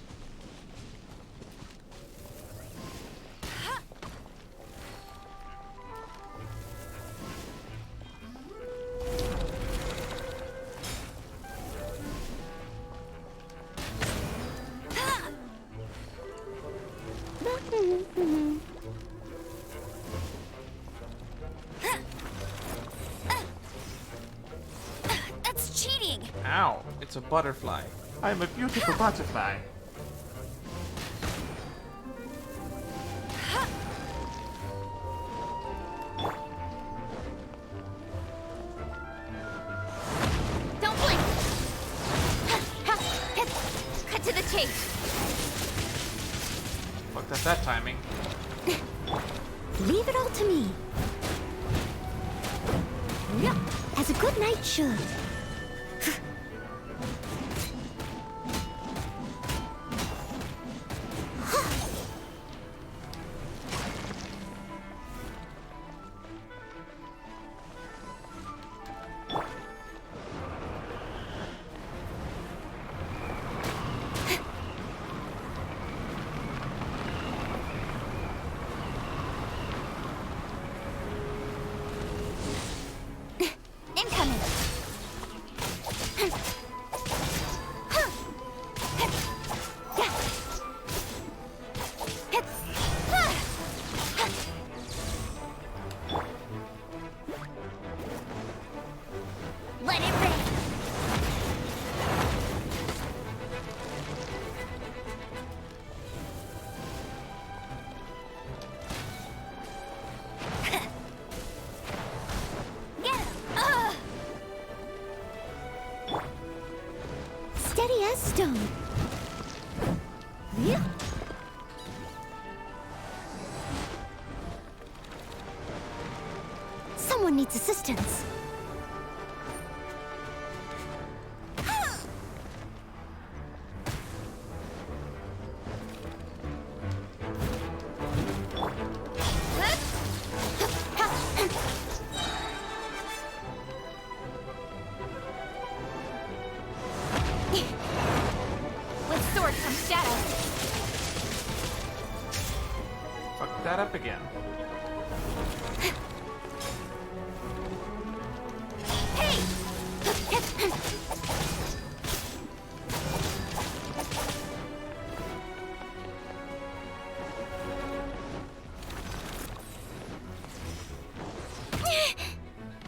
That's cheating. Ow, it's a butterfly. I'm a beautiful butterfly. Don't blink. Cut to the chase. Fucked up that timing. Leave it all to me. Yep, as a good knight should. Incoming. Let it rain. Get him. Steady as stone. Yeah. Someone needs assistance. With sword comes shadow. Fuck that up again.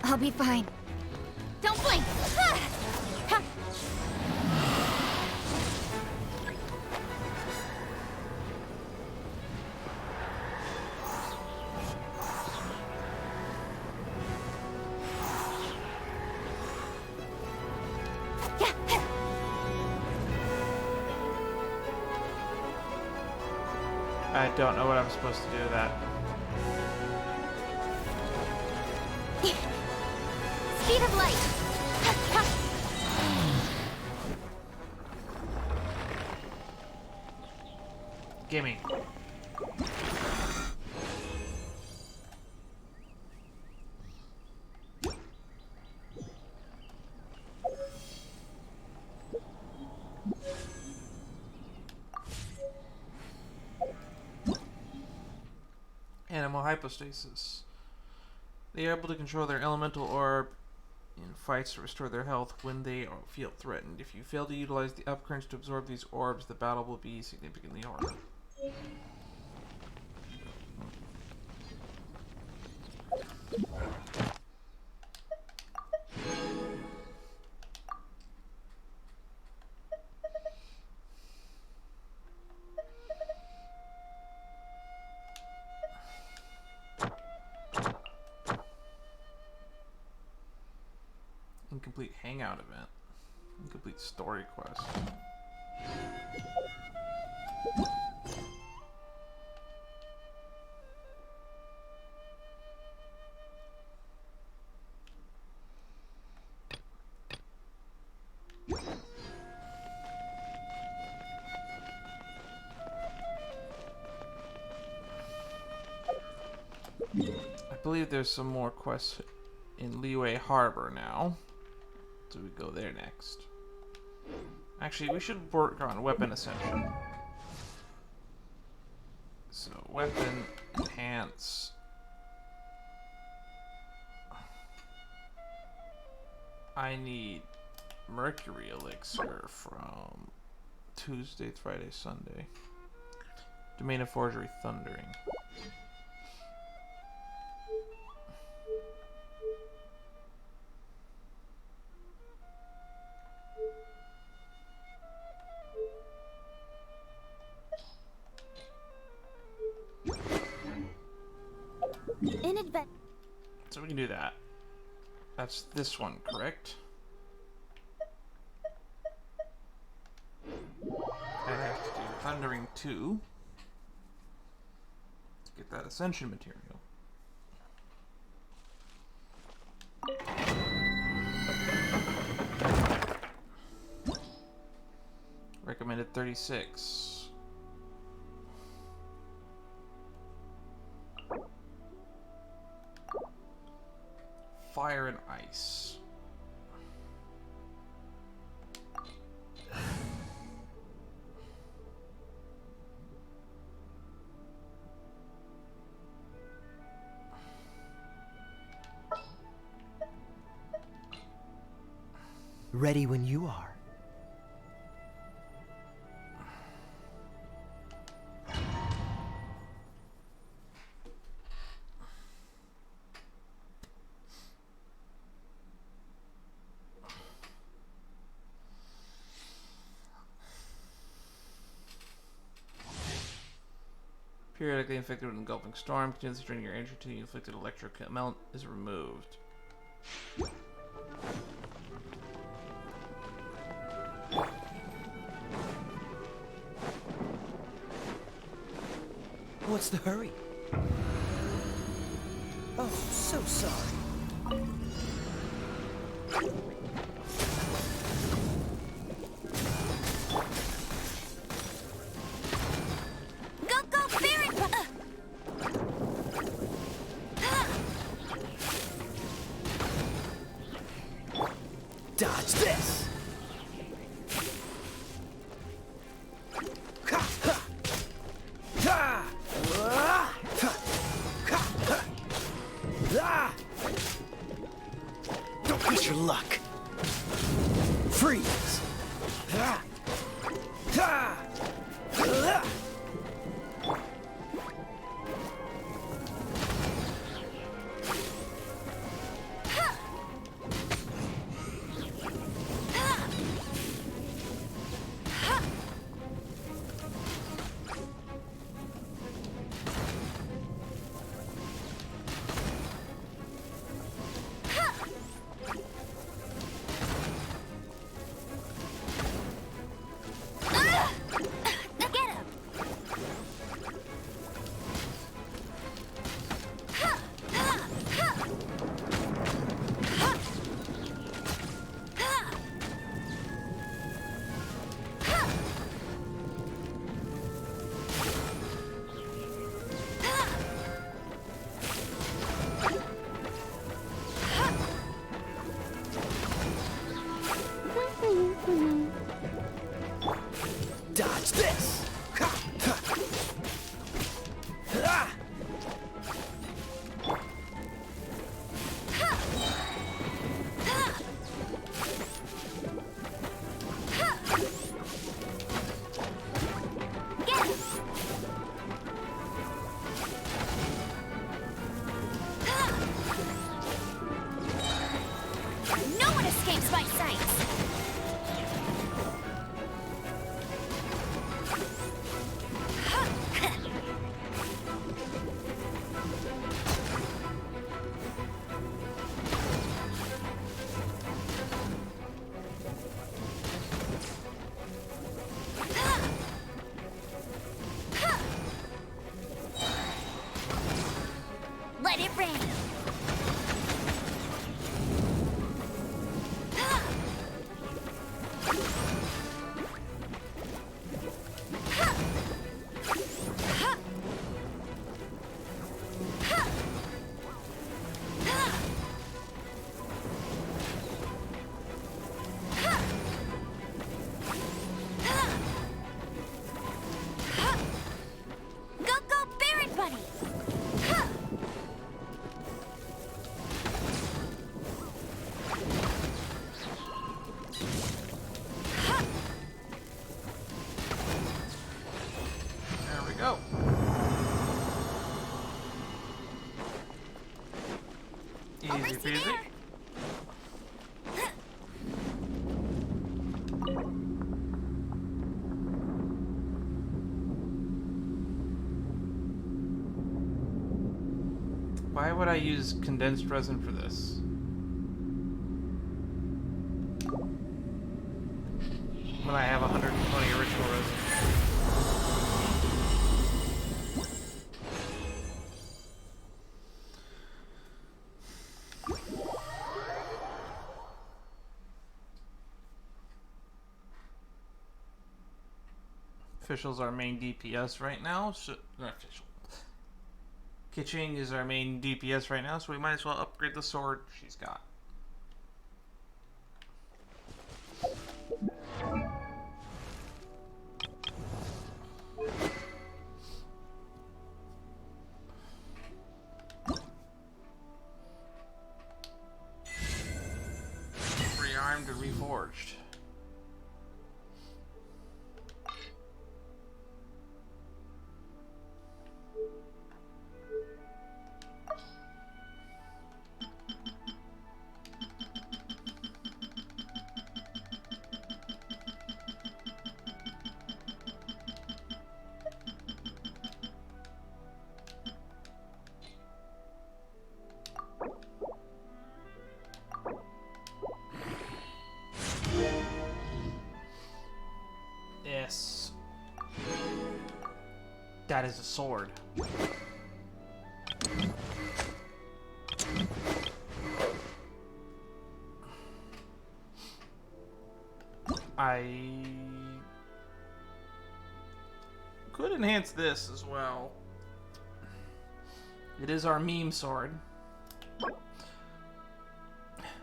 I'll be fine. Don't blink! I don't know what I'm supposed to do with that. Speed of light! Gimme. Anemo Hypostasis. They are able to control their elemental orb in fights to restore their health when they feel threatened. If you fail to utilize the upcurrents to absorb these orbs, the battle will be significantly harder. Incomplete hangout event. Incomplete story quest. I believe there's some more quests in Liyue Harbor now. So we go there next. Actually, we should work on weapon ascension. So, weapon, enhance. I need Mercury Elixir from Tuesday, Friday, Sunday. Domain of Forgery Thundering. So we can do that. That's this one, correct? I have to do Thundering 2 to get that Ascension material. Recommended 36. Fire and ice. Ready when you are. Periodically infected with an engulfing storm, continuously draining your energy until the inflicted electric amount is removed. What's the hurry? Oh, so sorry. Dodge this! freeze. Dodge this! No one escapes my sights! Let it rain! Go, go, Baron Bunny! There we go. Easy peasy. Why would I use condensed resin for this? When I have 120 original resin. Official's our main DPS right now, so not official. Kitching is our main DPS right now, so we might as well upgrade the sword she's got. Rearmed and reforged. Yes. That is a sword. I could enhance this as well. It is our meme sword.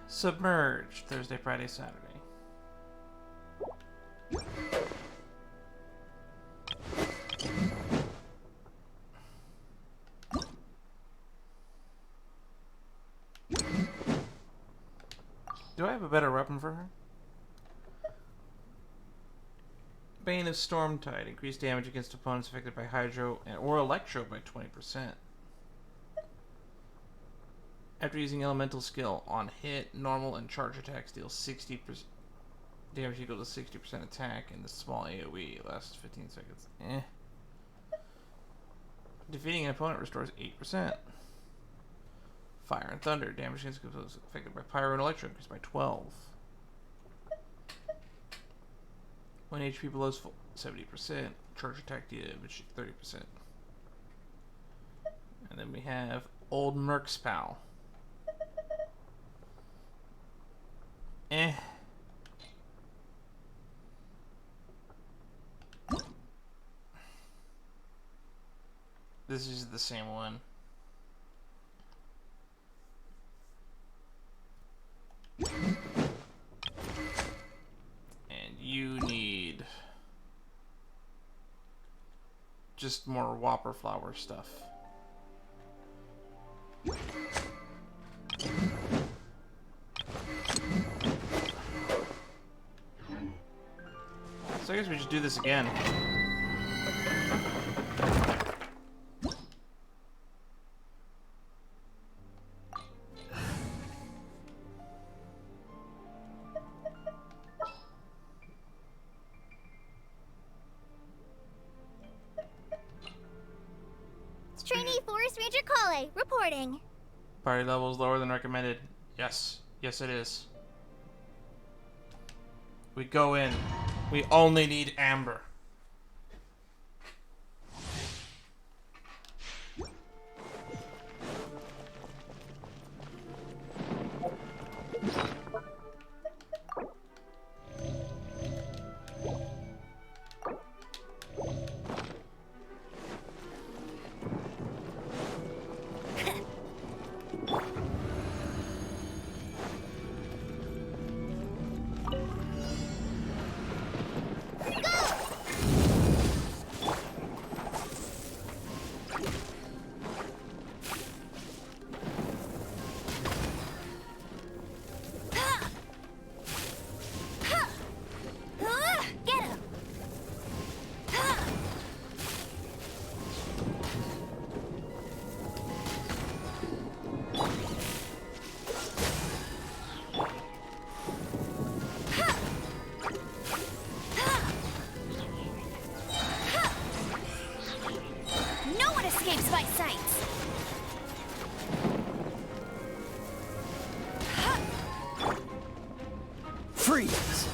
Submerged. Thursday, Friday, Saturday. Do I have a better weapon for her? Bane of Stormtide. Increased damage against opponents affected by Hydro or Electro by 20%. After using Elemental Skill on hit, normal and charge attacks deal 60% damage equal to 60% attack, and the small AoE lasts 15 seconds. Defeating an opponent restores 8%. Fire and Thunder. Damage against opponents affected by Pyro and Electro increased by 12. 1 HP below 70%. Charge attack damage 30%. And then we have Old Merc's Pal. This is the same one. And you need just more Whopper Flower stuff. So I guess we just do this again. Trainee Forest Ranger Kale, reporting. Party level is lower than recommended. Yes. Yes, it is. We go in. We only need Amber. Freeze!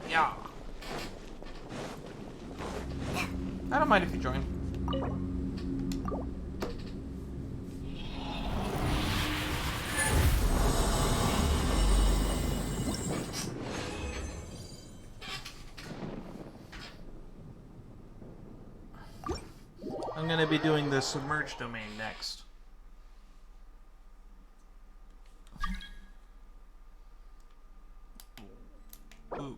Yeah. I don't mind if you join. I'm gonna be doing the submerged domain next. Boop.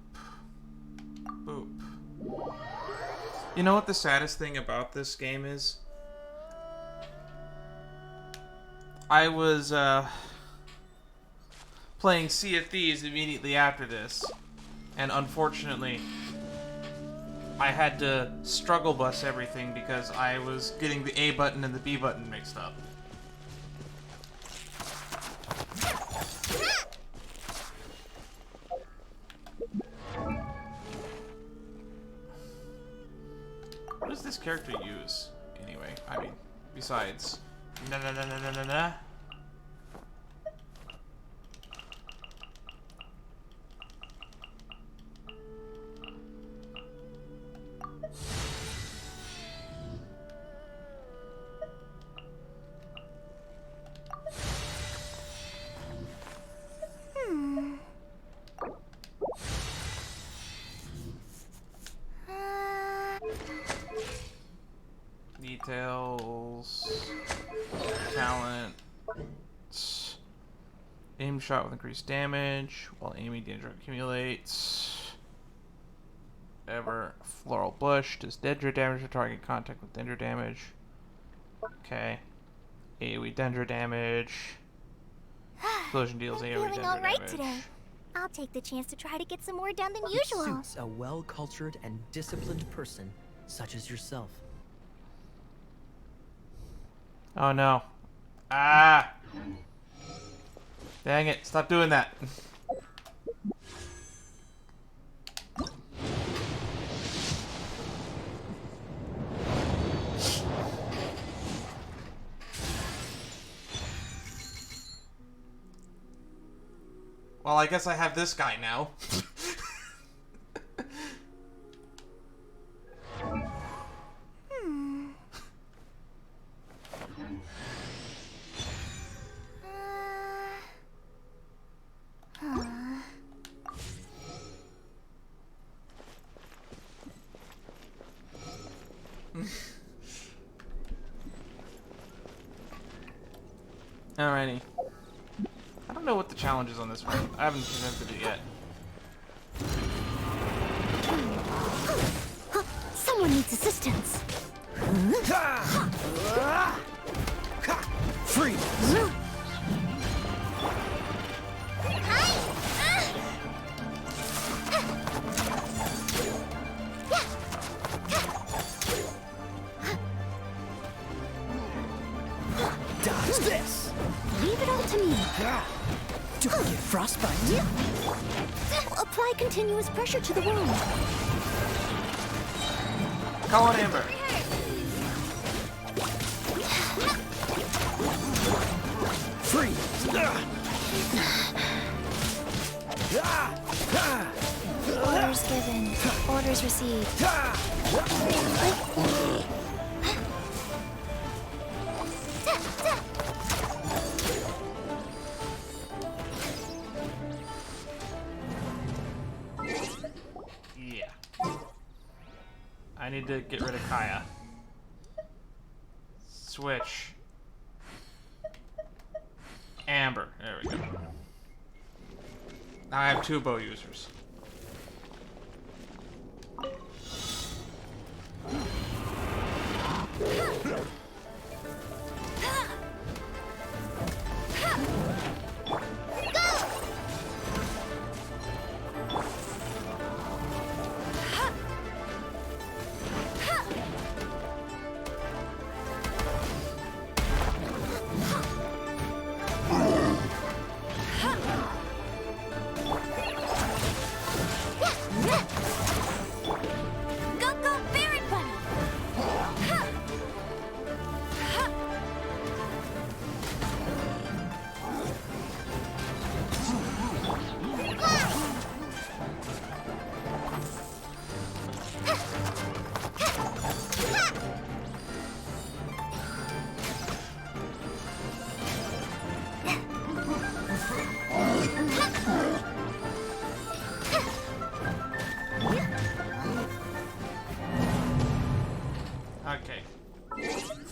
Boop. You know what the saddest thing about this game is? I was playing Sea of Thieves immediately after this, and unfortunately I had to struggle bus everything because I was getting the A button and the B button mixed up. What does this character use, anyway? I mean, besides... Na-na-na-na-na-na-na. Details, talent, aim shot with increased damage while aiming danger accumulates. Ever floral bush does danger damage to target contact with danger damage. Okay, AoE danger damage. Explosion deals AoE Feeling danger all right damage. today. I'll take the chance to try to get some more done than usual. Suits a well-cultured and disciplined person such as yourself. Oh no. Ah! Dang it, stop doing that. Well, I guess I have this guy now. Alrighty. I don't know what the challenge is on this one. I haven't attempted it yet. Someone needs assistance. Freeze! Dodge this! Leave it all to me. Don't get frostbite. Apply continuous pressure to the wound. Call on Amber. Freeze! Orders given. Orders received. Yeah. I need to get rid of Kaya. Switch. Amber. There we go. Now I have two bow users.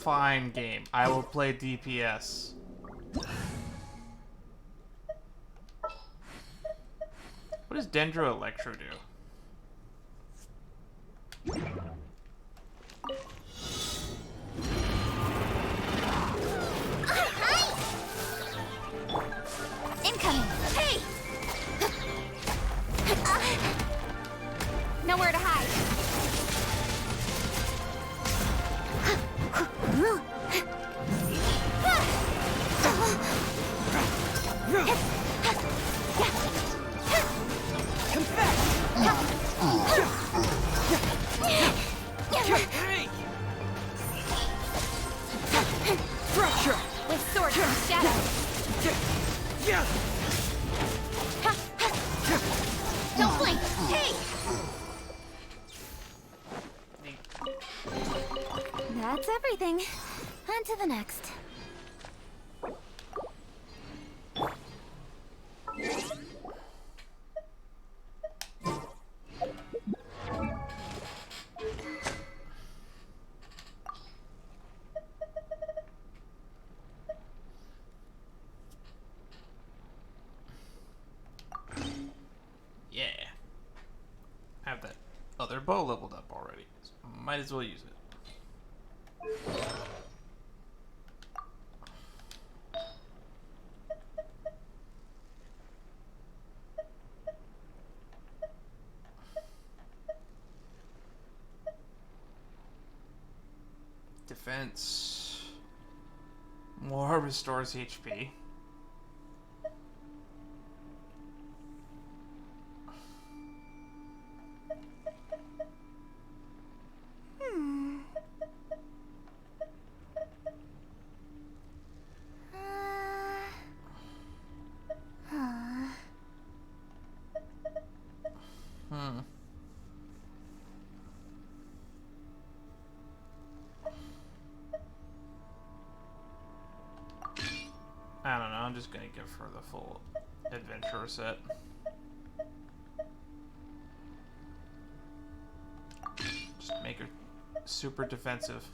Fine, game. I will play DPS. What does Dendro Electro do? Incoming! Hey! Nowhere to hide. Fracture! With sword and shadow. Don't blink! Hey! That's everything. On to the next. Yeah. Have that other bow leveled up already. So might as well use it. Defense. More restores HP. I don't know, I'm just gonna give her the full adventurer set. Just make her super defensive.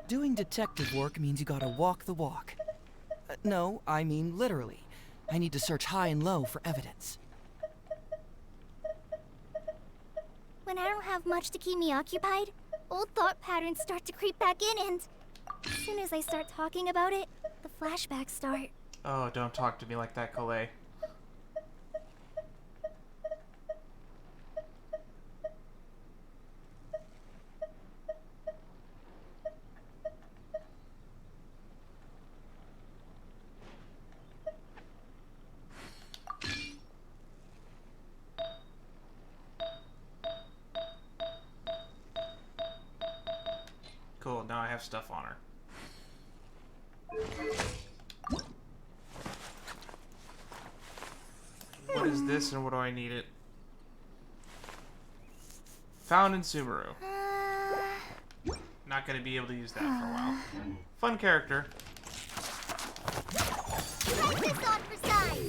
Doing detective work means you gotta walk the walk. No, I mean literally. I need to search high and low for evidence. When I don't have much to keep me occupied, old thought patterns start to creep back in, and as soon as I start talking about it, the flashbacks start. Oh, don't talk to me like that, Colette. Cool, now I have stuff on her. What is this and what do I need it? Found in Subaru. Not gonna be able to use that for a while. Fun character. Practice on for size.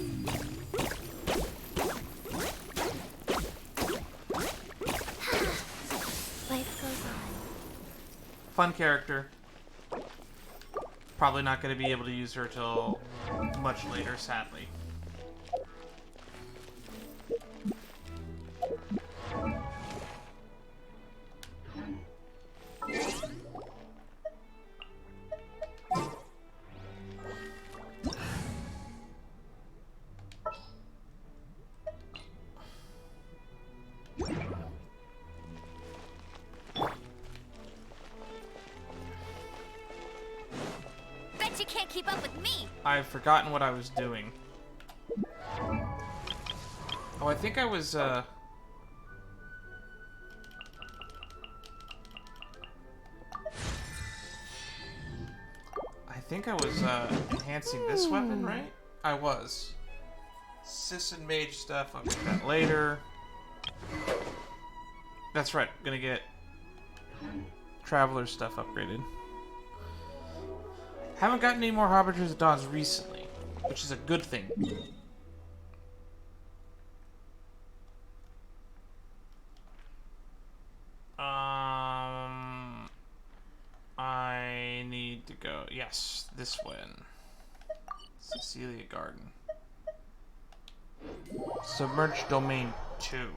Life goes on. Fun character. Probably not going to be able to use her till much later, sadly. You can't keep up with me. I've forgotten what I was doing. Oh, I think I was, I think I was, enhancing this weapon, right? I was. Sis and mage stuff, I'll get that later. That's right, gonna get Traveler stuff upgraded. Haven't gotten any more Harbingers of Dawns recently, which is a good thing. I need to go. Yes, this one. Cecilia Garden. Submerged Domain 2.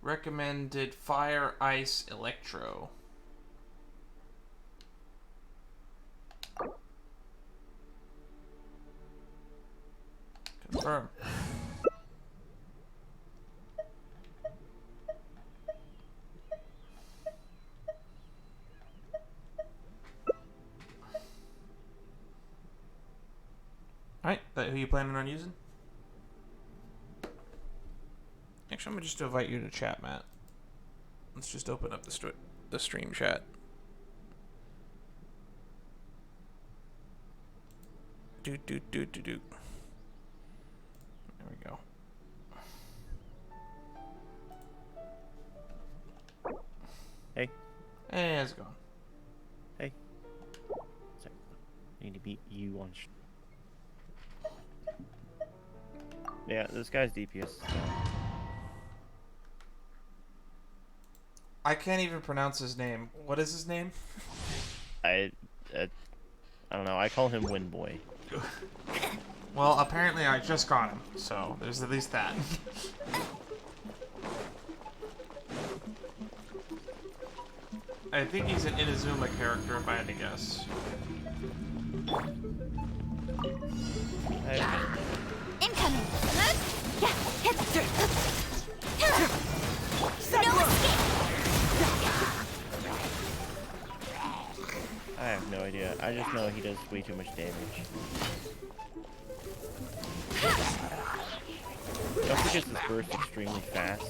Recommended Fire, Ice, Electro. Confirm. Alright, that who you planning on using? Actually, I'm gonna just invite you to chat, Matt. Let's just open up the stream chat. Do. There we go. Hey. Hey, how's it going? Hey. Sorry. I need to beat you on. Yeah, this guy's DPS is down. I can't even pronounce his name. What is his name? I don't know. I call him Windboy. Well, apparently I just got him, so there's at least that. I think he's an Inazuma character, if I had to guess. Incoming! Yeah, hit no escape! I have no idea. I just know he does way too much damage. He also gets his burst extremely fast.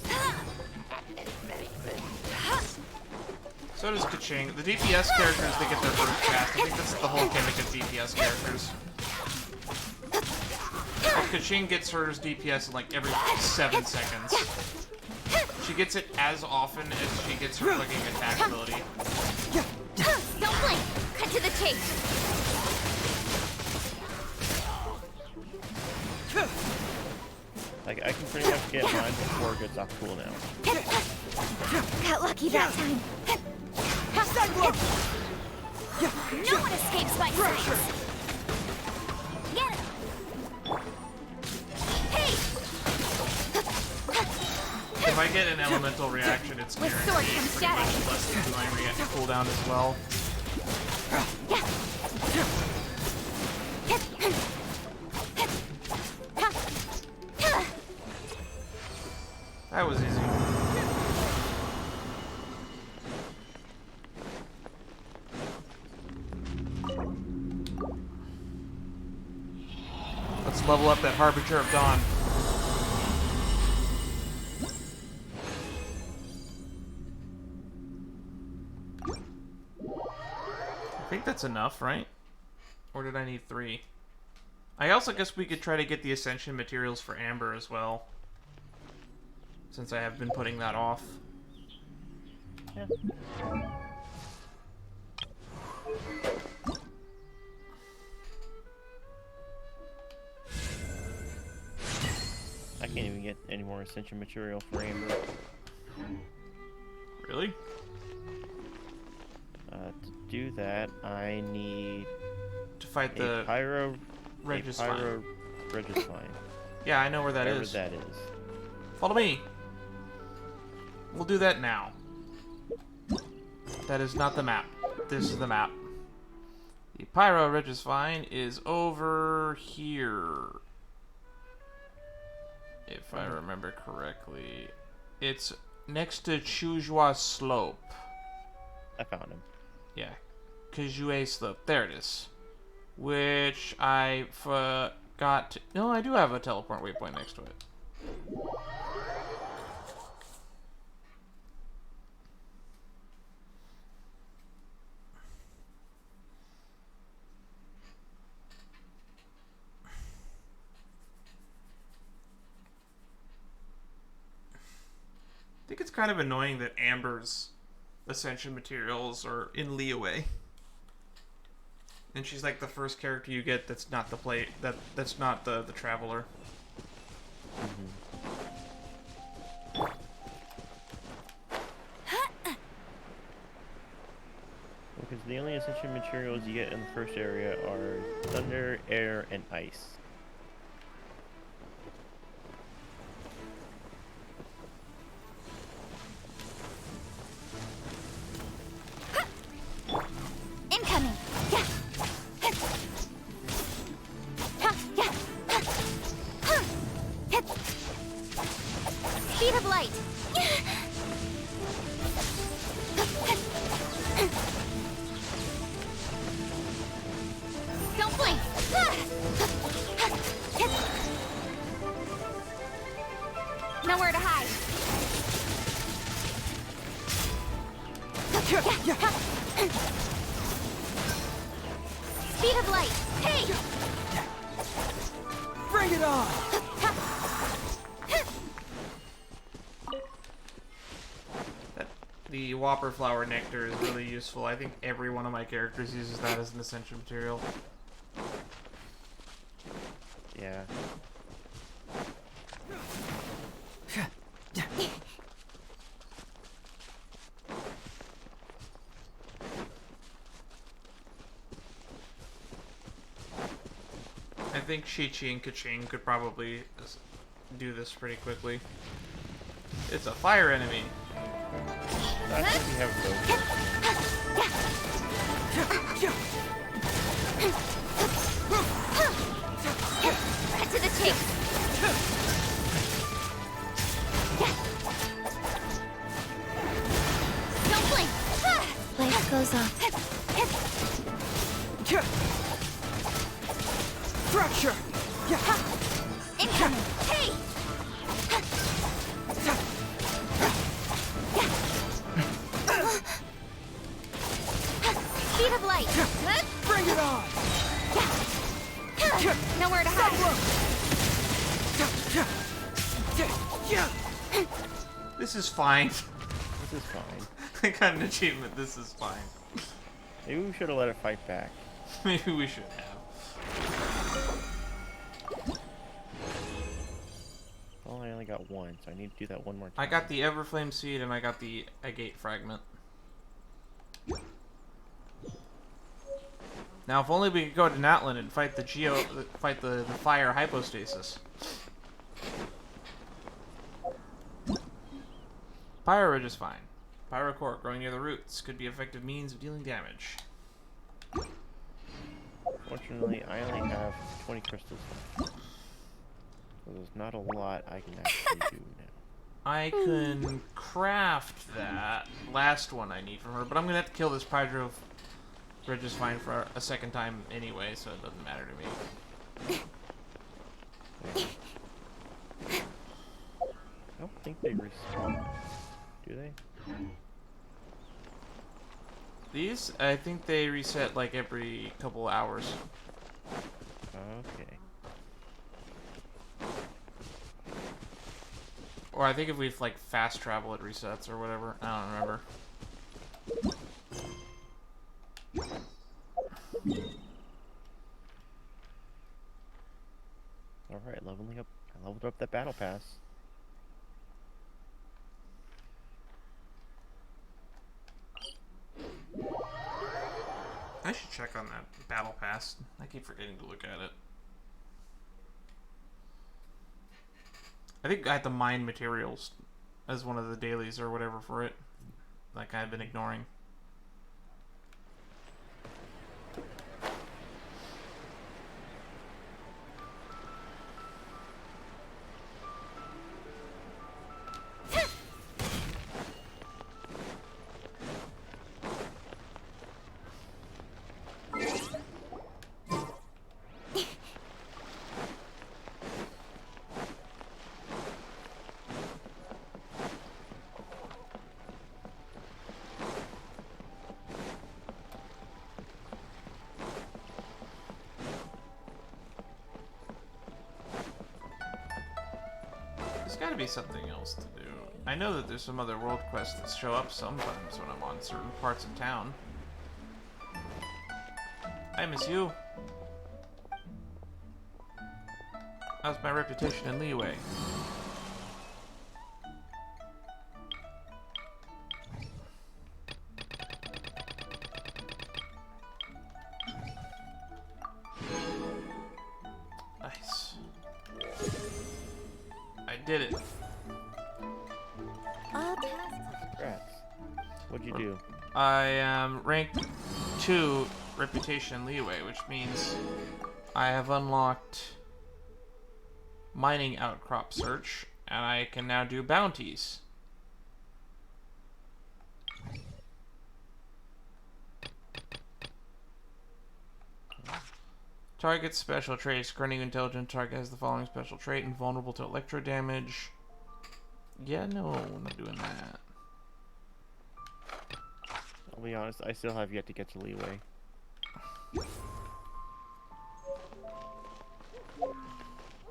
So does Kaching. The DPS characters, they get their burst fast. I think that's the whole gimmick of DPS characters. Like Kaching gets hers DPS in like every 7 seconds. She gets it as often as she gets her clicking attack ability. Don't blink! Cut to the chase! Like, I can pretty much get mine before it gets off cooldown. Got lucky that time. No one escapes my sight! Get him! Hey! If I get an elemental reaction, it's With guaranteed sword pretty comes much shadow. less than my cooldown as well. That was easy. Let's level up that Harbinger of Dawn. I think that's enough, right? Or did I need 3? I also guess we could try to get the Ascension materials for Amber as well. Since I have been putting that off. Yeah. I can't even get any more Ascension material for Amber. Really? To do that, I need to fight the Pyro Regisvine. Yeah, I know where that Wherever is. that is. Follow me. We'll do that now. That is not the map. This is the map. The Pyro Regisvine is over here. If I remember correctly. It's next to Chujua Slope. I found him. Yeah. Kujue Slope. There it is. Which I forgot to... No, I do have a teleport waypoint next to it. I think it's kind of annoying that Amber's ascension materials are in Liyue. And she's like the first character you get that's not the that's not the traveler. Because the only ascension materials you get in the first area are thunder, air, and ice. Incoming! Yeah! Yeah! Speed of light! Don't blink! Nowhere to hide! Speed of light! Hey! Bring it on! The Whopper Flower Nectar is really useful. I think every one of my characters uses that as an ascension material. Yeah. I think Chi and Kaching could probably do this pretty quickly. It's a fire enemy. I think we have Cut to the chase! Don't blink! Life goes on. Fracture! Incoming! Hey! Speed of light! Bring it on! Nowhere to hide! This is fine. This is fine. I got an achievement. This is fine. Maybe we should have let it fight back. Maybe we should have. Well, I only got one, so I need to do that one more time. I got the Everflame Seed and I got the Agate Fragment. Now, if only we could go to Natlan and fight the the fire hypostasis. Pyro Ridge is fine. Pyrocore growing near the roots could be an effective means of dealing damage. Fortunately, I only have 20 crystals left. So there's not a lot I can actually do now. I can craft that last one I need from her, but I'm gonna have to kill this Pyro Ridge is fine for a second time anyway, so it doesn't matter to me. I don't think they respawn. Do they? These, I think they reset like every couple hours. Okay. Or I think if we like fast travel it resets or whatever. I don't remember. Alright, leveling up. I leveled up that battle pass. I should check on that battle pass. I keep forgetting to look at it. I think I had to mine materials as one of the dailies or whatever for it. Like I've been ignoring. There's gotta be something else to do. I know that there's some other world quests that show up sometimes when I'm on certain parts of town. I miss you. How's my reputation in Liyue? Nice. I did it. Congrats. What'd you do? I am ranked 2 reputation in Liyue, which means I have unlocked mining outcrop search, and I can now do bounties. Target special trait. Screening intelligent target has the following special trait: invulnerable to electro damage. Yeah, no, I'm not doing that. I'll be honest, I still have yet to get to Liyue. As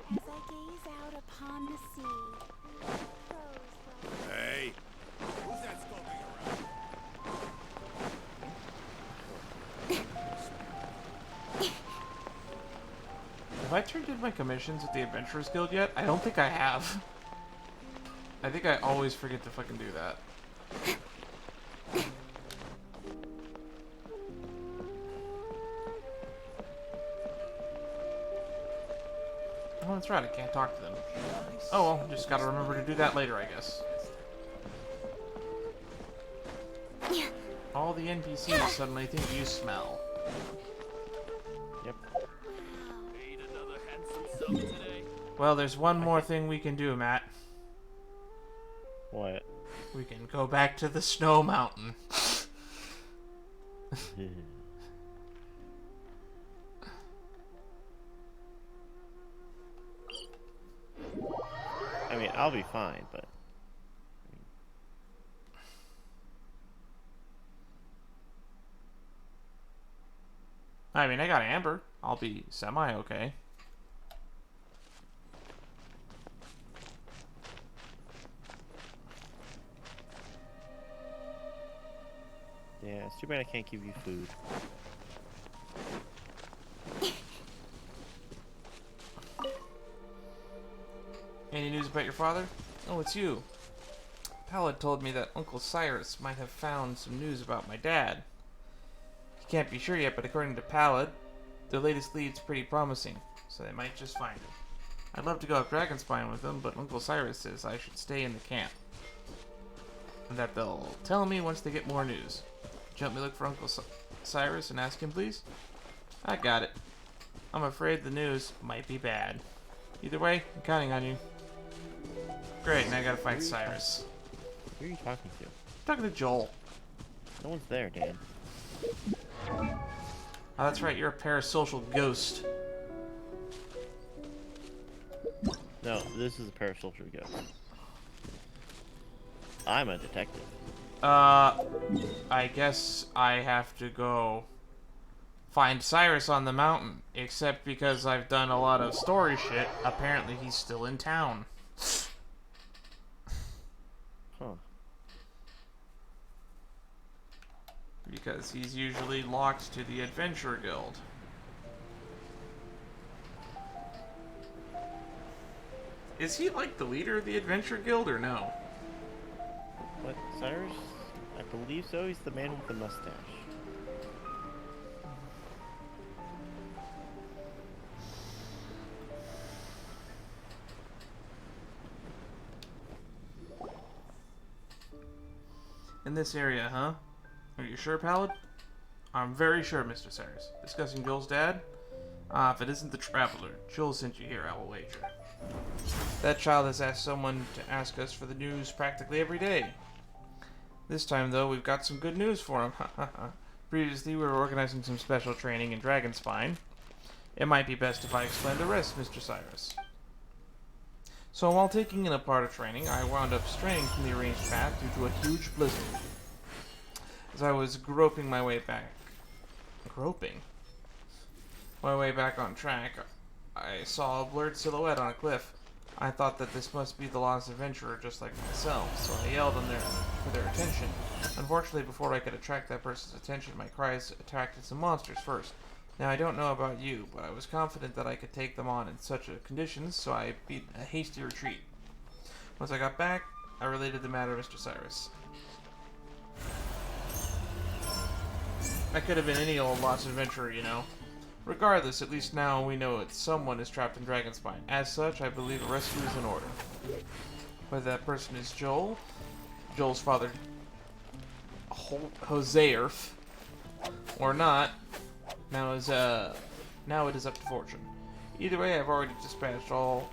I gaze out upon the sea. Hey, who's that skulking around? Have I turned in my commissions at the Adventurers Guild yet? I don't think I have. I think I always forget to fucking do that. Oh, that's right, I can't talk to them. Oh well, just gotta remember to do that later, I guess. All the NPCs suddenly think you smell. Yep. Well, there's one more thing we can do, Matt. What? We can go back to the snow mountain. I mean, I'll be fine, but... I mean, I got Amber. I'll be semi-okay. Yeah, it's too bad I can't give you food. Any news about your father? Oh, it's you. Palad told me that Uncle Cyrus might have found some news about my dad. He can't be sure yet, but according to Palad, the latest lead's pretty promising, so they might just find him. I'd love to go up Dragonspine with them, but Uncle Cyrus says I should stay in the camp. And that they'll tell me once they get more news. Could you help me look for Uncle Cyrus and ask him, please? I got it. I'm afraid the news might be bad. Either way, I'm counting on you. Great, now I gotta find Cyrus. Who are you talking to? I'm talking to Joel. No one's there, Dan. Oh, that's right, you're a parasocial ghost. No, this is a parasocial ghost. I'm a detective. I guess I have to go find Cyrus on the mountain. Except because I've done a lot of story shit, apparently he's still in town. Huh. Because he's usually locked to the Adventurer Guild. Is he like the leader of the Adventure Guild or no? What, Cyrus? I believe so. He's the man with the mustache. In this area, huh? Are you sure, Palad? I'm very sure, Mr. Cyrus. Discussing Joel's dad? If it isn't the Traveler, Joel sent you here, I will wager. That child has asked someone to ask us for the news practically every day. This time, though, we've got some good news for him. Previously, we were organizing some special training in Dragonspine. It might be best if I explain the rest, Mr. Cyrus. So while taking in a part of training, I wound up straying from the arranged path due to a huge blizzard. As I was groping my way back on track, I saw a blurred silhouette on a cliff. I thought that this must be the lost adventurer just like myself, so I yelled for their attention. Unfortunately, before I could attract that person's attention, my cries attracted some monsters first. Now, I don't know about you, but I was confident that I could take them on in such conditions, so I beat a hasty retreat. Once I got back, I related the matter to Mr. Cyrus. I could have been any old lost adventurer, you know. Regardless, at least now we know that someone is trapped in Dragonspine. As such, I believe a rescue is in order. Whether that person is Joel's father, Joseerf, or not, now it is up to fortune. Either way, I've already dispatched all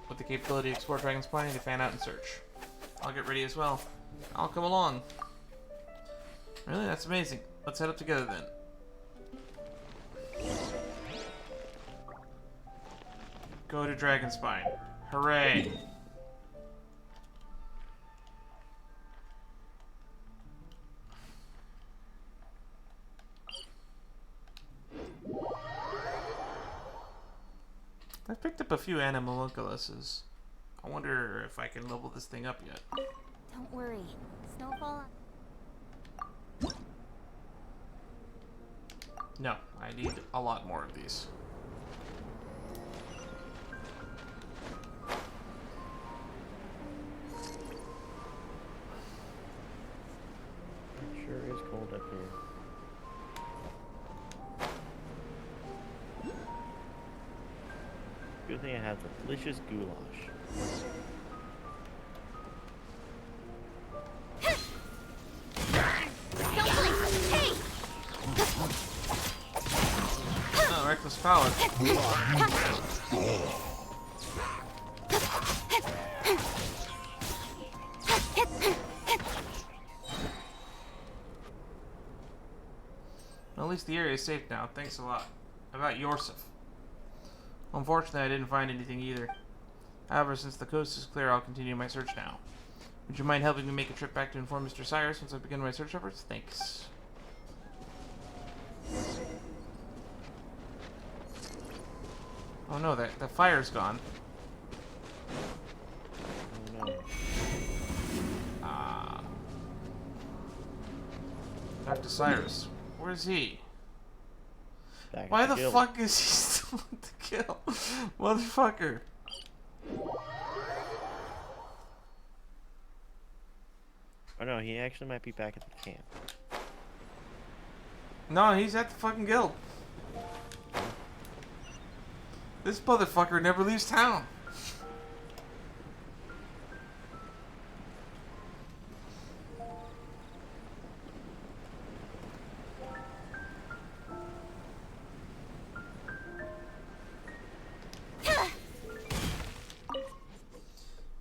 with the capability to explore Dragonspine to fan out and search. I'll get ready as well. I'll come along. Really? That's amazing. Let's head up together then. Go to Dragonspine. Hooray! I've picked up a few Anemo Hypostasis. I wonder if I can level this thing up yet. Don't worry. Snowfall. No, I need a lot more of these. It sure is cold up here. Good thing I have delicious goulash. Oh, reckless power. Well, at least the area is safe now. Thanks a lot. How about yourself? Unfortunately, I didn't find anything either. However, since the coast is clear, I'll continue my search now. Would you mind helping me make a trip back to inform Mr. Cyrus once I begin my search efforts? Thanks. Oh no, the fire's gone. Oh no. Dr. Cyrus. Where's he? Back Why at the guild. fuck is he still at the kill? Motherfucker. Oh no, he actually might be back at the camp. No, he's at the fucking guild. This motherfucker never leaves town.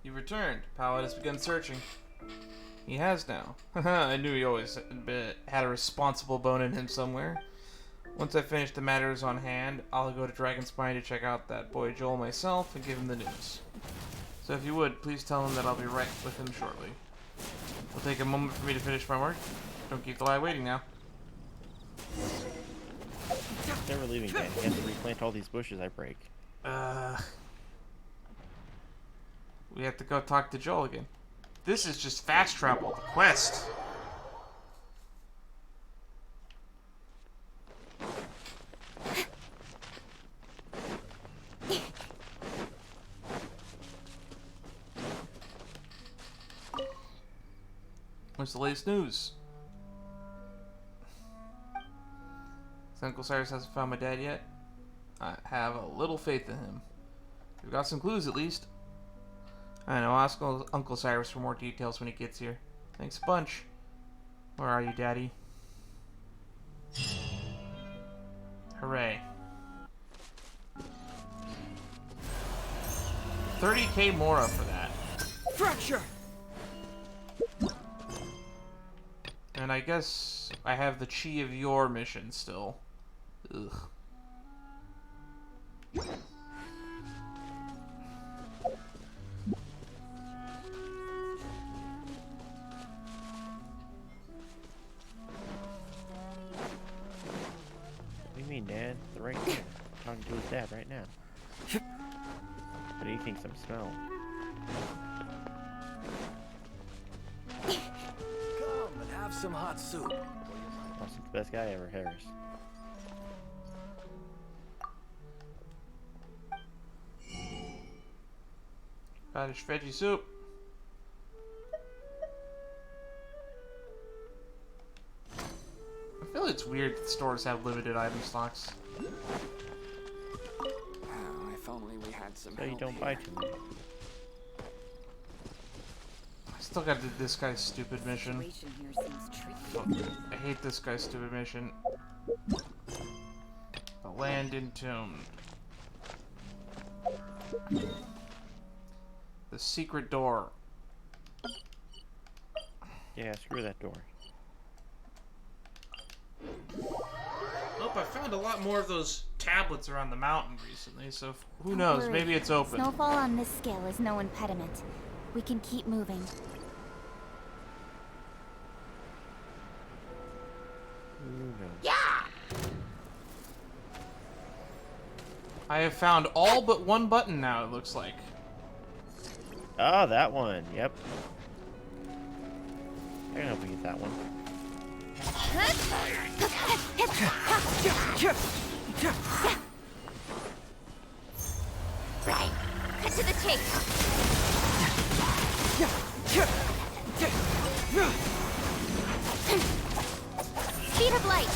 You returned. Paladin has begun searching. He has now. I knew he always had a responsible bone in him somewhere. Once I finish the matters on hand, I'll go to Dragonspine to check out that boy Joel myself and give him the news. So if you would, please tell him that I'll be right with him shortly. It'll take a moment for me to finish my work. Don't keep the lad waiting now. He's never leaving, Dan. He has to replant all these bushes I break. We have to go talk to Joel again. This is just fast travel. The quest. What's the latest news? Uncle Cyrus hasn't found my dad yet. I have a little faith in him. We've got some clues at least. I know, ask Uncle Cyrus for more details when he gets here. Thanks a bunch. Where are you, Daddy? Hooray. 30k more up for that. Fracture! And I guess I have the Chi of Yore mission still. Ugh. What do you mean, Dad? They're right here. I'm talking to his dad right now. What do you think? Some smell. Come and have some hot soup. Austin's the best guy ever, Harris. Radish veggie soup. I feel it's weird that stores have limited item stocks. Oh, if only we had some. So you help don't here. buy too many. I still got to do this guy's stupid mission. I hate this guy's stupid mission. The Land Entombed. The secret door. Yeah, screw that door. Nope, I found a lot more of those tablets around the mountain recently, so who Don't knows, worry. maybe it's open. Snowfall on this scale is no impediment. We can keep moving. Yeah! I have found all but one button now, it looks like. Oh, that one. Yep. I can help you get that one. Right. Cut to the chase. Speed of light.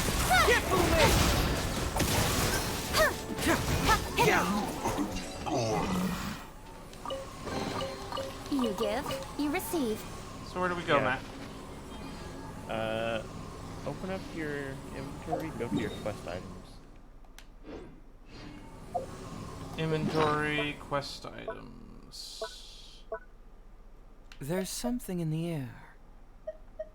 You give, you receive. So where do we go, Yeah. Matt? Open up your inventory, go to your quest items. Inventory, quest items. There's something in the air.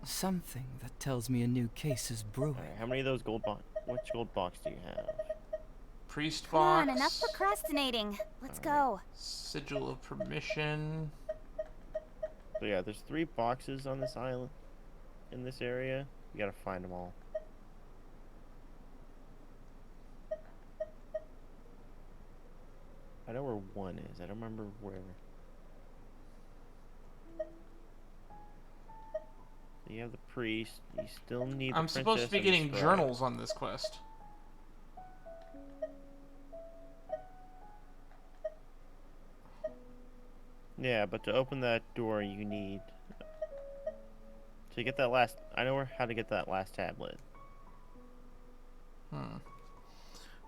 Something that tells me a new case is brewing. Alright, how many of those gold box? Which gold box do you have? Priest Come box. on, enough procrastinating. Let's go. Sigil of permission. So yeah, there's 3 boxes on this island, in this area. You gotta find them all. I know where one is. I don't remember where. So you have the priest. You still need the I'm supposed to be princess and the getting scribe. journals on this quest. Yeah, but to open that door, you need to get that last. I know how to get that last tablet.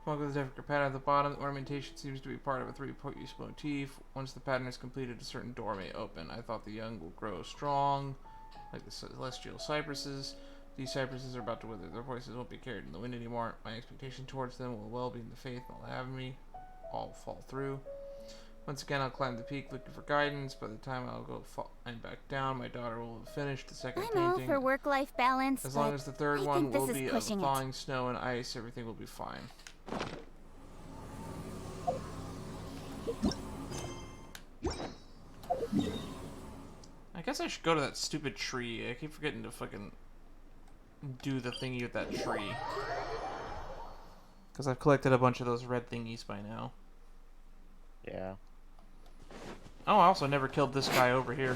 Welcome to the different pattern at the bottom. The ornamentation seems to be part of a 3-piece motif. Once the pattern is completed, a certain door may open. I thought the young will grow strong, like the celestial cypresses. These cypresses are about to wither. Their voices won't be carried in the wind anymore. My expectation towards them will well be in the faith they'll have me. All fall through. Once again, I'll climb the peak looking for guidance. By the time I'll go flying back down, my daughter will have finished the second I'm all painting. for work-life balance, As long but as the third I one think this will is be of pushing it. thawing snow and ice, everything will be fine. I guess I should go to that stupid tree. I keep forgetting to fucking do the thingy with that tree. Because I've collected a bunch of those red thingies by now. Yeah. Oh, I also never killed this guy over here.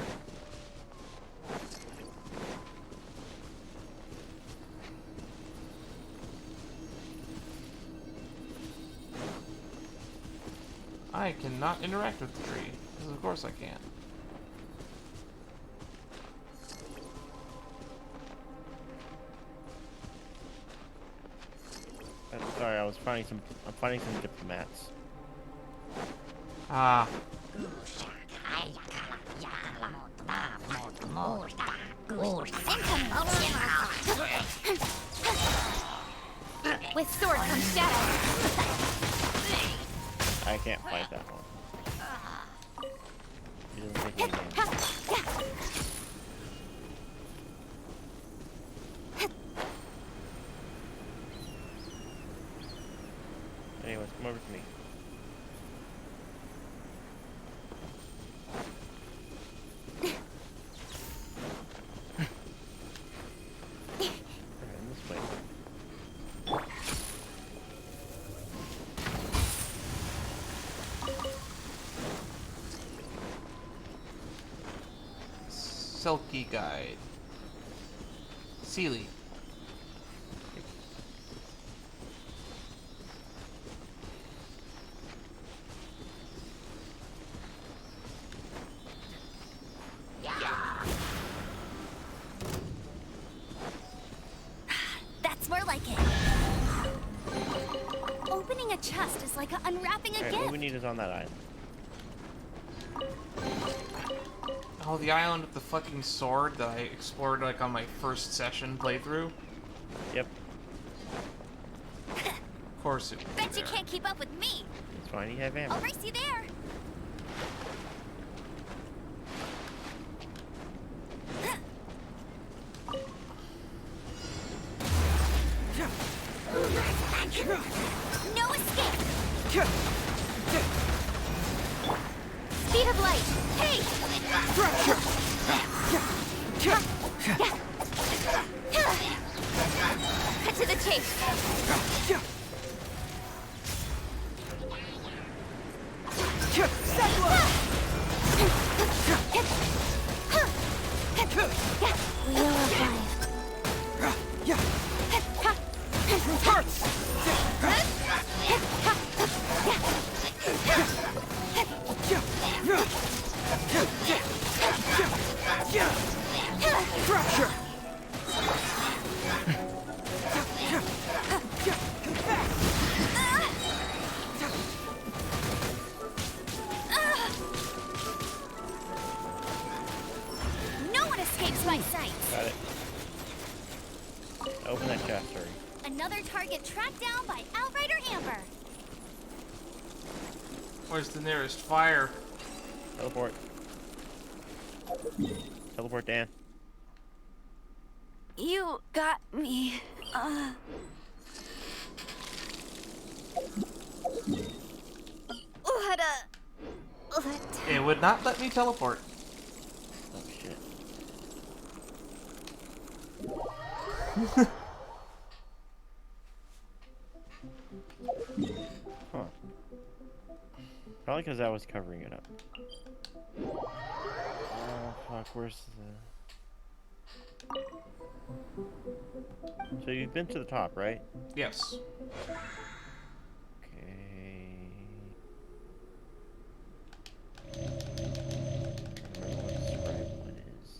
I cannot interact with the tree. Because of course I can't. Sorry, I'm finding some diplomats. Ah. With sword comes shadow. I can't fight that one. He doesn't take any damage. Anyways, come over to me. This way. Selkie Guide. Sealy. That's more like it. Opening a chest is like unwrapping a gift. What we need is on that island. Oh, the island with the fucking sword that I explored like on my first session playthrough. Yep. Of course it. Bet you can't keep up with me. It's fine. You have ammo. I'll race you there. No escape. Speed of light. Hey. Cut to the chase. Wheel of life. Fracture! No one escapes my sight. Got it. Open that chest, hurry. Another target tracked down by Outrider Amber. Where's the nearest fire? Teleport. Teleport, Dan. You got me. It would not let me teleport. Oh shit. Huh. Probably because I was covering it up. Oh fuck, where's the... So you've been to the top, right? Yes. Okay. I don't know what the right one is.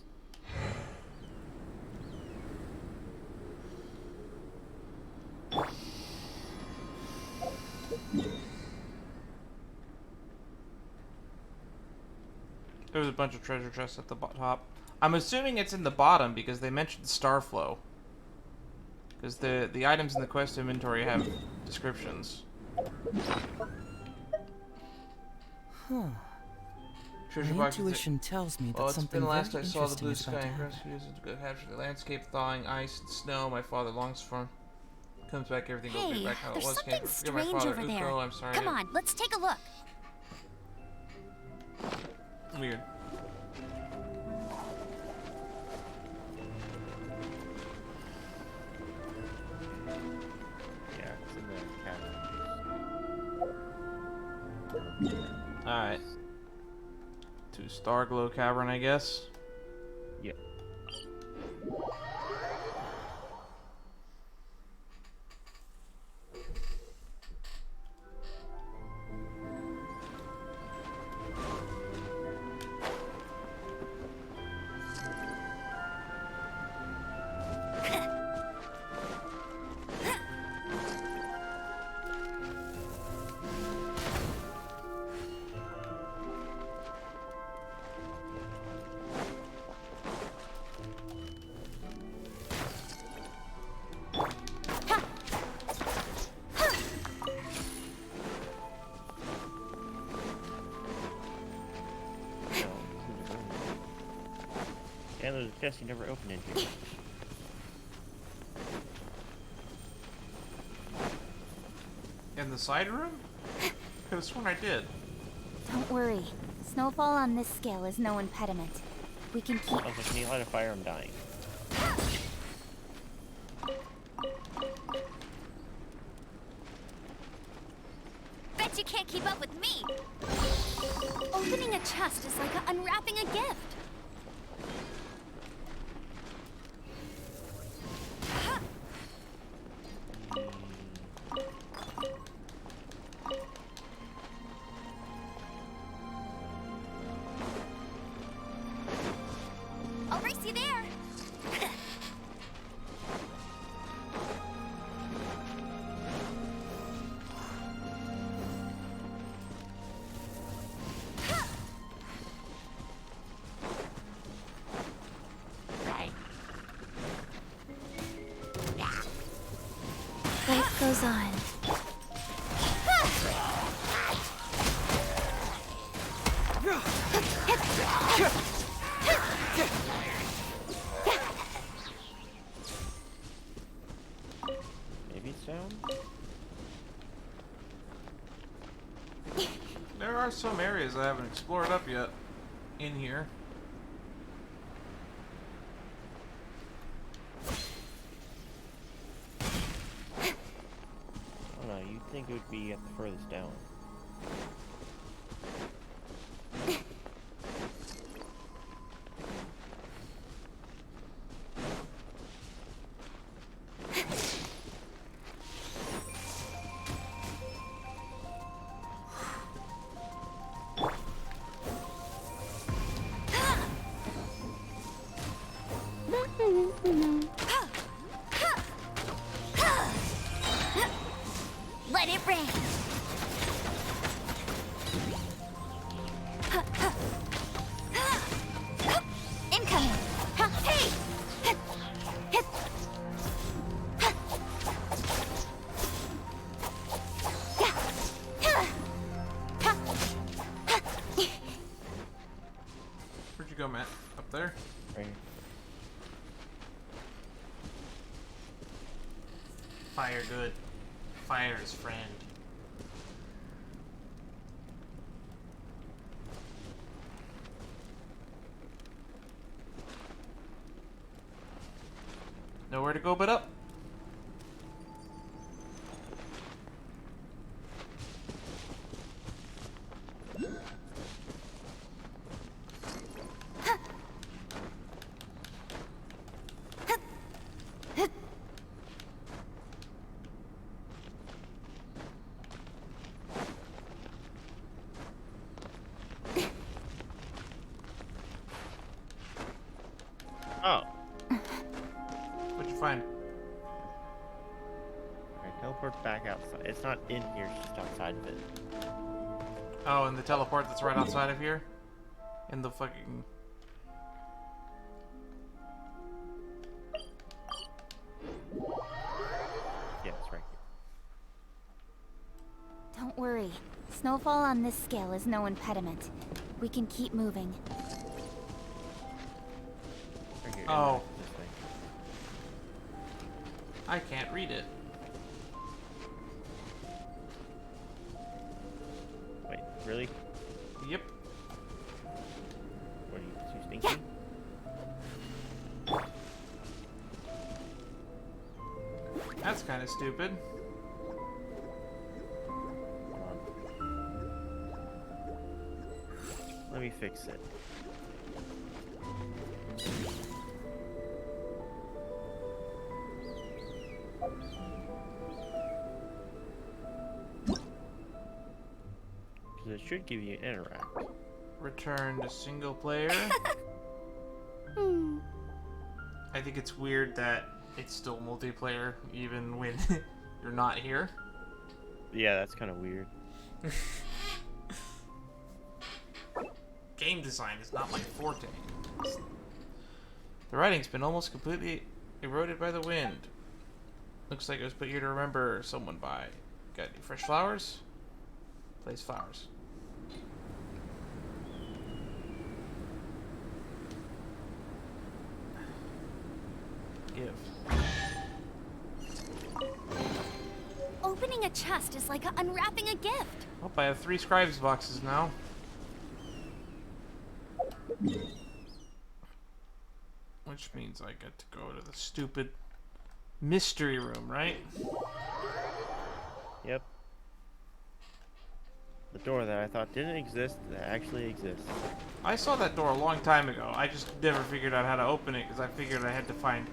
There was a bunch of treasure chests at the top. I'm assuming it's in the bottom because they mentioned Starflow. Because the items in the quest inventory have descriptions. Huh. Treasure My boxes intuition tells me that well, it's something been very last I saw the interesting blue is sky about to and happen. grass used to go capture the landscape, thawing ice and snow. My father longs for. Comes back, everything goes Hey, back how it there's was. something Can't forget my strange father, over there. Uko, I'm sorry. Come on, let's take a look. Weird. Yeah, it's in the cabin. Alright. To Starglow Cavern, I guess. Yep. Yeah, there's a chest you never opened in here. In the side room? Could have sworn I did. Don't worry. Snowfall on this scale is no impediment. We can keep... I was like, can you light a fire? I'm dying. Bet you can't keep up with me. Opening a chest is like unwrapping a gift. goes on. Maybe it's down? There are some areas I haven't explored up yet in here. I don't know, you'd think it would be at the furthest down. Let it rain. Incoming. Hey. Where'd you go, Matt? Up there? Right here. Fire good. Fire is friend. Nowhere to go but up. Oh. What'd you find? Alright, teleport back outside. It's not in here, it's just outside of it. Oh, and the teleport that's right outside of here? In the fucking... Yeah, it's right here. Don't worry. Snowfall on this scale is no impediment. We can keep moving. Right here. Oh. This way. I can't read it. Wait, really? Yep. What are you, too stinky? That's kind of stupid. Let me fix it. Because it should give you an interact. Return to single player. I think it's weird that it's still multiplayer even when you're not here. Yeah, that's kind of weird. Game design is not my forte. The writing's been almost completely eroded by the wind. Looks like it was put here to remember someone by. Got any fresh flowers? Place flowers. Give. Opening a chest is like unwrapping a gift. Oh, I have 3 scribes boxes now. Which means I get to go to the stupid mystery room, right? Yep. The door that I thought didn't exist, that actually exists. I saw that door a long time ago. I just never figured out how to open it because I figured I had to find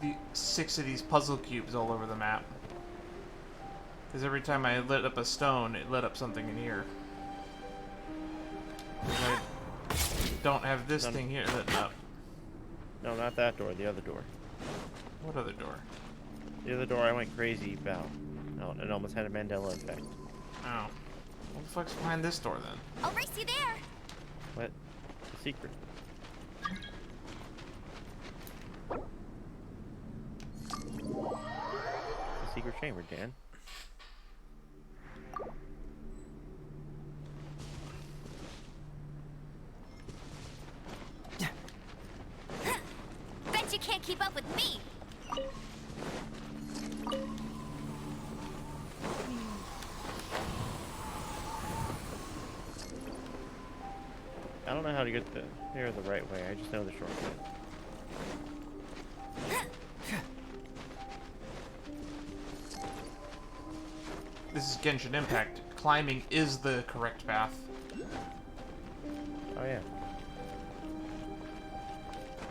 the 6 of these puzzle cubes all over the map. Because every time I lit up a stone, it lit up something in here. I don't have this thing here lit up. No, not that door, the other door. What other door? The other door I went crazy about. No, it almost had a Mandela effect. Oh. What the fuck's behind this door then? I'll race you there. What? The secret. The secret chamber, Dan. can't keep up with me. I don't know how to get there the right way. I just know the shortcut. This is Genshin Impact. Climbing is the correct path. Oh yeah.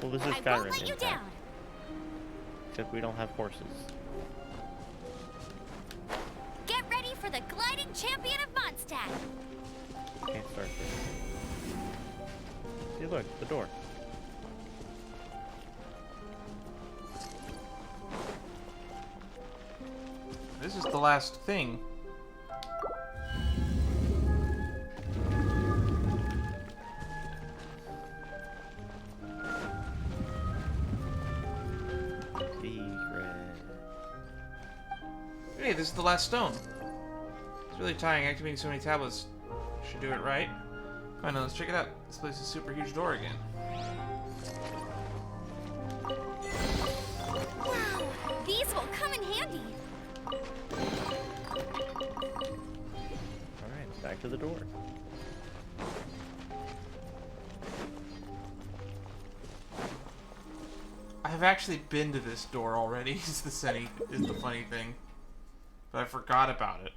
Well, this is I Skyrim won't let you Impact. down. Except we don't have horses. Get ready for the gliding champion of Mondstadt. Can't start this. See, look, the door. This is the last thing. Hey, this is the last stone. It's really tiring activating so many tablets. Should do it right. Fine, now let's check it out. This place is a super huge door again. Wow, these will come in handy. Alright, back to the door. I've actually been to this door already. Is the funny thing. But I forgot about it.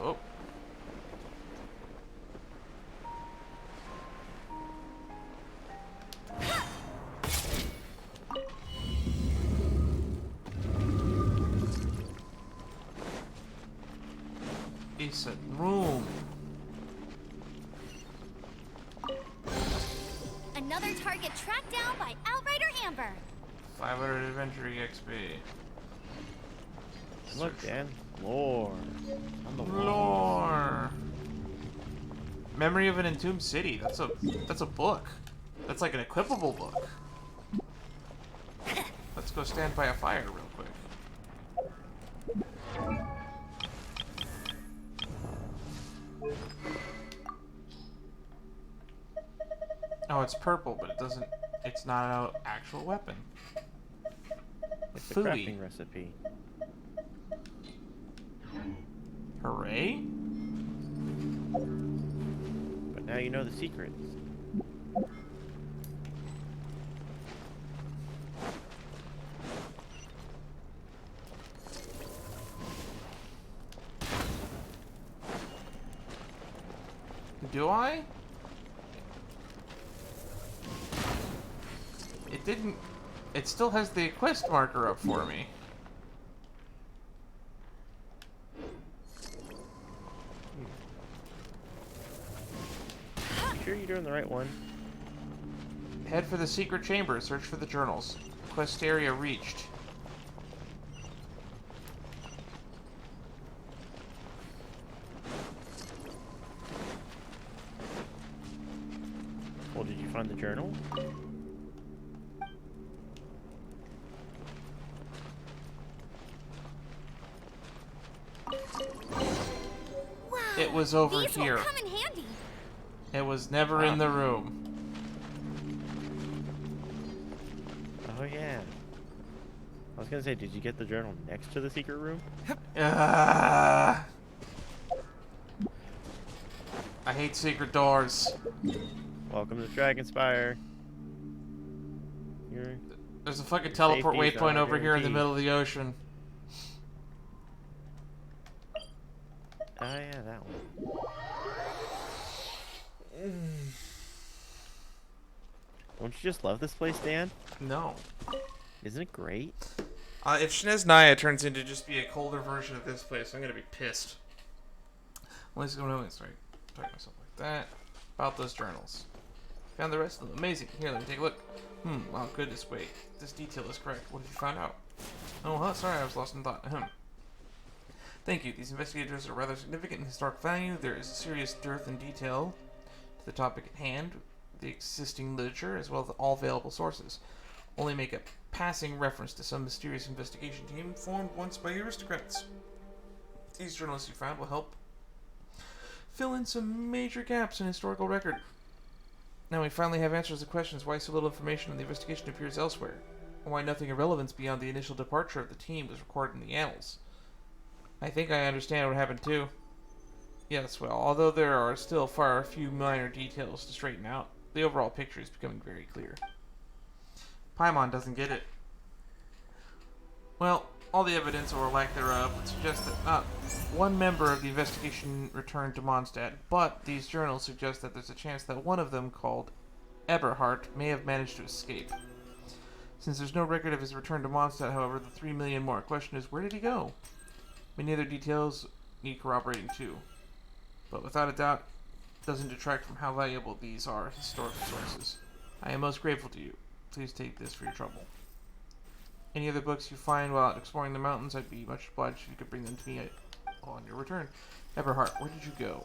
Oh. It's a room. Another target tracked down by Outrider Amber. 500 adventure XP. Look, Dan. Lore. On the wall. Lore. Memory of an Entombed City. That's a book. That's like an equipable book. Let's go stand by a fire real quick. Oh, it's purple, but it doesn't. It's not an actual weapon. It's a Phooey. crafting recipe. Hooray! But now you know the secrets. Do I? It didn't. It still has the quest marker up for me. You sure you're doing the right one? Head for the secret chamber. Search for the journals. Quest area reached. Well, did you find the journal? It was over These here. will come in handy. It was never in the room. Oh yeah. I was gonna say, did you get the journal next to the secret room? I hate secret doors. Welcome to Dragonspire. There's a fucking teleport Safety is waypoint our over here in the guarantee. middle of the ocean. Oh yeah, that one. Don't you just love this place, Dan? No. Isn't it great? If Shinez Naya turns into just be a colder version of this place, I'm gonna be pissed. Let's go on. Sorry, talk myself like that. About those journals. Found the rest of them. Amazing. Here, let me take a look. Oh goodness, wait. This detail is correct. What did you find out? Oh, huh, sorry, I was lost in thought. Thank you. These investigators are rather significant in historic value. There is a serious dearth in detail to the topic at hand, the existing literature, as well as all available sources. Only make a passing reference to some mysterious investigation team formed once by aristocrats. These journalists you found will help fill in some major gaps in historical record. Now we finally have answers to questions why so little information on the investigation appears elsewhere, and why nothing of relevance beyond the initial departure of the team was recorded in the annals. I think I understand what happened too. Yes, well, although there are still far few minor details to straighten out, the overall picture is becoming very clear. Paimon doesn't get it. Well, all the evidence, or lack thereof, would suggest that not one member of the investigation returned to Mondstadt, but these journals suggest that there's a chance that one of them, called Eberhardt, may have managed to escape. Since there's no record of his return to Mondstadt, however, the 3 million more question is, where did he go? Many other details need corroborating too, but without a doubt, it doesn't detract from how valuable these are historical sources. I am most grateful to you. Please take this for your trouble. Any other books you find while exploring the mountains, I'd be much obliged if you could bring them to me on your return. Eberhardt, where did you go?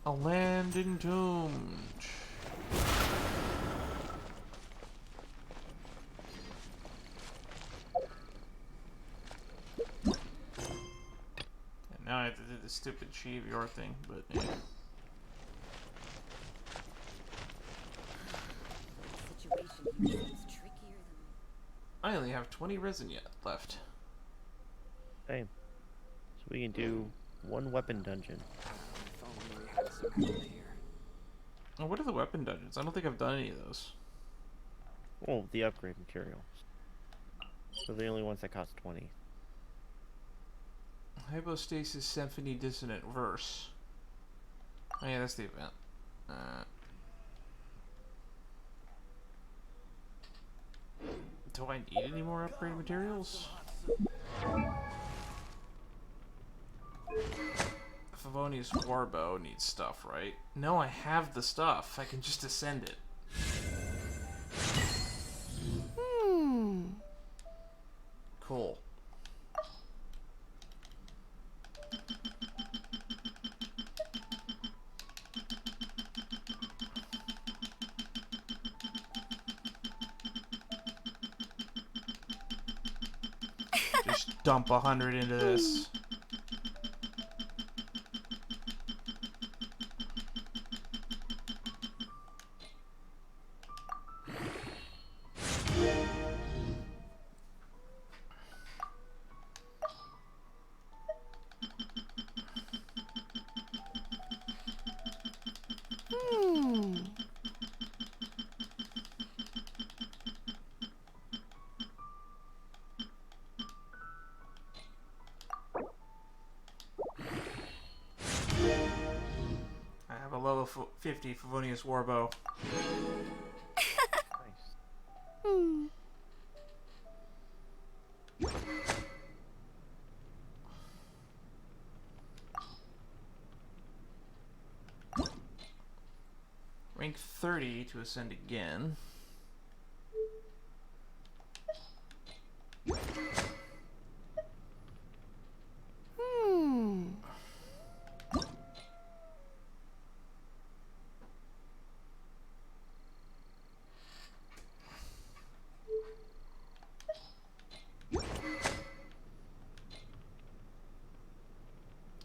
A Land Entombed. And now I have to do the stupid Chi of Yore thing, but yeah. I only have 20 resin yet left. Same. So we can do one weapon dungeon. Oh, what are the weapon dungeons? I don't think I've done any of those. Well, the upgrade materials. So the only ones that cost 20. Hypostasis Symphony Dissonant Verse. Oh yeah, that's the event. Do I need any more upgrade materials? Favonius Warbow needs stuff, right? No, I have the stuff. I can just ascend it. Cool. Just dump 100 into this. I have a level 50 Favonius Warbow. Rank 30 to ascend again.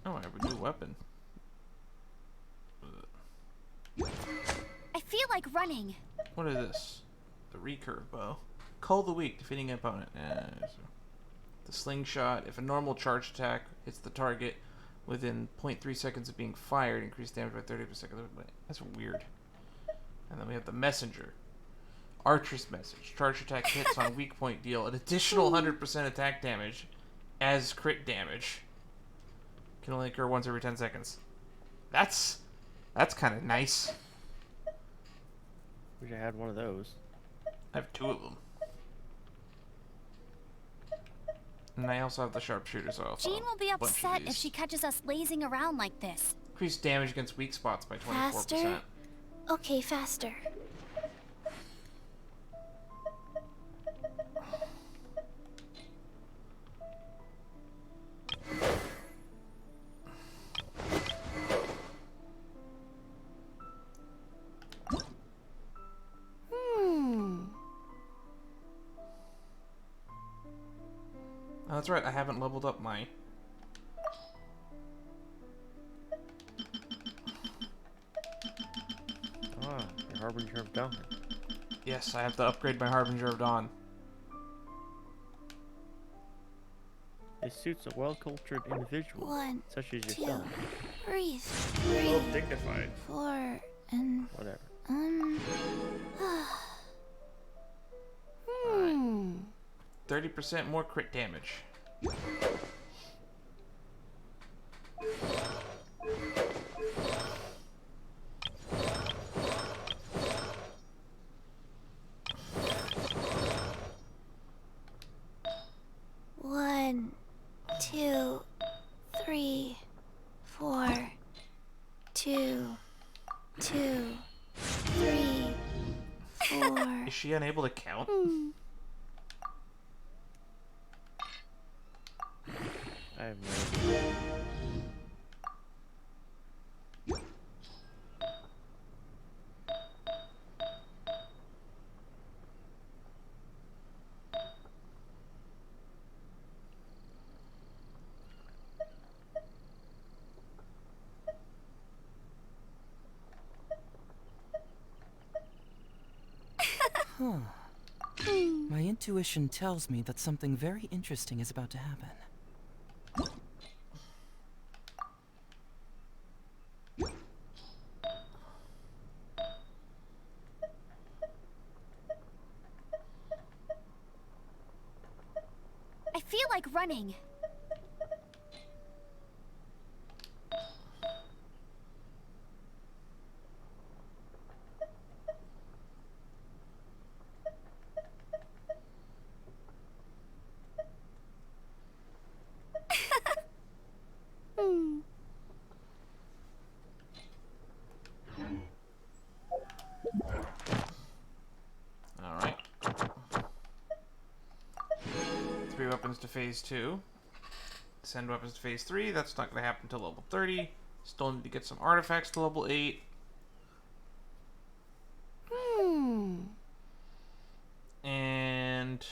Oh, I have a new weapon. I feel like running. What is this? The recurve bow. Cull the weak, defeating an opponent. The slingshot. If a normal charge attack hits the target within 0.3 seconds of being fired, increase damage by 30%. That's weird. And then we have the messenger. Archer's message. Charge attack hits on weak point deal an additional 100% attack damage as crit damage. Can only occur once every 10 seconds. That's kind of nice. Wish I had one of those. I have 2 of them. And I also have the sharpshooter, so I'll Jean will be upset if she catches us lazing around like this. Increase damage against weak spots by 24%. Faster? Okay, faster. Oh, that's right, I haven't leveled up my... Ah, your Harbinger of Dawn. Yes, I have to upgrade my Harbinger of Dawn. It suits a well-cultured individual, One, such as two, yourself. breathe, A little breathe. dignified. 4 and Whatever. 30% more crit damage. One, two, three, 4, 2, 2, 3, 4. Is she unable to count? I have no idea. Huh. My intuition tells me that something very interesting is about to happen. I feel like running. Alright. 3 weapons to phase 2. Send weapons to phase 3. That's not going to happen until level 30. Still need to get some artifacts to level 8. And...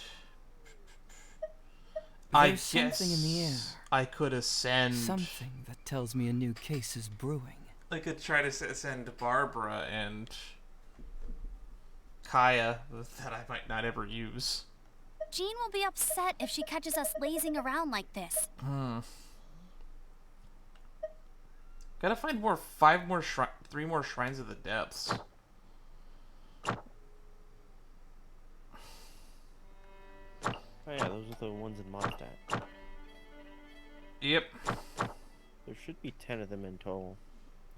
There's something in the air. I could ascend... Something that tells me a new case is brewing. I could try to ascend Barbara and... Kaya, that I might not ever use. Jean will be upset if she catches us lazing around like this. Gotta find more, 3 more Shrines of the Depths. Oh yeah, those are the ones in Mondstadt. Yep. There should be 10 of them in total.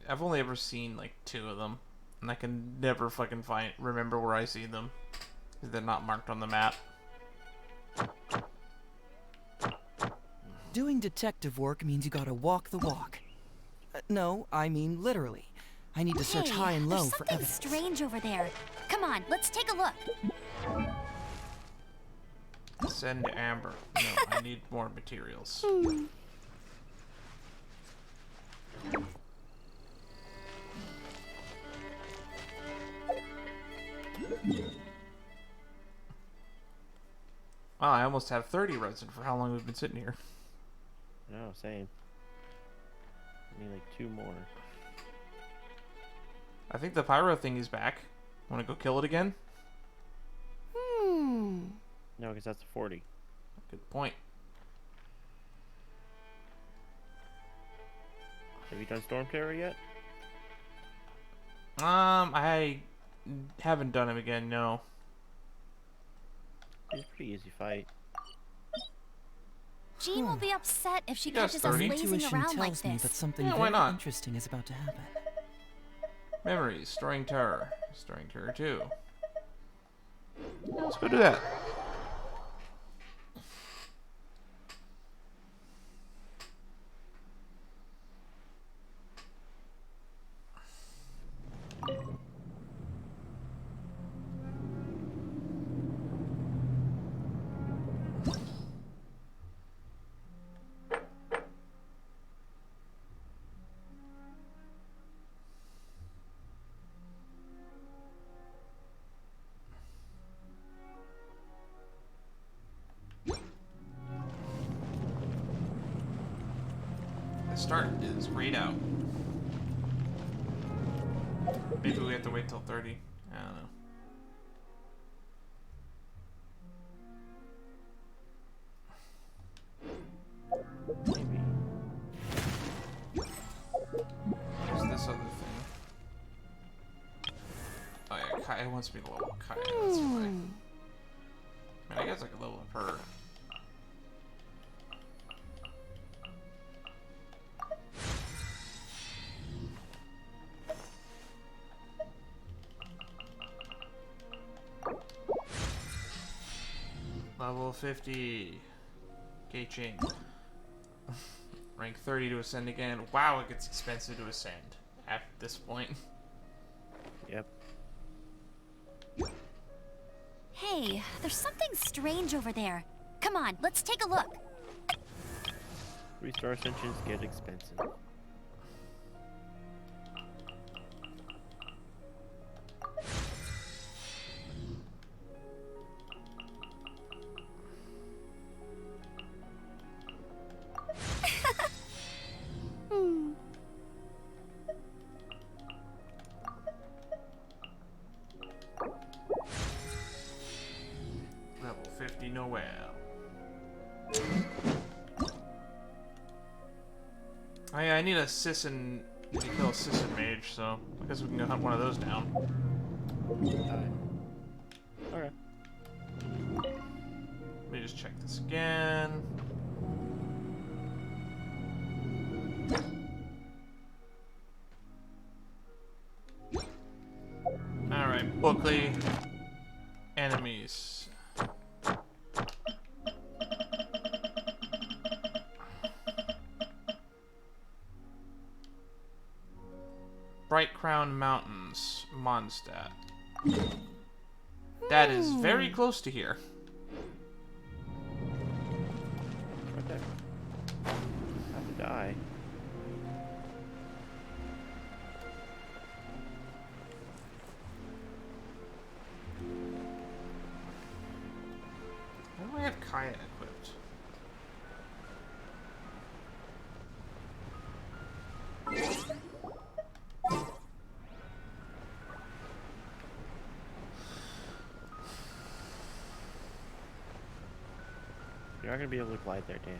I've only ever seen like 2 of them, and I can never fucking remember where I see them. They're not marked on the map. Doing detective work means you gotta walk the walk. No, I mean literally. I need to search high and low for There's something evidence. strange over there. Come on, let's take a look. Send Amber. No, I need more materials. Wow, I almost have 30 resin for how long we've been sitting here. No, same. I need like 2 more. I think the pyro thing is back. Want to go kill it again? No, because that's 40. Good point. Have you done Storm Terror yet? I haven't done him again, no. He's a pretty easy fight. Jean will be upset if she Yes, catches us 30. lazing Intuition around like tells me that this. something Yeah, why very not? interesting is about to happen. Memories, Storing Terror. Storing Terror 2. Yeah, let's go do that. The start is grayed out. Maybe we have to wait till 30. I don't know. Maybe. What's this other thing? Oh yeah, Kaya wants me to level Kaya, that's why. Man, I guess I could level up her. Level 50. Gaching. Rank 30 to ascend again. Wow, it gets expensive to ascend at this point. Yep. Hey, there's something strange over there. Come on, let's take a look. 3-star ascensions get expensive. Level 50 Noel. Oh yeah, I need a Sisson. Need to kill a Sisson mage, so I guess we can go hunt one of those down. Alright. Let me just check this again. Alright, Bookly. Enemies. Bright Crown Mountains, Mondstadt. That is very close to here. Right there. Have to die. Why do I have Kaya equipped? You're not gonna be able to glide there, Dan.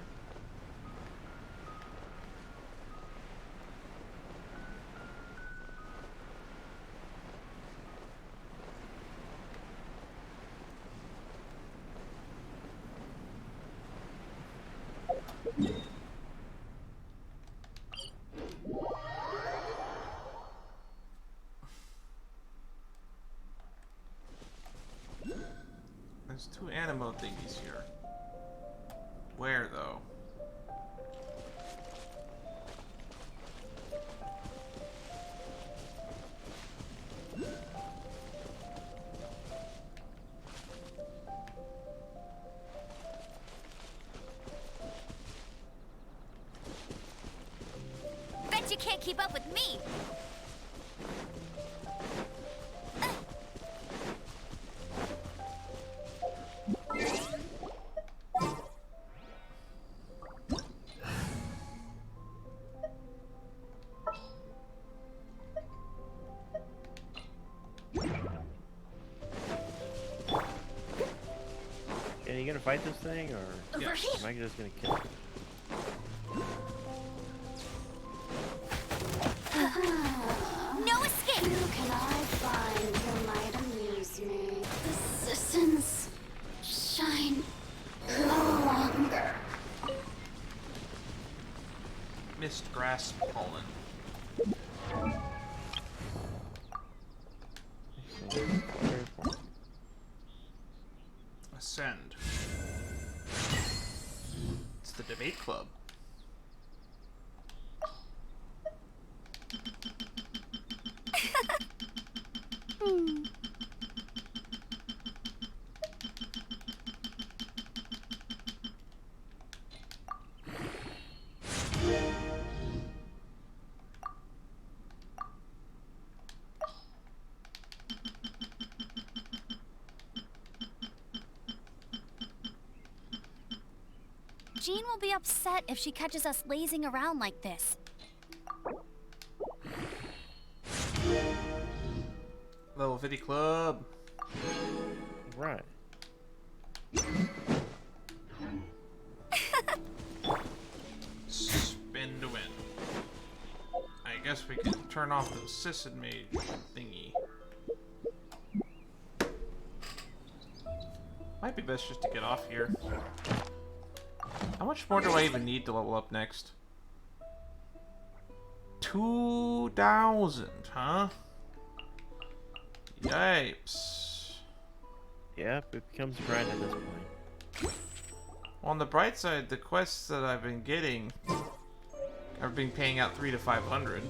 There's 2 Anemo thingies here. Where, though? Bet you can't keep up with me. Are you gonna fight this thing, or Over here. am I just gonna kill it? No escape. Who can I find who might amuse me? The Sissons shine no longer. Mist Grass Pollen. Ascend. It's the debate club. Jean will be upset if she catches us lazing around like this. Level 50 club. Right. Spin to win. I guess we can turn off the Sisson Mage thingy. Might be best just to get off here. How much more do I even need to level up next? 2,000, huh? Yipes. Yep, it becomes a grind at this point. Well, on the bright side, the quests that I've been getting are being paying out 300 to 500.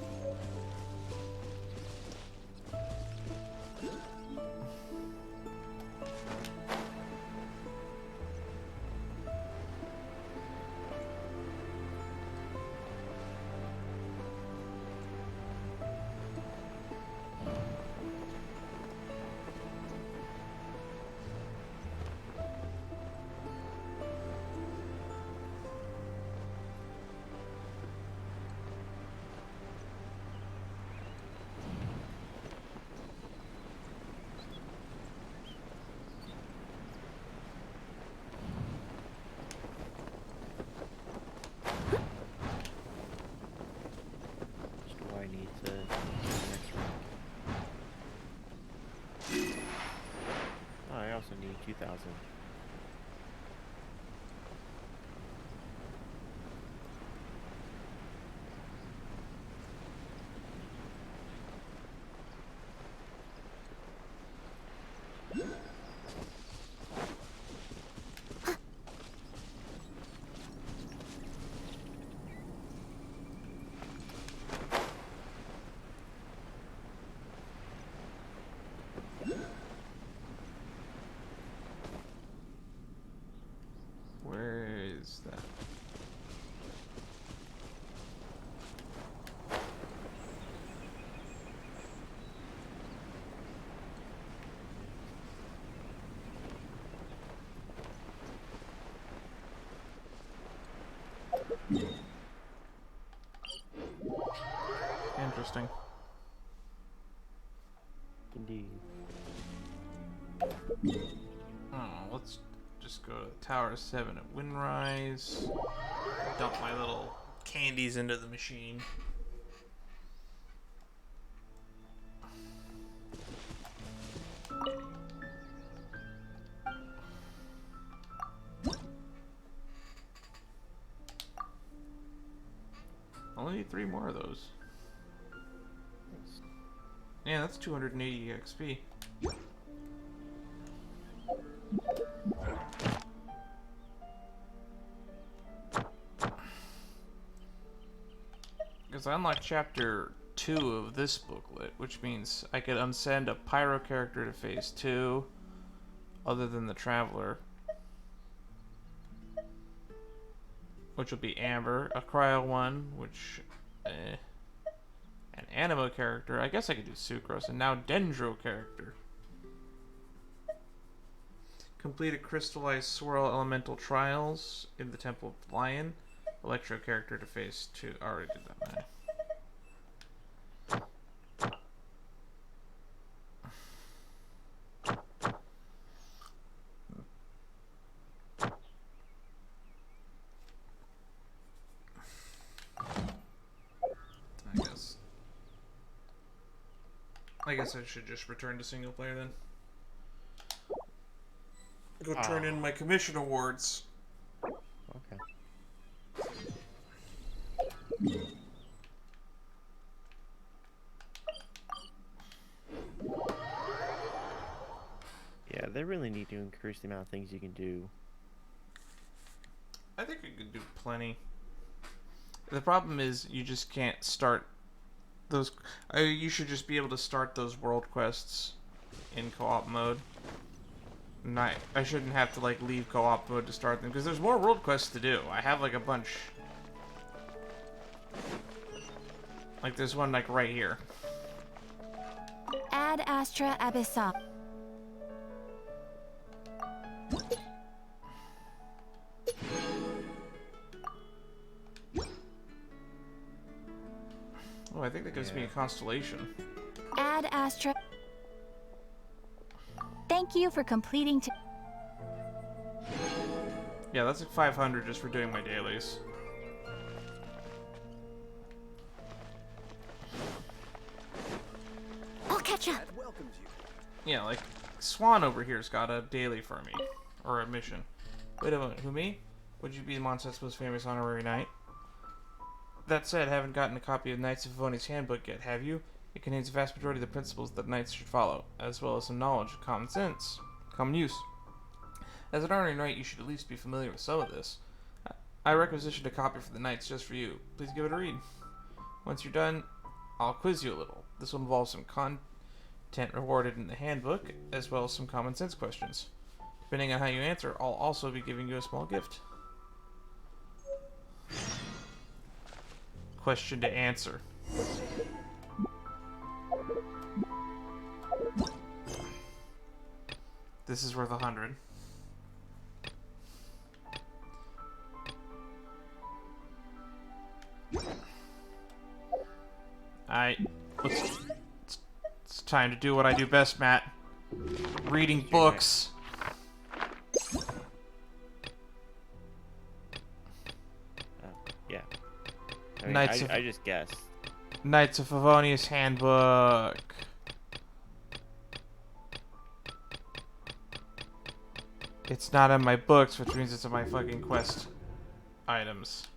also need 2,000. Where is that? Interesting. Indeed. Oh, let's just go to Tower 7 at Windrise. Dump my little candies into the machine. Only need 3 more of those. Yeah, that's 280 XP. Because I unlocked chapter 2 of this booklet, which means I could unsend a pyro character to phase 2, other than the Traveler, which will be Amber, a cryo one, which, an Anemo character. I guess I could do Sucrose, and now Dendro character. Complete a crystallized swirl elemental trials in the Temple of Lion. Electro character to phase 2. I already did that, man. I guess I should just return to single player then. Go turn in my commission awards. Okay. Yeah, they really need to increase the amount of things you can do. I think I could do plenty. The problem is you just can't start those. You should just be able to start those world quests in co-op mode. I shouldn't have to like leave co-op mode to start them because there's more world quests to do. I have like a bunch. Like there's one like right here. Ad Astra Abyssal. Oh, I think that gives me a constellation. Add Astra. Thank you for completing. Yeah, that's like 500 just for doing my dailies. I'll catch up. Yeah, like Swan over here's got a daily for me, or a mission. Wait a moment, who, me? Would you be the Mondstadt's most famous honorary knight? That said, haven't gotten a copy of Knights of Favonius handbook yet, have you? It contains the vast majority of the principles that knights should follow, as well as some knowledge of common sense, common use. As an honorary knight, you should at least be familiar with some of this. I requisitioned a copy for the knights just for you. Please give it a read. Once you're done, I'll quiz you a little. This will involve some content rewarded in the handbook, as well as some common sense questions. Depending on how you answer, I'll also be giving you a small gift. Question to answer. This is worth 100. It's time to do what I do best, Matt. Reading books. Yeah. I mean, I just guessed. Knights of Favonius handbook. It's not in my books, which means it's in my fucking quest items.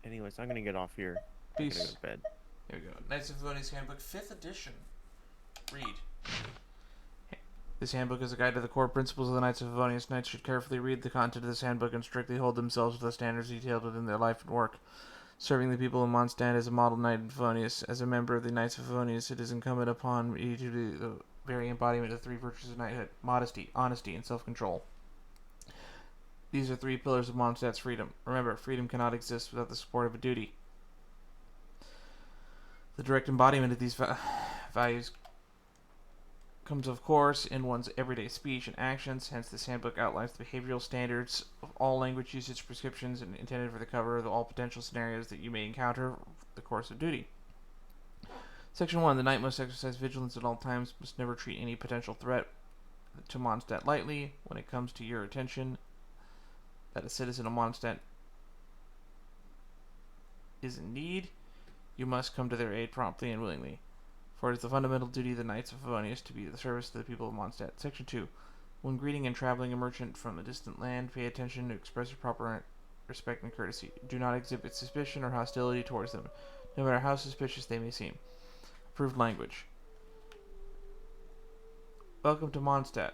Anyways, I'm gonna get off here. Peace. I'm gonna go to bed. Here we go. Knights of Favonius handbook, 5th edition. Read. This handbook is a guide to the core principles of the Knights of Favonius. Knights should carefully read the content of this handbook and strictly hold themselves to the standards detailed within their life and work. Serving the people of Mondstadt as a model knight in Favonius. As a member of the Knights of Favonius, it is incumbent upon me to do the very embodiment of the 3 virtues of knighthood: modesty, honesty, and self-control. These are 3 pillars of Mondstadt's freedom. Remember, freedom cannot exist without the support of a duty. The direct embodiment of these values comes, of course, in one's everyday speech and actions. Hence, this handbook outlines the behavioral standards of all language usage prescriptions and intended for the cover of all potential scenarios that you may encounter in the course of duty. Section 1. The knight must exercise vigilance at all times, must never treat any potential threat to Mondstadt lightly. When it comes to your attention that a citizen of Mondstadt is in need, you must come to their aid promptly and willingly. For it is the fundamental duty of the Knights of Favonius to be of service to the people of Mondstadt. Section 2. When greeting and traveling a merchant from a distant land, pay attention to express your proper respect and courtesy. Do not exhibit suspicion or hostility towards them, no matter how suspicious they may seem. Approved language. Welcome to Mondstadt.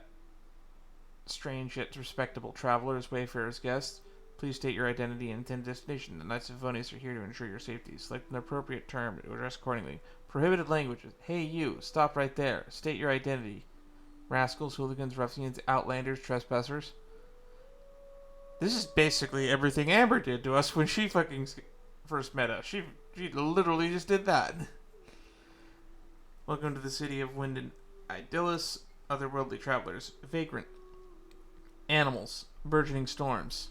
Strange yet respectable travelers, wayfarers, guests. Please state your identity and intended destination. The Knights of Favonius are here to ensure your safety. Select an appropriate term to address accordingly. Prohibited languages. Hey you, stop right there. State your identity. Rascals, hooligans, ruffians, outlanders, trespassers. This is basically everything Amber did to us when she fucking first met us. She literally just did that. Welcome to the city of Wind and Idyllis. Otherworldly travelers. Vagrant. Animals. Burgeoning storms.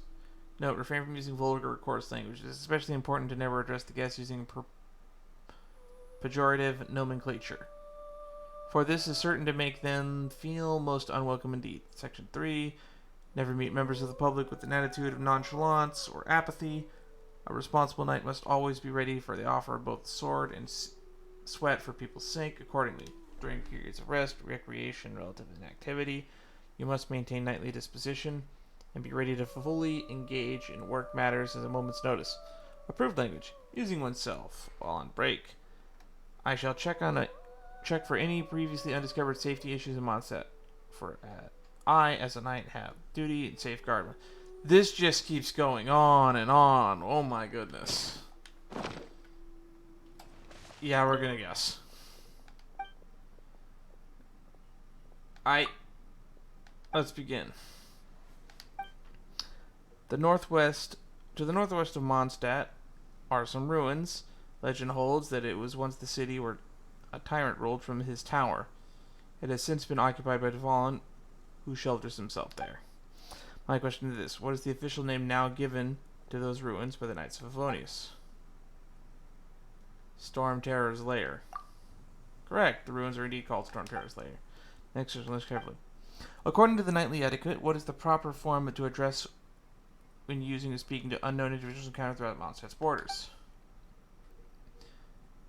Note, refrain from using vulgar or coarse language. It is especially important to never address the guests using pejorative nomenclature, for this is certain to make them feel most unwelcome indeed. Section 3. Never meet members of the public with an attitude of nonchalance or apathy. A responsible knight must always be ready for the offer of both sword and sweat for people's sake. Accordingly, during periods of rest, recreation, relative inactivity, you must maintain knightly disposition and be ready to fully engage in work matters at a moment's notice. Approved language. Using oneself while on break. I shall check for any previously undiscovered safety issues in Mondstadt. For I, as a knight, have duty and safeguard. This just keeps going on and on. Oh my goodness. Yeah, we're gonna guess. Let's begin. To the northwest of Mondstadt are some ruins. Legend holds that it was once the city where a tyrant ruled from his tower. It has since been occupied by Dvalin, who shelters himself there. My question is this. What is the official name now given to those ruins by the Knights of Favonius? Storm Terror's Lair. Correct. The ruins are indeed called Storm Terror's Lair. Next question, listen carefully. According to the knightly etiquette, what is the proper form to address when using or speaking to unknown individuals encountered throughout Mondstadt's borders?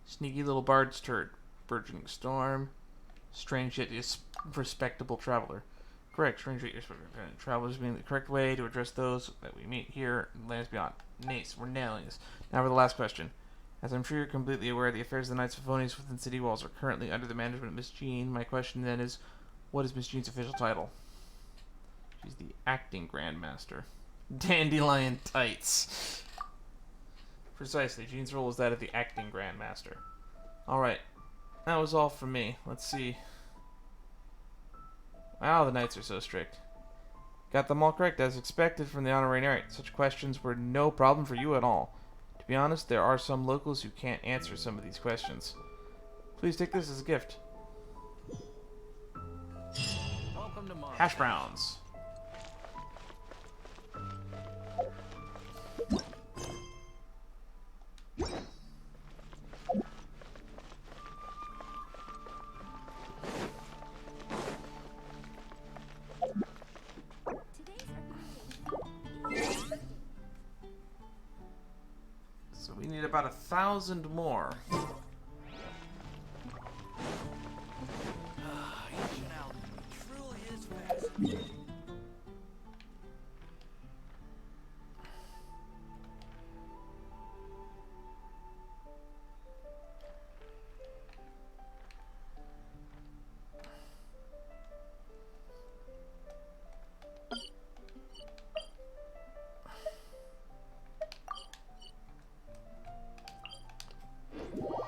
Sneaky little bard's turd. Burgeoning storm. Strange yet respectable traveler. Correct. Strange yet respectable travelers being the correct way to address those that we meet here in lands beyond. Nice. We're nailing this. Now for the last question. As I'm sure you're completely aware, the affairs of the Knights of Favonius within city walls are currently under the management of Miss Jean. My question then is, what is Miss Jean's official title? She's the acting Grandmaster. Dandelion tights. Precisely. Jean's role is that of the acting Grandmaster. Alright. That was all from me. Let's see. Wow, the knights are so strict. Got them all correct, as expected from the honorary knight. Such questions were no problem for you at all. To be honest, there are some locals who can't answer some of these questions. Please take this as a gift. Hash browns. So we need about 1,000 more.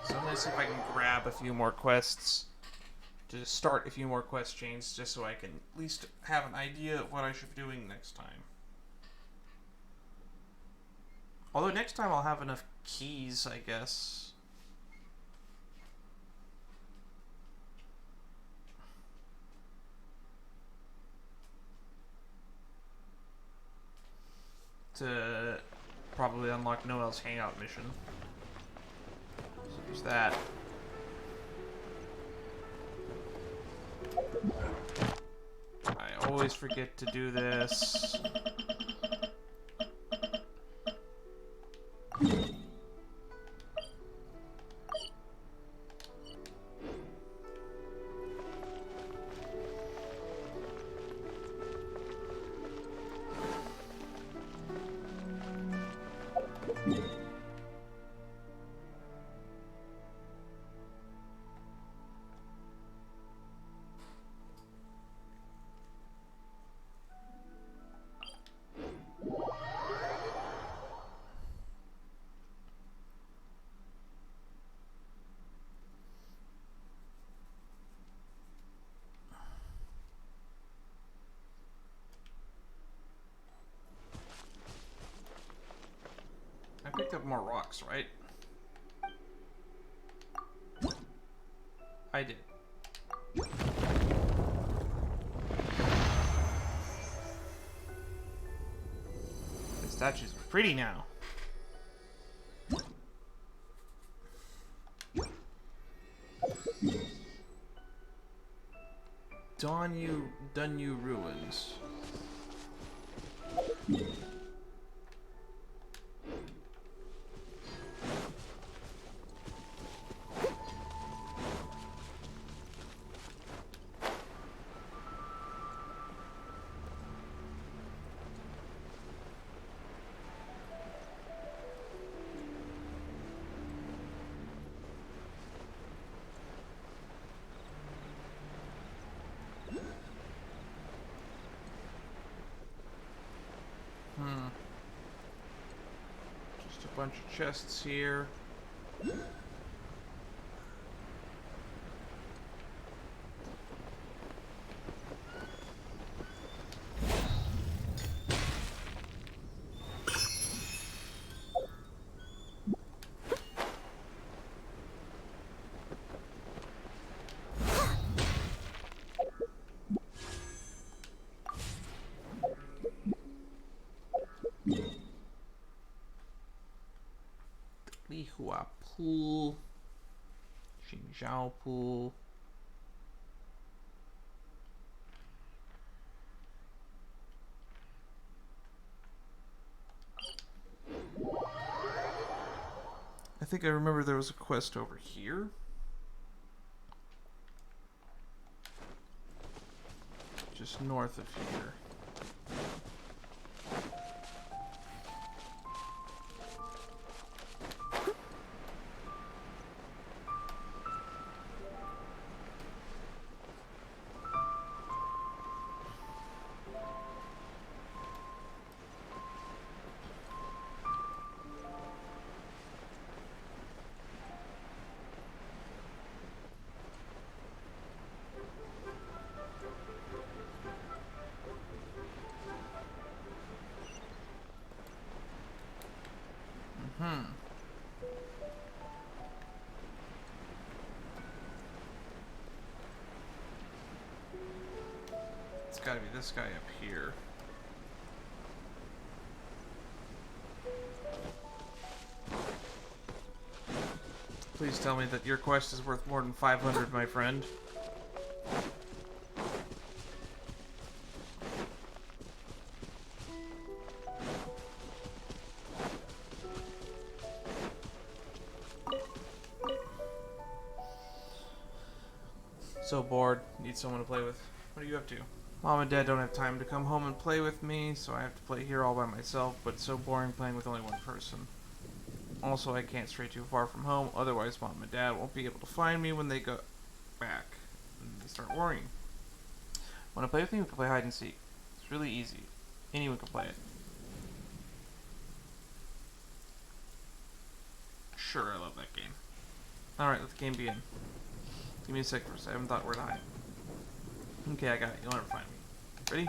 So I'm gonna see if I can grab a few more quests to start a few more quest chains, just so I can at least have an idea of what I should be doing next time. Although next time I'll have enough keys, I guess. To probably unlock Noel's hangout mission. So there's that. I always forget to do this. I picked up more rocks, right? I did. The statues are pretty now. Dunyu Ruins. Just a bunch of chests here. Pool. Xingqiu Pool. I think I remember there was a quest over here. Just north of here. It's gotta be this guy up here. Please tell me that your quest is worth more than 500, my friend. So bored. Need someone to play with. What are you up to? Mom and Dad don't have time to come home and play with me, so I have to play here all by myself, but it's so boring playing with only one person. Also, I can't stray too far from home, otherwise Mom and Dad won't be able to find me when they go back. And they start worrying. Want to play with me? We can play hide and seek. It's really easy. Anyone can play it. Sure, I love that game. Alright, let the game begin. Give me a sec first, I haven't thought where to hide. Okay, I got it. You'll never find me. Ready?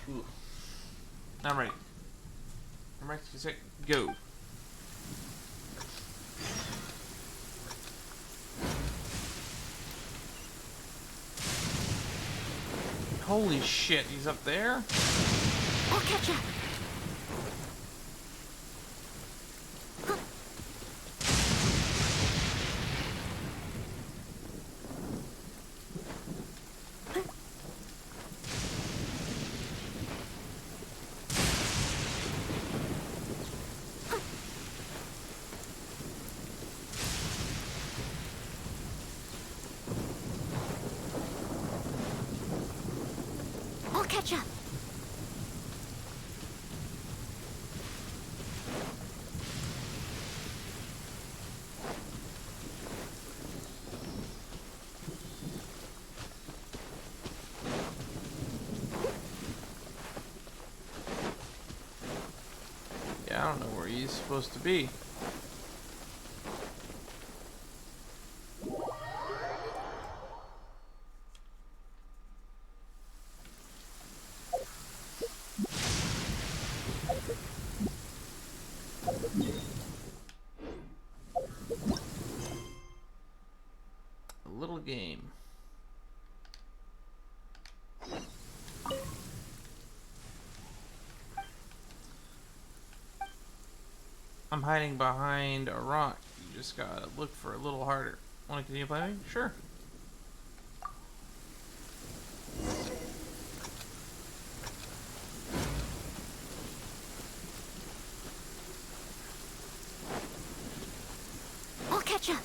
Ooh. I'm ready. I'm ready. Set, go. Holy shit, he's up there? I'll catch up. Catch up. Yeah, I don't know where he's supposed to be. Game. I'm hiding behind a rock. You just gotta look for a little harder. Want to continue playing? Sure. I'll catch up.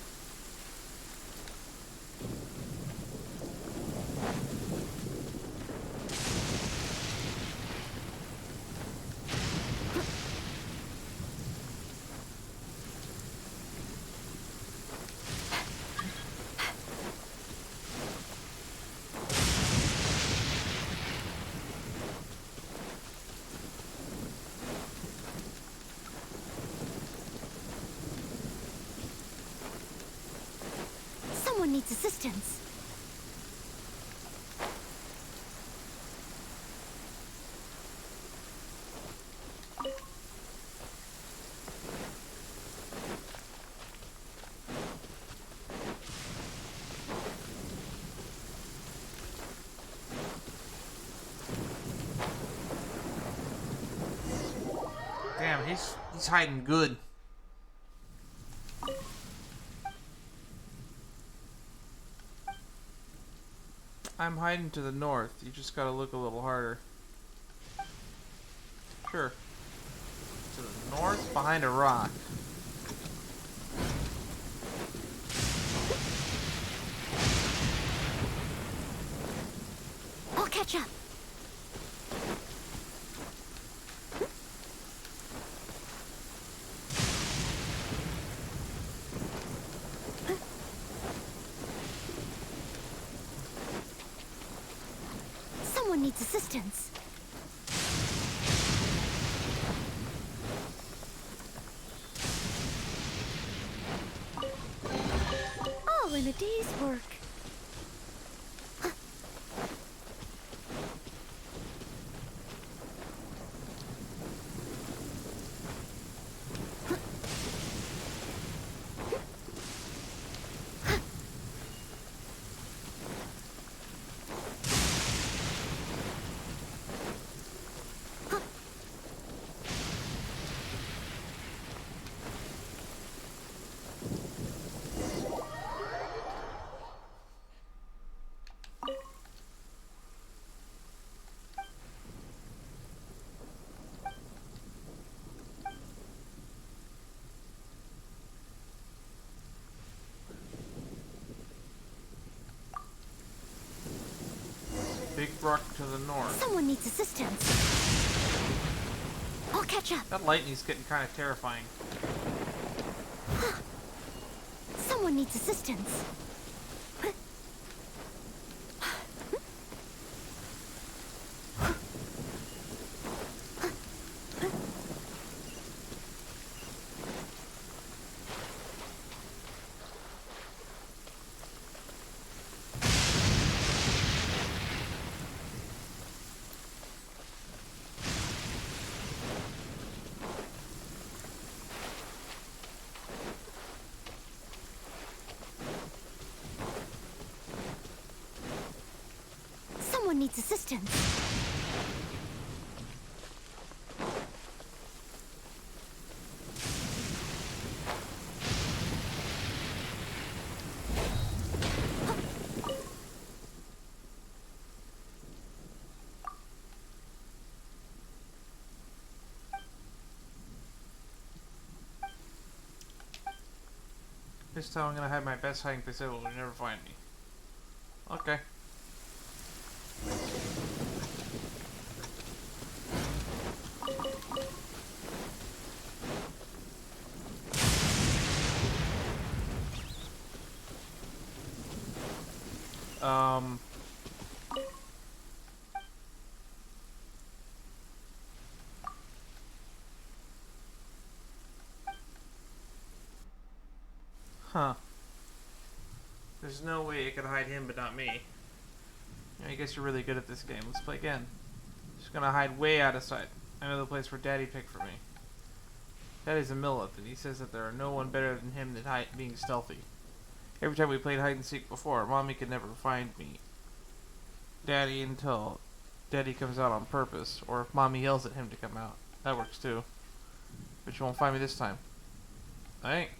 Someone needs assistance. Damn, he's hiding good. I'm hiding to the north. You just gotta look a little harder. Sure. To the north, behind a rock. I'll catch up. Someone needs assistance. All in a day's work. Big rock to the north. Someone needs assistance. I'll catch up. That lightning's getting kind of terrifying. Someone needs assistance. Someone needs assistance. This time I'm gonna have my best hiding place ever. You'll never find me. Okay. Huh. There's no way it could hide him but not me. I guess you're really good at this game. Let's play again. Just gonna hide way out of sight. I know the place where Daddy picked for me. Daddy's a Millith, and he says that there are no one better than him at being stealthy. Every time we played hide and seek before, Mommy could never find me. Daddy until Daddy comes out on purpose, or if Mommy yells at him to come out. That works too. But you won't find me this time. Alright.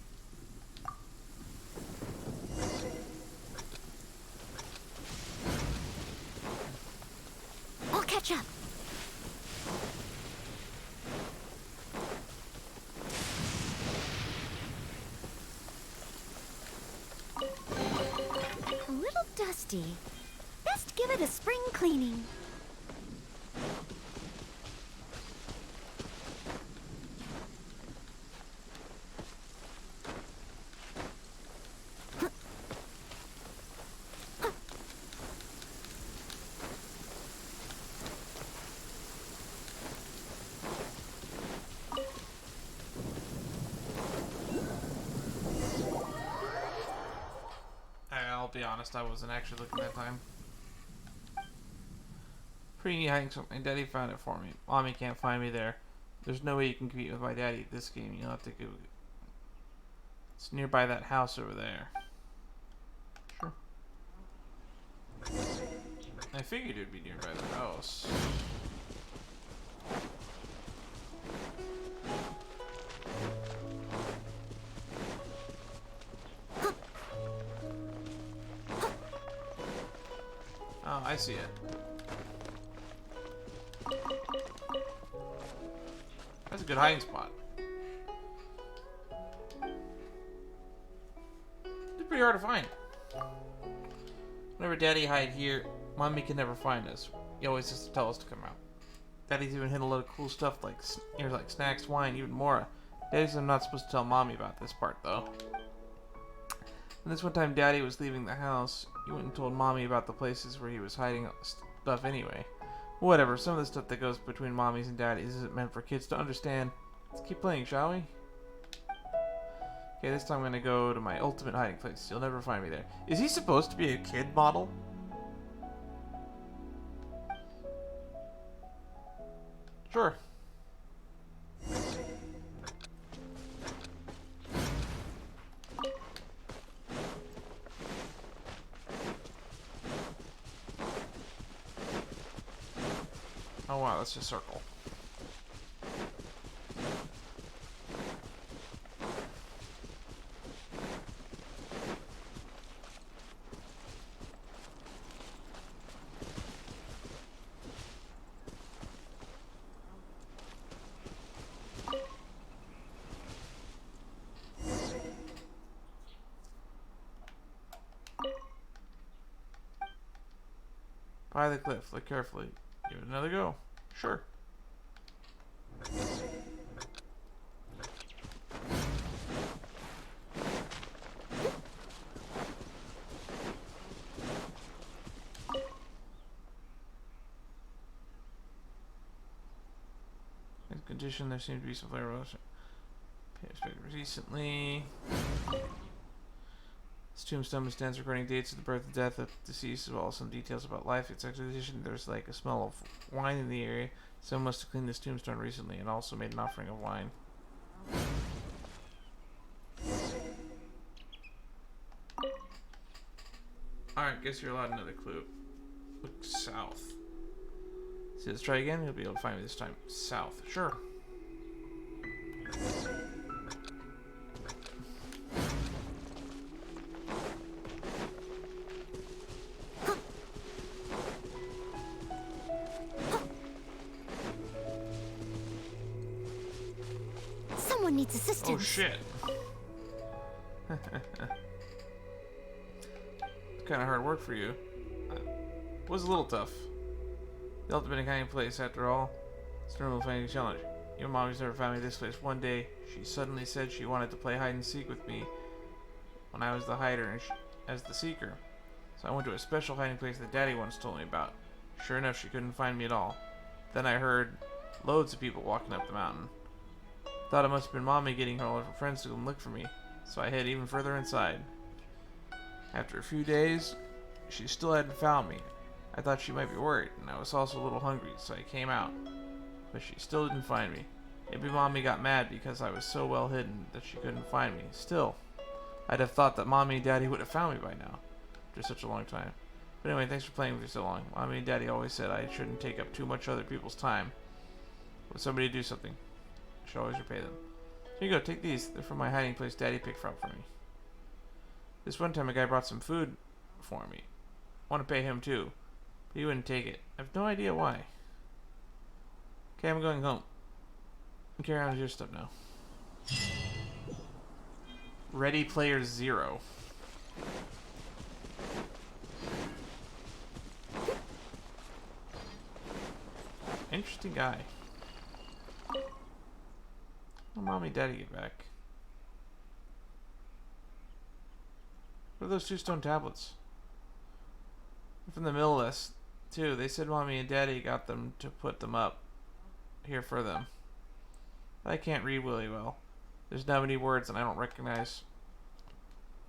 I'll catch up. A little dusty. Best give it a spring cleaning. I'll be honest, I wasn't actually looking that time. Pretty neat hiding spot. My daddy found it for me. Mommy can't find me there. There's no way you can compete with my daddy at this game. You'll have to go. It's nearby that house over there. Sure. I figured it would be nearby the house. see it. That's a good hiding spot. It's pretty hard to find. Whenever Daddy hide here, Mommy can never find us. He always has to tell us to come out. Daddy's even hidden a lot of cool stuff like snacks, wine, even more. Daddy said I'm not supposed to tell Mommy about this part though. And this one time Daddy was leaving the house, he went and told Mommy about the places where he was hiding stuff anyway. Whatever, some of the stuff that goes between mommies and daddies isn't meant for kids to understand. Let's keep playing, shall we? Okay, this time I'm gonna go to my ultimate hiding place. You'll never find me there. Is he supposed to be a kid model? Sure. Oh wow, let's just circle. By the cliff, look carefully. Give it another go. Sure. In condition, there seems to be some flare recently. This tombstone stands recording dates of the birth and death of deceased, as well as some details about life. It's actually addition. There's like a smell of wine in the area. Someone must have cleaned this tombstone recently and also made an offering of wine. Alright, guess you're allowed another clue. Look south. See, let's try again. You'll be able to find me this time. South. Sure. Someone needs assistance. Oh shit. It's kind of hard work for you. It was a little tough. The ultimate hiding place, after all. It's a normal finding challenge. Your mommy's never found me this place. One day, she suddenly said she wanted to play hide and seek with me when I was the hider and as the seeker. So I went to a special hiding place that Daddy once told me about. Sure enough, she couldn't find me at all. Then I heard loads of people walking up the mountain. Thought it must have been Mommy getting all of her friends to come look for me, so I hid even further inside. After a few days, she still hadn't found me. I thought she might be worried, and I was also a little hungry, so I came out. But she still didn't find me. Maybe Mommy got mad because I was so well hidden that she couldn't find me. Still, I'd have thought that Mommy and Daddy would have found me by now, after such a long time. But anyway, thanks for playing with me so long. Mommy and Daddy always said I shouldn't take up too much other people's time. When somebody do something, I should always repay them. Here you go, take these. They're from my hiding place Daddy picked up for me. This one time a guy brought some food for me. I want to pay him too, but he wouldn't take it. I have no idea why. Okay, I'm going home. Carry on with your stuff now. Ready Player Zero. Interesting guy. Will Mommy and Daddy get back? What are those 2 stone tablets? They're from the mill list, too. They said Mommy and Daddy got them to put them up here for them. I can't read really well. There's not many words and I don't recognize.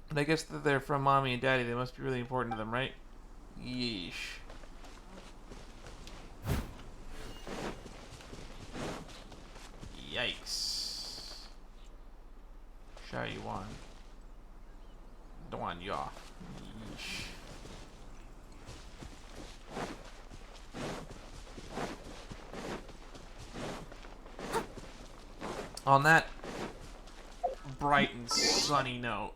But I guess that they're from Mommy and Daddy. They must be really important to them, right? Yeesh. Yikes. Shao Yuan. Duan Ya. Yeesh. On that bright and sunny note.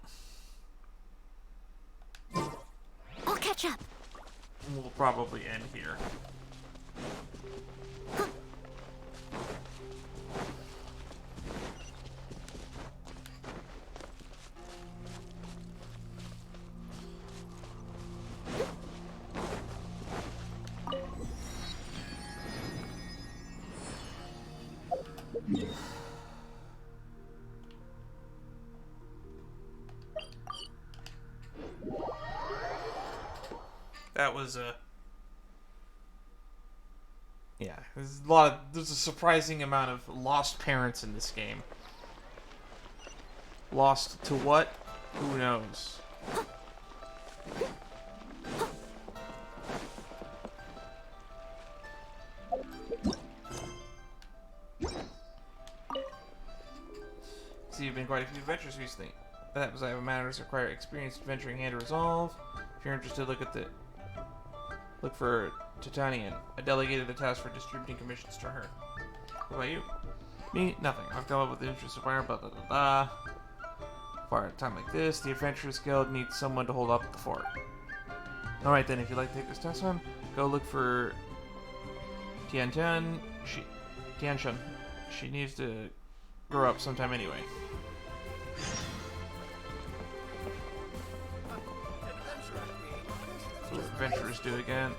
I'll catch up. we'll probably end here. That was yeah, there's a surprising amount of lost parents in this game. Lost to what? Who knows? See, you've been quite a few adventures recently. That happens, I have matters that require experienced adventuring hand to resolve. If you're interested, look for Titanian. I delegated the task for distributing commissions to her. What about you? Me? Nothing. I've come up with the interest of fire, blah blah blah blah. For a time like this, the Adventurers Guild needs someone to hold up the fort. Alright then, if you'd like to take this task on, go look for Tiantian. Tianshun. She needs to grow up sometime anyway. So what adventurers do again.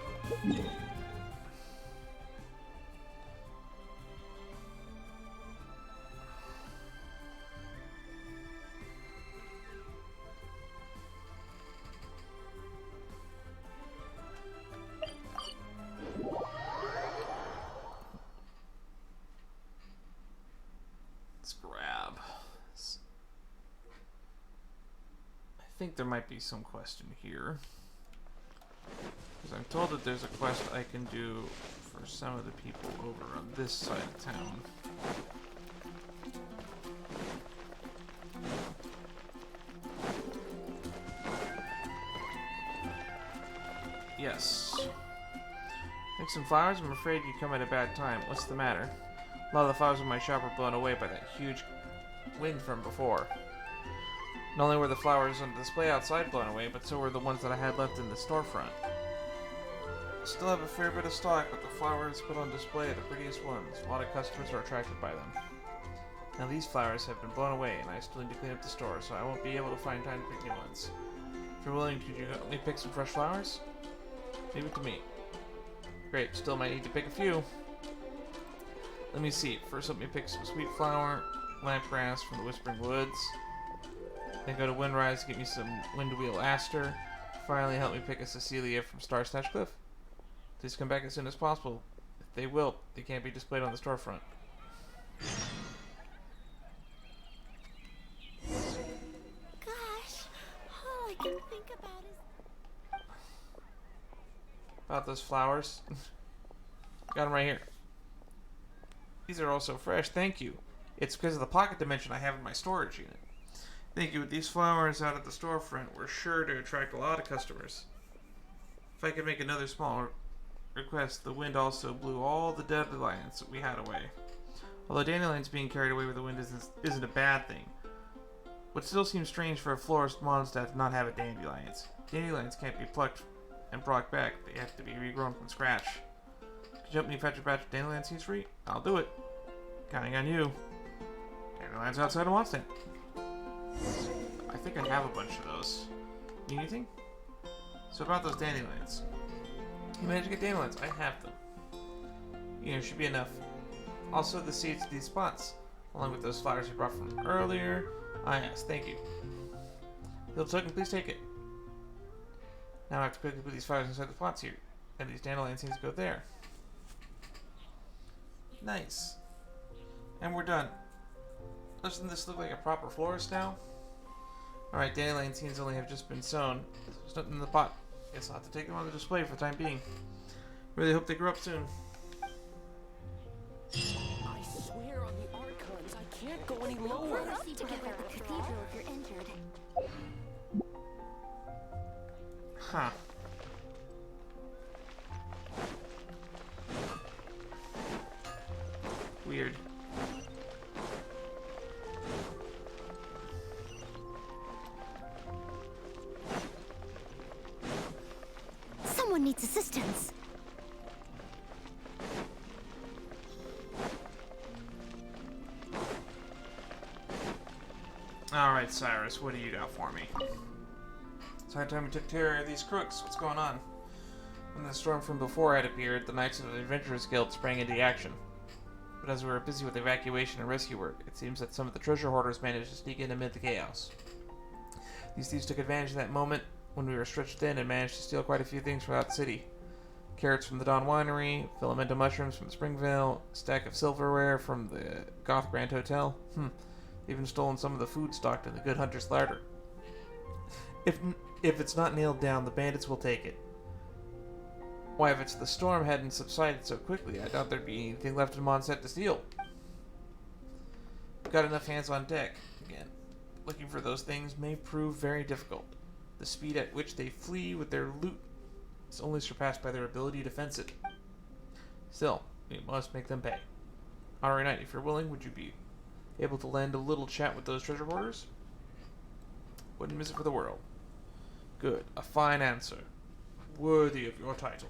Let's grab. I think there might be some quest in here. Because I'm told that there's a quest I can do for some of the people over on this side of town. Yes. Take some flowers? I'm afraid you come at a bad time. What's the matter? A lot of the flowers in my shop were blown away by that huge wind from before. Not only were the flowers on display outside blown away, but so were the ones that I had left in the storefront. Still have a fair bit of stock, but the flowers put on display are the prettiest ones. A lot of customers are attracted by them. Now these flowers have been blown away, and I still need to clean up the store, so I won't be able to find time to pick new ones. If you're willing, could you help me pick some fresh flowers? Leave it to me. Great, still might need to pick a few. Let me see. First let me pick some sweet flower, lampgrass from the Whispering Woods. Then go to Windrise to get me some Windwheel Aster. Finally help me pick a Cecilia from Starsnatch Cliff. Please come back as soon as possible. If they will, they can't be displayed on the storefront. Gosh, all I can think about is... About those flowers. Got them right here. These are also fresh, thank you. It's because of the pocket dimension I have in my storage unit. Thank you. With these flowers out at the storefront, we're sure to attract a lot of customers. If I could make another small request, the wind also blew all the dandelions that we had away. Although dandelions being carried away with the wind isn't a bad thing. What still seems strange for a florist Mondstadt to not have a dandelions. Dandelions can't be plucked and brought back. They have to be regrown from scratch. Could you help me fetch a batch of dandelion seeds free? I'll do it. Counting on you. Dandelions outside of Mondstadt. I think I have a bunch of those. Need anything? So about those dandelions. You managed to get dandelions. I have them. You know, should be enough. Also the seeds to these spots, along with those flowers you brought from earlier. Yes, thank you. Little token, please take it. Now I have to quickly put these flowers inside the pots here, and these dandelion seeds go there. Nice. And we're done. Doesn't this look like a proper florist now? Alright, dandelion seeds only have just been sown. There's nothing in the pot. Guess I'll have to take them on the display for the time being. Really hope they grow up soon. I swear on the Archons, I can't go any lower. Together at the cathedral if you're injured. Huh. Weird. Someone needs assistance. Alright, Cyrus, what do you got for me? It's high time we took care of these crooks. What's going on? When the storm from before had appeared, the Knights of the Adventurers Guild sprang into action. But as we were busy with evacuation and rescue work, it seems that some of the treasure hoarders managed to sneak in amid the chaos. These thieves took advantage of that moment when we were stretched thin and managed to steal quite a few things from out the city. Carrots from the Dawn Winery, filamento mushrooms from Springvale, a stack of silverware from the Goth Grand Hotel. Even stolen some of the food stocked in the Good Hunter's larder. If it's not nailed down, the bandits will take it. Why, if it's the storm hadn't subsided so quickly, I doubt there'd be anything left in Monset to steal. Got enough hands on deck. Again, looking for those things may prove very difficult. The speed at which they flee with their loot is only surpassed by their ability to fence it. Still, we must make them pay. Alright, Knight, if you're willing, would you be able to lend a little chat with those treasure hoarders? Wouldn't miss it for the world. Good. A fine answer. Worthy of your title.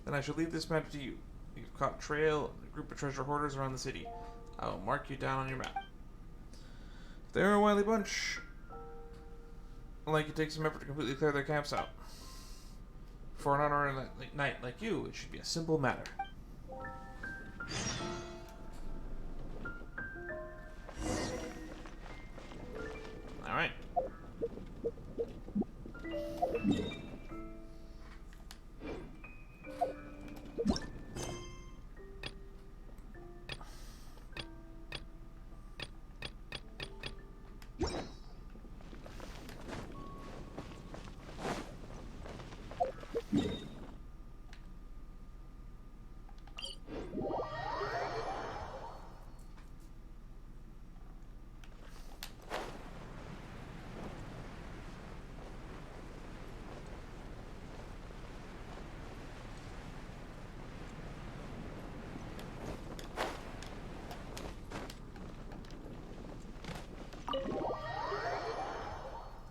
Then I shall leave this map to you. You've caught trail and a group of treasure hoarders around the city. I will mark you down on your map. If they're a wily bunch, I'd like you to take some effort to completely clear their camps out. For an honorary knight like you, it should be a simple matter. Alright.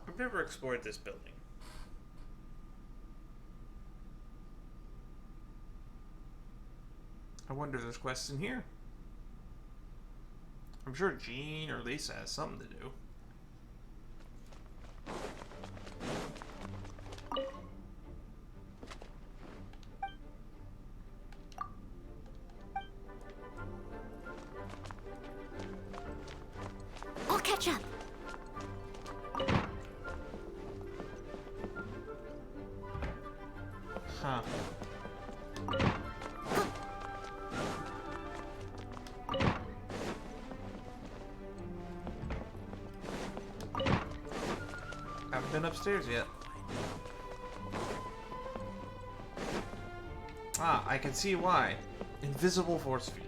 I've never explored this building. I wonder if there's quests in here. I'm sure Jean or Lisa has something to do. I'll catch up. Huh. Haven't been upstairs yet. Ah, I can see why. Invisible force field.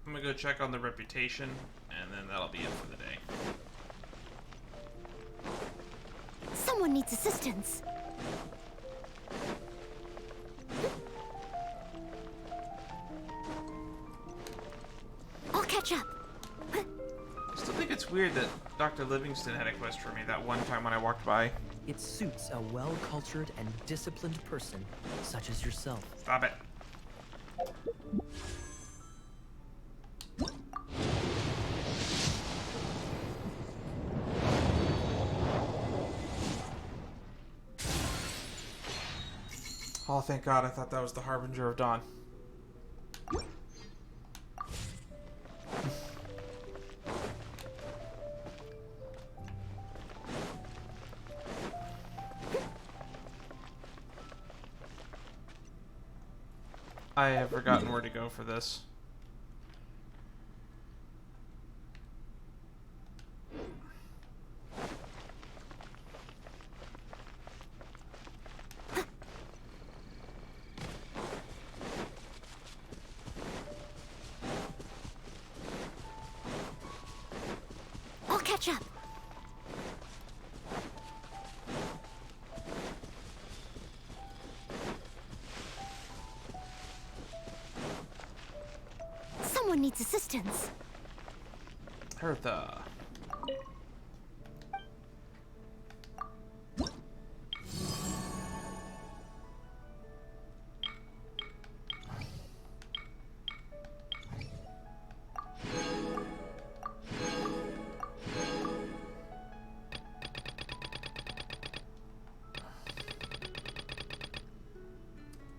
I'm gonna go check on the reputation, and then that'll be it for the day. Someone needs assistance. I'll catch up. I still think it's weird that Dr. Livingston had a quest for me that one time when I walked by. It suits a well-cultured and disciplined person such as yourself. Stop it. Oh, thank God, I thought that was the Harbinger of Dawn. I have forgotten where to go for this. I'll catch up. Someone needs assistance. Hertha.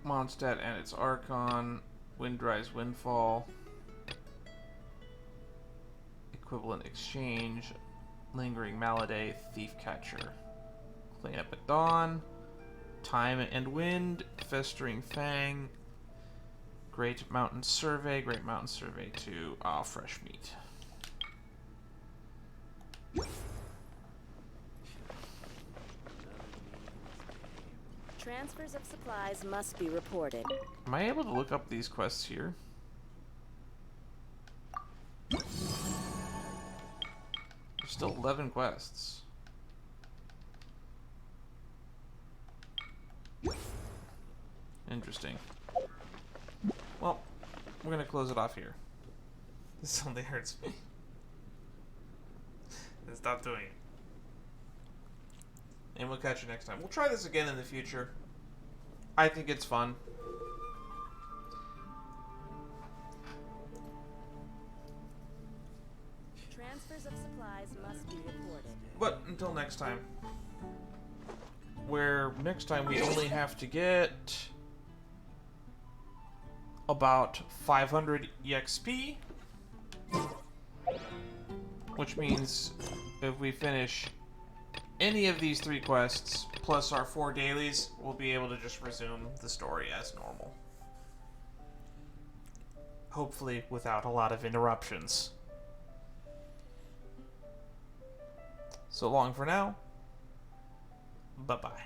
Mondstadt and its Archon, Windrise Windfall, Equivalent Exchange, Lingering Maladay, Thief Catcher, Cleanup at Dawn, Time and Wind, Festering Fang, Great Mountain Survey 2, Fresh Meat. Transfers of supplies must be reported. Am I able to look up these quests here? There's still 11 quests. Interesting. Well, we're gonna close it off here. This only hurts me. And stop doing it. And we'll catch you next time. We'll try this again in the future. I think it's fun. Transfers of supplies must be reported. But until next time. Where next time we only have to get about 500 EXP. Which means if we finish any of these 3 quests, plus our 4 dailies, we'll be able to just resume the story as normal. Hopefully without a lot of interruptions. So long for now. Bye-bye.